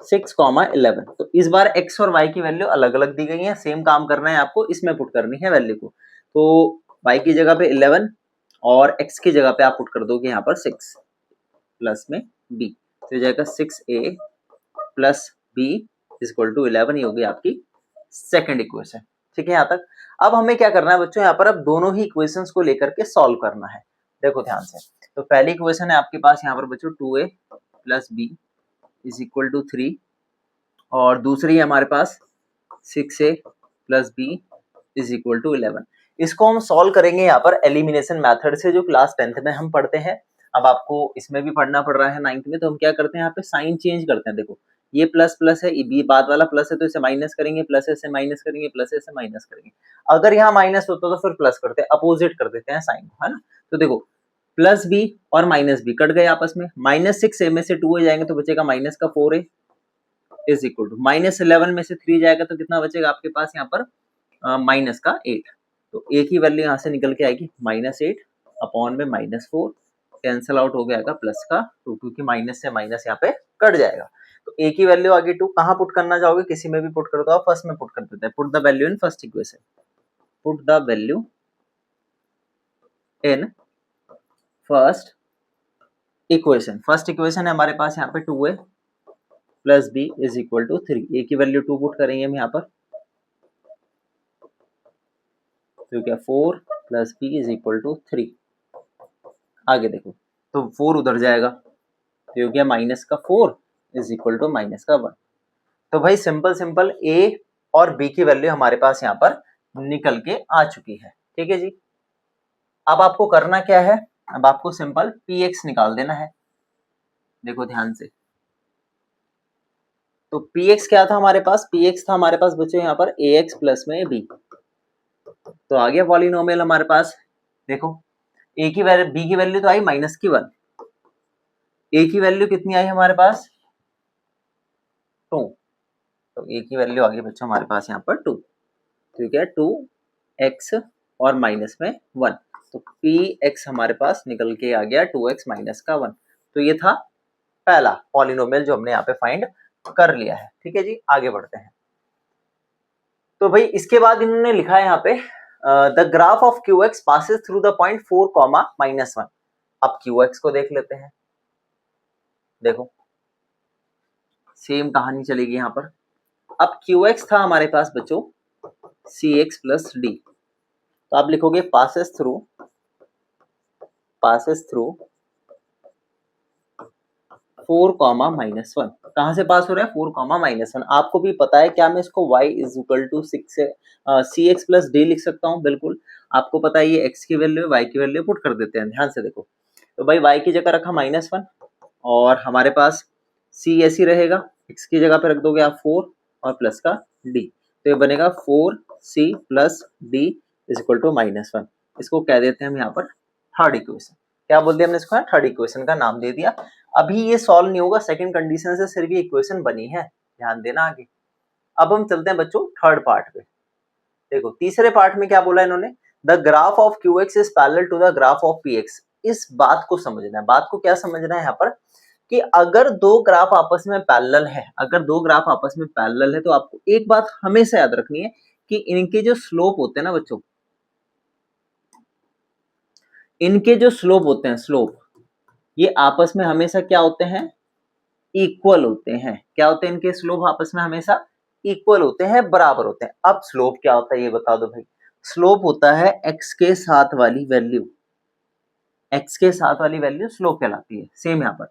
6,11। तो इस बार x और y की वैल्यू अलग अलग दी गई है, सेम काम करना है आपको, इसमें पुट करनी है वैल्यू को। तो y की जगह पे 11 और x की जगह पे आप पुट कर दोगे यहाँ पर 6 प्लस में b, तो ये जाएगा 6a plus b is equal to 11। ये होगी आपकी सेकंड इक्वेशन, ठीक है यहाँ तक। अब हमें क्या करना है बच्चों, यहाँ पर अब दोनों ही इक्वेशंस को लेकर के सॉल्व करना है। देखो ध्यान से, तो पहली इक्वेशन है आपके पास यहाँ पर बच्चों 2a plus b is equal to 3, और दूसरी है हमारे पास 6a plus b is equal to 11। इसको हम सॉल्व करेंगे यहाँ पर एलिमिनेशन मेथड से, जो क्लास 10th में हम पढ़ते हैं। अब आपको इसमें भी पढ़ना पड़ रहा है 9th में, तो हम क्या करते हैं यहाँ पे साइन चेंज करते हैं। देखो ये प्लस प्लस है, ये बाद वाला प्लस है तो इसे माइनस करेंगे, प्लस से माइनस करेंगे, प्लस से माइनस करेंगे। अगर यहाँ माइनस होता तो फिर प्लस करते, अपोजिट कर देते हैं साइन, है ना। तो देखो प्लस बी और माइनस बी कट गए आपस में, -6 में से 2 जाएंगे तो बचेगा माइनस का 4a इज इक्वल टू -11 में से 3 जाएगा तो कितना बचेगा आपके पास यहाँ पर माइनस का 8। तो a की वैल्यू यहाँ से निकल के आएगी -8 अपॉन में -4, कैंसल आउट हो जाएगा प्लस का 2, क्योंकि माइनस से माइनस यहाँ पे कट जाएगा। तो a की वैल्यू आगे 2 कहाँ पुट करना चाहोगे, किसी में भी पुट कर दो आप, फर्स्ट में पुट कर देते हैं। Put the value in first equation, put the value in first equation. First equation है हमारे पास यहाँ पे 2a plus b is equal to 3, a की वैल्यू 2 पुट करेंगे हम यहाँ पर, तो क्या 4 plus b is equal to 3। आगे देखो तो 4 उधर जाएगा तो ये गया माइनस का 4 इज इक्वल टू माइनस का 1। तो भाई सिंपल सिंपल a और b की वैल्यू हमारे पास यहाँ पर निकल के आ चुकी है, ठीक है जी। अब आपको करना क्या है, अब आपको सिंपल px निकाल देना है। देखो ध्यान से, तो px क्या था हमारे पास, px था हमारे पास बच्चों यहाँ पर ax प्लस में b, तो आ गया पॉलिनोमियल हमारे पास। देखो a की वैल्यू, b की वैल्यू तो आई माइनस की 1, a की वैल्यू कितनी आई हमारे पास 2, तो a की वैल्यू आ गई बच्चों हमारे पास यहाँ पर 2, ठीक है 2x और माइनस में 1, तो px हमारे पास निकल के आ गया 2x माइनस का 1। तो ये था पहला पॉलिनोमियल जो हमने यहाँ पे फाइंड कर लिया है, ठीक है जी। आगे बढ़ते हैं। तो भाई इसके बाद इन्होंने लिखा है यहाँ पे the graph of qx passes through the point 4, -1। अब qx को देख लेते हैं। देखो सेम कहानी चलेगी यहाँ पर। अब qx था हमारे पास बच्चों cx प्लस d, तो आप लिखोगे पासेस थ्रू 4, -1। कहां से पास हो रहा है 4, -1। आपको भी पता है क्या मैं इसको y इज इक्वल टू 6 से cx प्लस d लिख सकता हूँ, बिल्कुल आपको पता है ये x की वैल्यू है, y की वैल्यू पुट कर देते हैं। ध्यान से देखो, तो भाई y की जगह रखा -1 और हमारे पास c ऐसी रहेगा, x की जगह पे रख दोगे आप 4 और प्लस का d, तो ये बनेगा 4c plus d is equal to -1। इसको कह देते हैं हम यहाँ पर थर्ड इक्वेशन। क्या बोल दिया हमने इसको, थर्ड इक्वेशन का नाम दे दिया। अभी ये सॉल्व नहीं होगा, सेकंड कंडीशन से सिर्फ ये इक्वेशन बनी है, ध्यान देना आगे। अब हम चलते हैं बच्चों थर्ड पार्ट पे। देखो तीसरे पार्ट में क्या बोला इन्होंने, the graph of qx is parallel to the graph of px। इस बात को समझना है, बात को क्या समझना है यहाँ पर कि अगर दो ग्राफ आपस में पैरेलल है, अगर दो ग्राफ आपस में पैरेलल है तो आपको एक बात हमेशा याद रखनी है कि इनके जो स्लोप होते हैं ना बच्चों, इनके जो स्लोप होते हैं, स्लोप ये आपस में हमेशा क्या होते हैं, इक्वल होते हैं। क्या होते हैं इनके स्लोप आपस में हमेशा इक्वल होते हैं, बराबर होते हैं। अब स्लोप क्या होता है ये बता दो भाई। स्लोप होता है x के साथ वाली वैल्यू, x के साथ वाली वैल्यू स्लोप कहलाती है। सेम यहाँ पर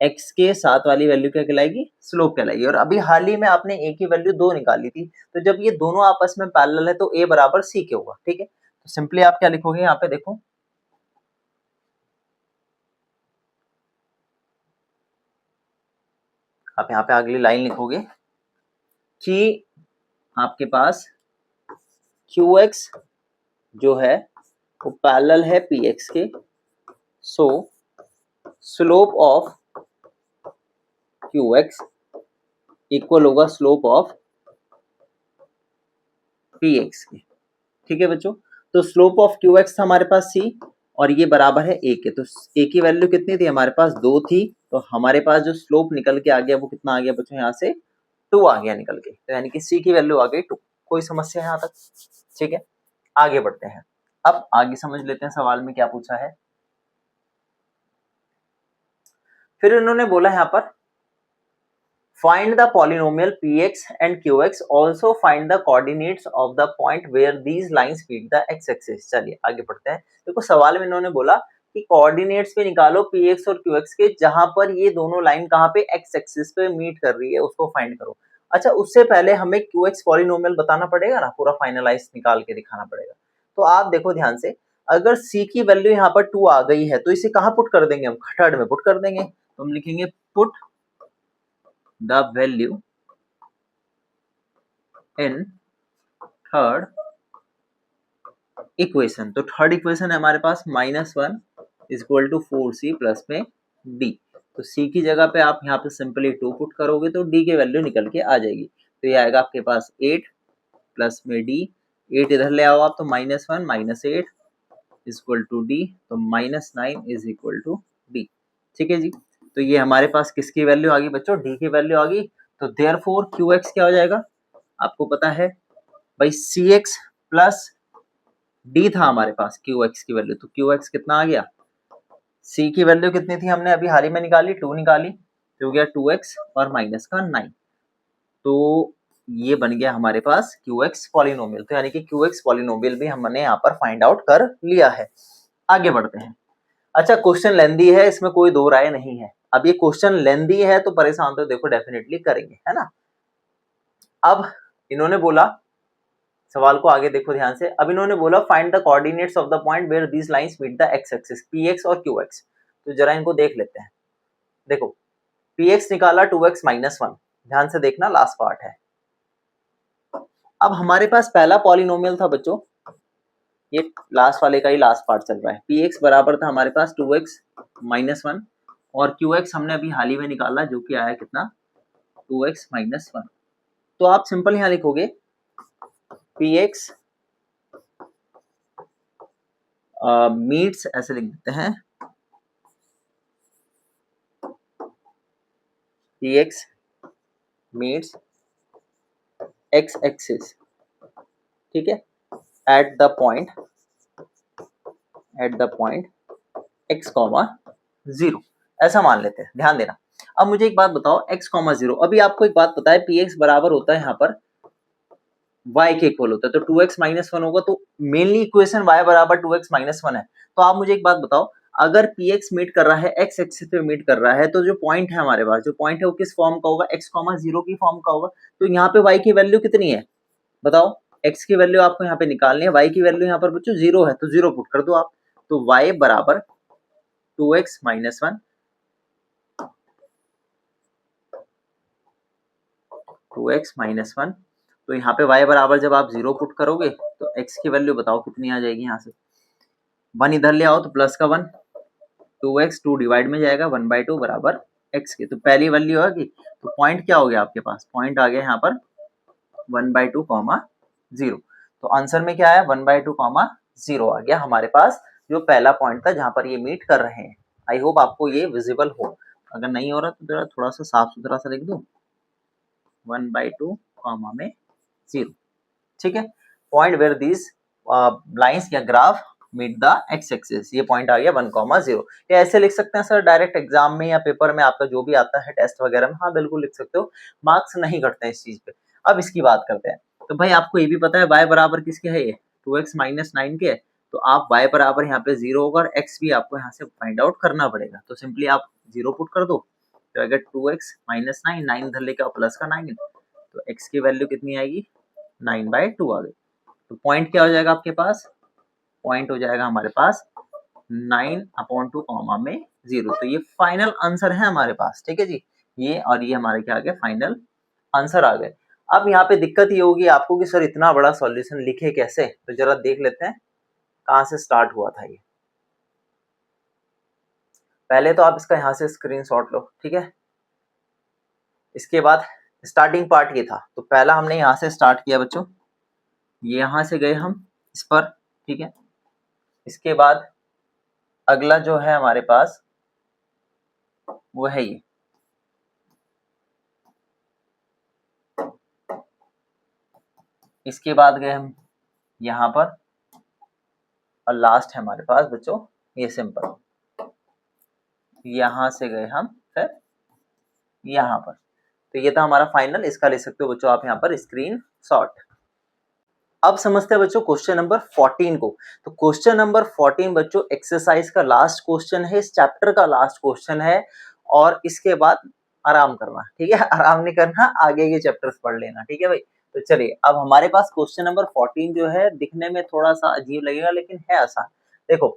x के साथ वाली वैल्यू क्या कहलाएगी, स्लोप कहलाएगी। और अभी हाल ही में आपने a की वैल्यू 2 निकाली थी, तो जब ये दोनों आपस में पैरेलल है तो a बराबर c के होगा, ठीक है। तो सिंपली आप क्या लिखोगे यहाँ पे, देखो आप यहाँ पे अगली लाइन लिखोगे कि आपके पास qx जो है वो पैरेलल है px के, सो स्लोप ऑफ qx इक्वल होगा स्लोप ऑफ px के, ठीक है बच्चों। तो स्लोप ऑफ qx था हमारे पास c और ये बराबर है a के, तो a की वैल्यू कितनी थी हमारे पास 2 थी, तो हमारे पास जो स्लोप निकल के आ गया वो कितना आ गया बच्चों, यहाँ से 2 आ गया निकल के, तो यानी कि c की वैल्यू आ गई 2। कोई समस्या है यहाँ तक, ठीक है। आगे बढ़ते हैं, अब आगे समझ लेते हैं सवाल में क्या पूछा है। फिर इन्होंने बोला यहाँ पर find the polynomial px and qx, also find the coordinates of the point where these lines meet the x-axis। चलिए आगे बढ़ते हैं। देखो सवाल में इन्होंने बोला कि कोऑर्डिनेट्स पे निकालो px और qx के, जहां पर ये दोनों लाइन कहां पे x-axis पे मीट कर रही है उसको फाइंड करो। अच्छा उससे पहले हमें qx पॉलिनोमियल बताना पड़ेगा ना, पूरा फाइनलाइज निकाल के दिखाना पड़ेगा। तो आप देखो ध्यान से, अगर c की वैल्यू यहाँ पर 2 आ गई है तो इसे कहाँ पुट कर देंगे हम, थर्ड में पुट कर देंगे। तो हम लिखेंगे put the value in third equation. तो थर्ड इक्वेशन है हमारे पास -1 is equal to 4c plus में d। तो c की जगह पे आप यहाँ पे सिंपली 2 पुट करोगे तो d की वैल्यू निकल के आ जाएगी। तो ये आएगा आपके पास 8 प्लस में d, 8 इधर ले आओ आप तो -1 minus 8 is equal to d, तो -9 इज इक्वल टू d। ठीक है जी। तो ये हमारे पास किसकी वैल्यू आ गई बच्चों, d की वैल्यू आ गई। तो देयरफॉर qx क्या हो जाएगा, आपको पता है भाई cx प्लस d था हमारे पास qx की वैल्यू, तो qx कितना आ गया, c की वैल्यू कितनी थी हमने अभी हाल ही में निकाली, 2 निकाली, तो हो गया 2x और माइनस का 9। तो ये बन गया हमारे पास qx पॉलिनोमियल। तो यानी कि qx पॉलिनोमियल भी हमने यहाँ पर फाइंड आउट कर लिया है। आगे बढ़ते हैं। अच्छा, क्वेश्चन लेंदी है, इसमें कोई दो राय नहीं है। अब ये क्वेश्चन लेंदी है तो परेशान तो देखो डेफिनेटली करेंगे, है ना। अब इन्होंने बोला, सवाल को आगे देखो ध्यान से। अब इन्होंने बोला find the coordinates of the point where these lines meet the x axis, px और qx। तो जरा इनको देख लेते हैं। देखो px निकाला 2x माइनस 1, ध्यान से देखना लास्ट पार्ट है। अब हमारे पास पहला पॉलिनोमियल था बच्चों, ये लास्ट वाले का ही लास्ट पार्ट चल रहा है। px बराबर था हमारे पास 2x माइनस 1 और qx हमने अभी हाल ही में निकाला जो कि आया कितना 2x माइनस 1। तो आप सिंपल यहाँ लिखोगे px मीट्स, ऐसे लिख देते हैं px मीट्स x एक्सिस, ठीक है, एट द पॉइंट x, 0, ऐसा मान लेते हैं। ध्यान देना। अब मुझे एक बात बताओ x, 0, अभी आपको एक बात पता है px बराबर होता है यहाँ पर y के इक्वल होता है, तो 2x माइनस 1 होगा, तो मेनली इक्वेशन y बराबर 2x माइनस 1 है। तो आप मुझे एक बात बताओ, अगर px मीट कर रहा है x एक्सिस पे मीट कर रहा है, तो जो पॉइंट है हमारे पास, जो पॉइंट है वो किस फॉर्म का होगा, x, 0 की फॉर्म का होगा। तो यहाँ पे y की वैल्यू कितनी है बताओ, x की वैल्यू आपको यहाँ पे निकालनी है, y की वैल्यू यहाँ पर बच्चों 0 है, तो 0 पुट कर दो आप। तो y बराबर 2x माइनस 1, 2x माइनस 1। तो यहाँ पे y बराबर जब आप 0 पुट करोगे तो x की वैल्यू बताओ कितनी आ जाएगी, यहाँ से 1 इधर ले आओ तो प्लस का 1, 2x 2 डिवाइड में जाएगा, 1/2 बराबर x के। तो पहली वैल्यू आ गई, तो पॉइंट क्या हो गया आपके पास, पॉइंट आ गया यहाँ पर 1/2, 0। तो आंसर में क्या आया 1/2, 0 आ गया हमारे पास, जो पहला पॉइंट था जहां पर ये मीट कर रहे हैं। आई होप आपको ये विजिबल हो, अगर नहीं हो रहा तो जरा थोड़ा सा साफ सुथरा सा लिख दूं, 1/2 कॉमा में 0, ठीक है। पॉइंट वेयर दिस लाइंस या graph meet the x axis, ये पॉइंट आ गया 1,0। ये ऐसे लिख सकते हैं सर डायरेक्ट एग्जाम में या पेपर में आपका जो भी आता है टेस्ट वगैरह में, हाँ बिल्कुल लिख सकते हो, मार्क्स नहीं घटते हैं इस चीज पे। अब इसकी बात करते हैं। तो भाई आपको ये भी पता है y बराबर किसके है, ये 2x माइनस 9 के, तो आप y बराबर यहाँ पे 0 होगा और x भी आपको यहाँ से फाइंड आउट करना पड़ेगा। तो सिंपली आप 0 पुट कर दो, तो अगर 2x माइनस 9, 9 इधर लेके आओ प्लस का 9, तो x की वैल्यू कितनी आएगी 9/2 आ गई। तो पॉइंट क्या हो जाएगा आपके पास, पॉइंट हो जाएगा हमारे पास 9/2 कॉमा में 0। तो ये फाइनल आंसर है हमारे पास, ठीक है जी। ये और ये हमारे क्या आ गए, फाइनल आंसर आ गए। अब यहाँ पे दिक्कत ये होगी आपको कि सर इतना बड़ा सॉल्यूशन लिखे कैसे, तो जरा देख लेते हैं कहाँ से स्टार्ट हुआ था ये। पहले तो आप इसका यहाँ से स्क्रीनशॉट लो, ठीक है। इसके बाद स्टार्टिंग पार्ट ये था, तो पहला हमने यहाँ से स्टार्ट किया बच्चों, यहाँ से गए हम इस पर, ठीक है। इसके बाद अगला जो है हमारे पास वो है ये, इसके बाद गए हम यहाँ पर, और लास्ट है हमारे पास बच्चों ये सिंपल, यहाँ से गए हम फिर यहाँ पर। तो ये था हमारा फाइनल, इसका ले सकते हो बच्चों आप यहाँ पर स्क्रीन शॉट। अब समझते हैं बच्चों क्वेश्चन नंबर 14 को। तो क्वेश्चन नंबर 14 बच्चों एक्सरसाइज का लास्ट क्वेश्चन है, इस चैप्टर का लास्ट क्वेश्चन है, और इसके बाद आराम करना, ठीक है। आराम नहीं करना, आगे के चैप्टर्स पढ़ लेना, ठीक है भाई। तो चलिए अब हमारे पास क्वेश्चन नंबर 14 जो है दिखने में थोड़ा सा अजीब लगेगा लेकिन है आसान। देखो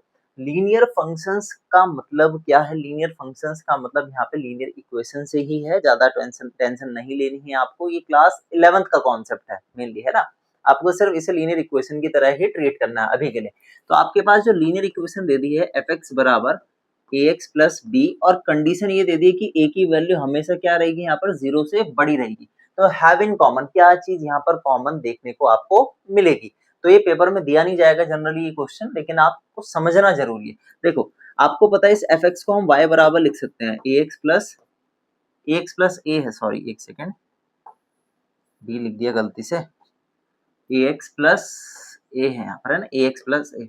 लीनियर फंक्शंस का मतलब क्या है? लीनियर फंक्शंस का मतलब यहाँ पे लीनियर इक्वेशन से ही है, ज्यादा टेंशन नहीं लेनी है आपको। ये क्लास 11th का कॉन्सेप्ट है मेनली, है ना। आपको सिर्फ इसे लीनियर इक्वेशन की तरह ही ट्रीट करना है अभी के लिए। तो आपके पास जो लीनियर इक्वेशन दे दी है एफ एक्स बराबर ए एक्स प्लस बी, और कंडीशन ये दे दी है कि ए की वैल्यू हमेशा क्या रहेगी यहाँ पर, 0 से बड़ी रहेगी। तो हैव इन कॉमन, क्या चीज यहाँ पर कॉमन देखने को आपको मिलेगी। तो ये पेपर में दिया नहीं जाएगा जनरली ये क्वेश्चन, लेकिन आपको समझना जरूरी है। देखो आपको पता है इस एफ एक्स को हम y बराबर लिख सकते हैं ए एक्स प्लस ए है, सॉरी एक सेकेंड, बी लिख दिया गलती से, ए एक्स प्लस ए है यहाँ पर, है ना, ए एक्स प्लस ए।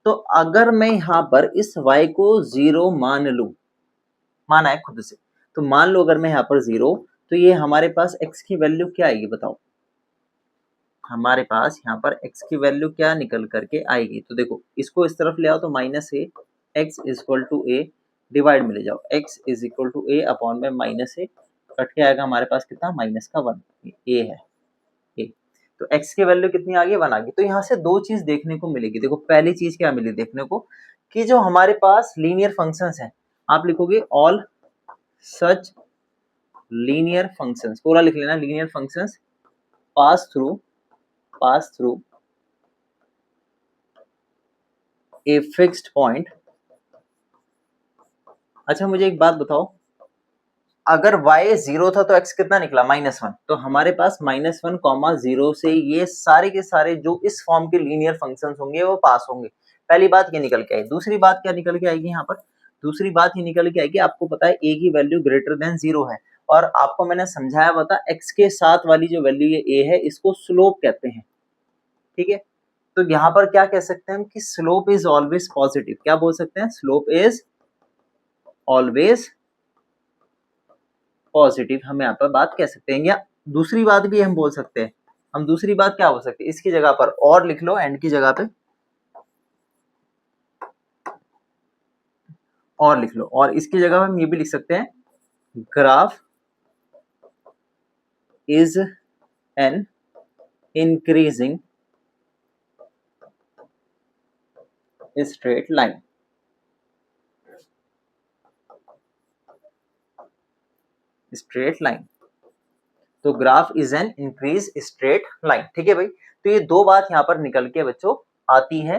तो अगर मैं यहाँ पर इस y को 0 मान लूं, माना है खुद से, तो मान लो अगर मैं यहाँ पर 0, तो ये हमारे पास x की वैल्यू क्या आएगी बताओ। हमारे पास यहाँ पर x की वैल्यू क्या निकल करके आएगी, तो देखो इसको इस तरफ ले आओ तो minus a, x is equal to a, divide में ले जाओ, x इज इक्वल टू ए अपॉन में माइनस ए, कट के आएगा हमारे पास कितना, माइनस का 1, ए है ए। तो x की वैल्यू कितनी आ गई, 1 आ गई। तो यहाँ से दो चीज देखने को मिलेगी। देखो पहली चीज क्या मिली देखने को, कि जो हमारे पास लीनियर फंक्शंस हैं, आप लिखोगे ऑल सच लीनियर फंक्शंस, पूरा लिख लेना, linear functions pass through a fixed point. अच्छा मुझे एक बात बताओ, अगर y 0 था तो x कितना निकला, -1। तो हमारे पास -1, 0 से ये सारे के सारे जो इस फॉर्म के लीनियर फंक्शंस होंगे वो पास होंगे। पहली बात ये निकल के आई। दूसरी बात क्या निकल के आएगी यहाँ पर, दूसरी बात ये निकल के आएगी, आपको पता है a की वैल्यू ग्रेटर देन 0 है, और आपको मैंने समझाया बता x के साथ वाली जो वैल्यू ये a है इसको स्लोप कहते हैं, ठीक है। तो यहाँ पर क्या कह सकते हैं हम कि स्लोप इज ऑलवेज पॉजिटिव। क्या बोल सकते हैं, स्लोप इज ऑलवेज पॉजिटिव, हम यहाँ पर बात कह सकते हैं। या दूसरी बात भी हम बोल सकते हैं, हम दूसरी बात क्या हो सकती है, इसकी जगह पर और लिख लो, एंड की जगह पे और लिख लो, और इसकी जगह हम ये भी लिख सकते हैं, graph is an increasing straight line. Straight line, तो graph is an increase straight line, ठीक है भाई। तो ये दो बात यहाँ पर निकल के बच्चों आती है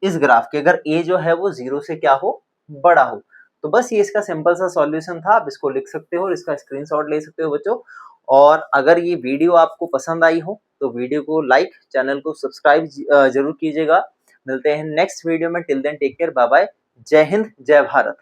इस ग्राफ के, अगर a जो है वो 0 से क्या हो, बड़ा हो। तो बस ये इसका सिंपल सा सॉल्यूशन था, आप इसको लिख सकते हो और इसका स्क्रीनशॉट ले सकते हो बच्चों। और अगर ये वीडियो आपको पसंद आई हो तो वीडियो को लाइक, चैनल को सब्सक्राइब जरूर कीजिएगा। मिलते हैं नेक्स्ट वीडियो में, till then take care, bye bye, Jai Hind जय भारत।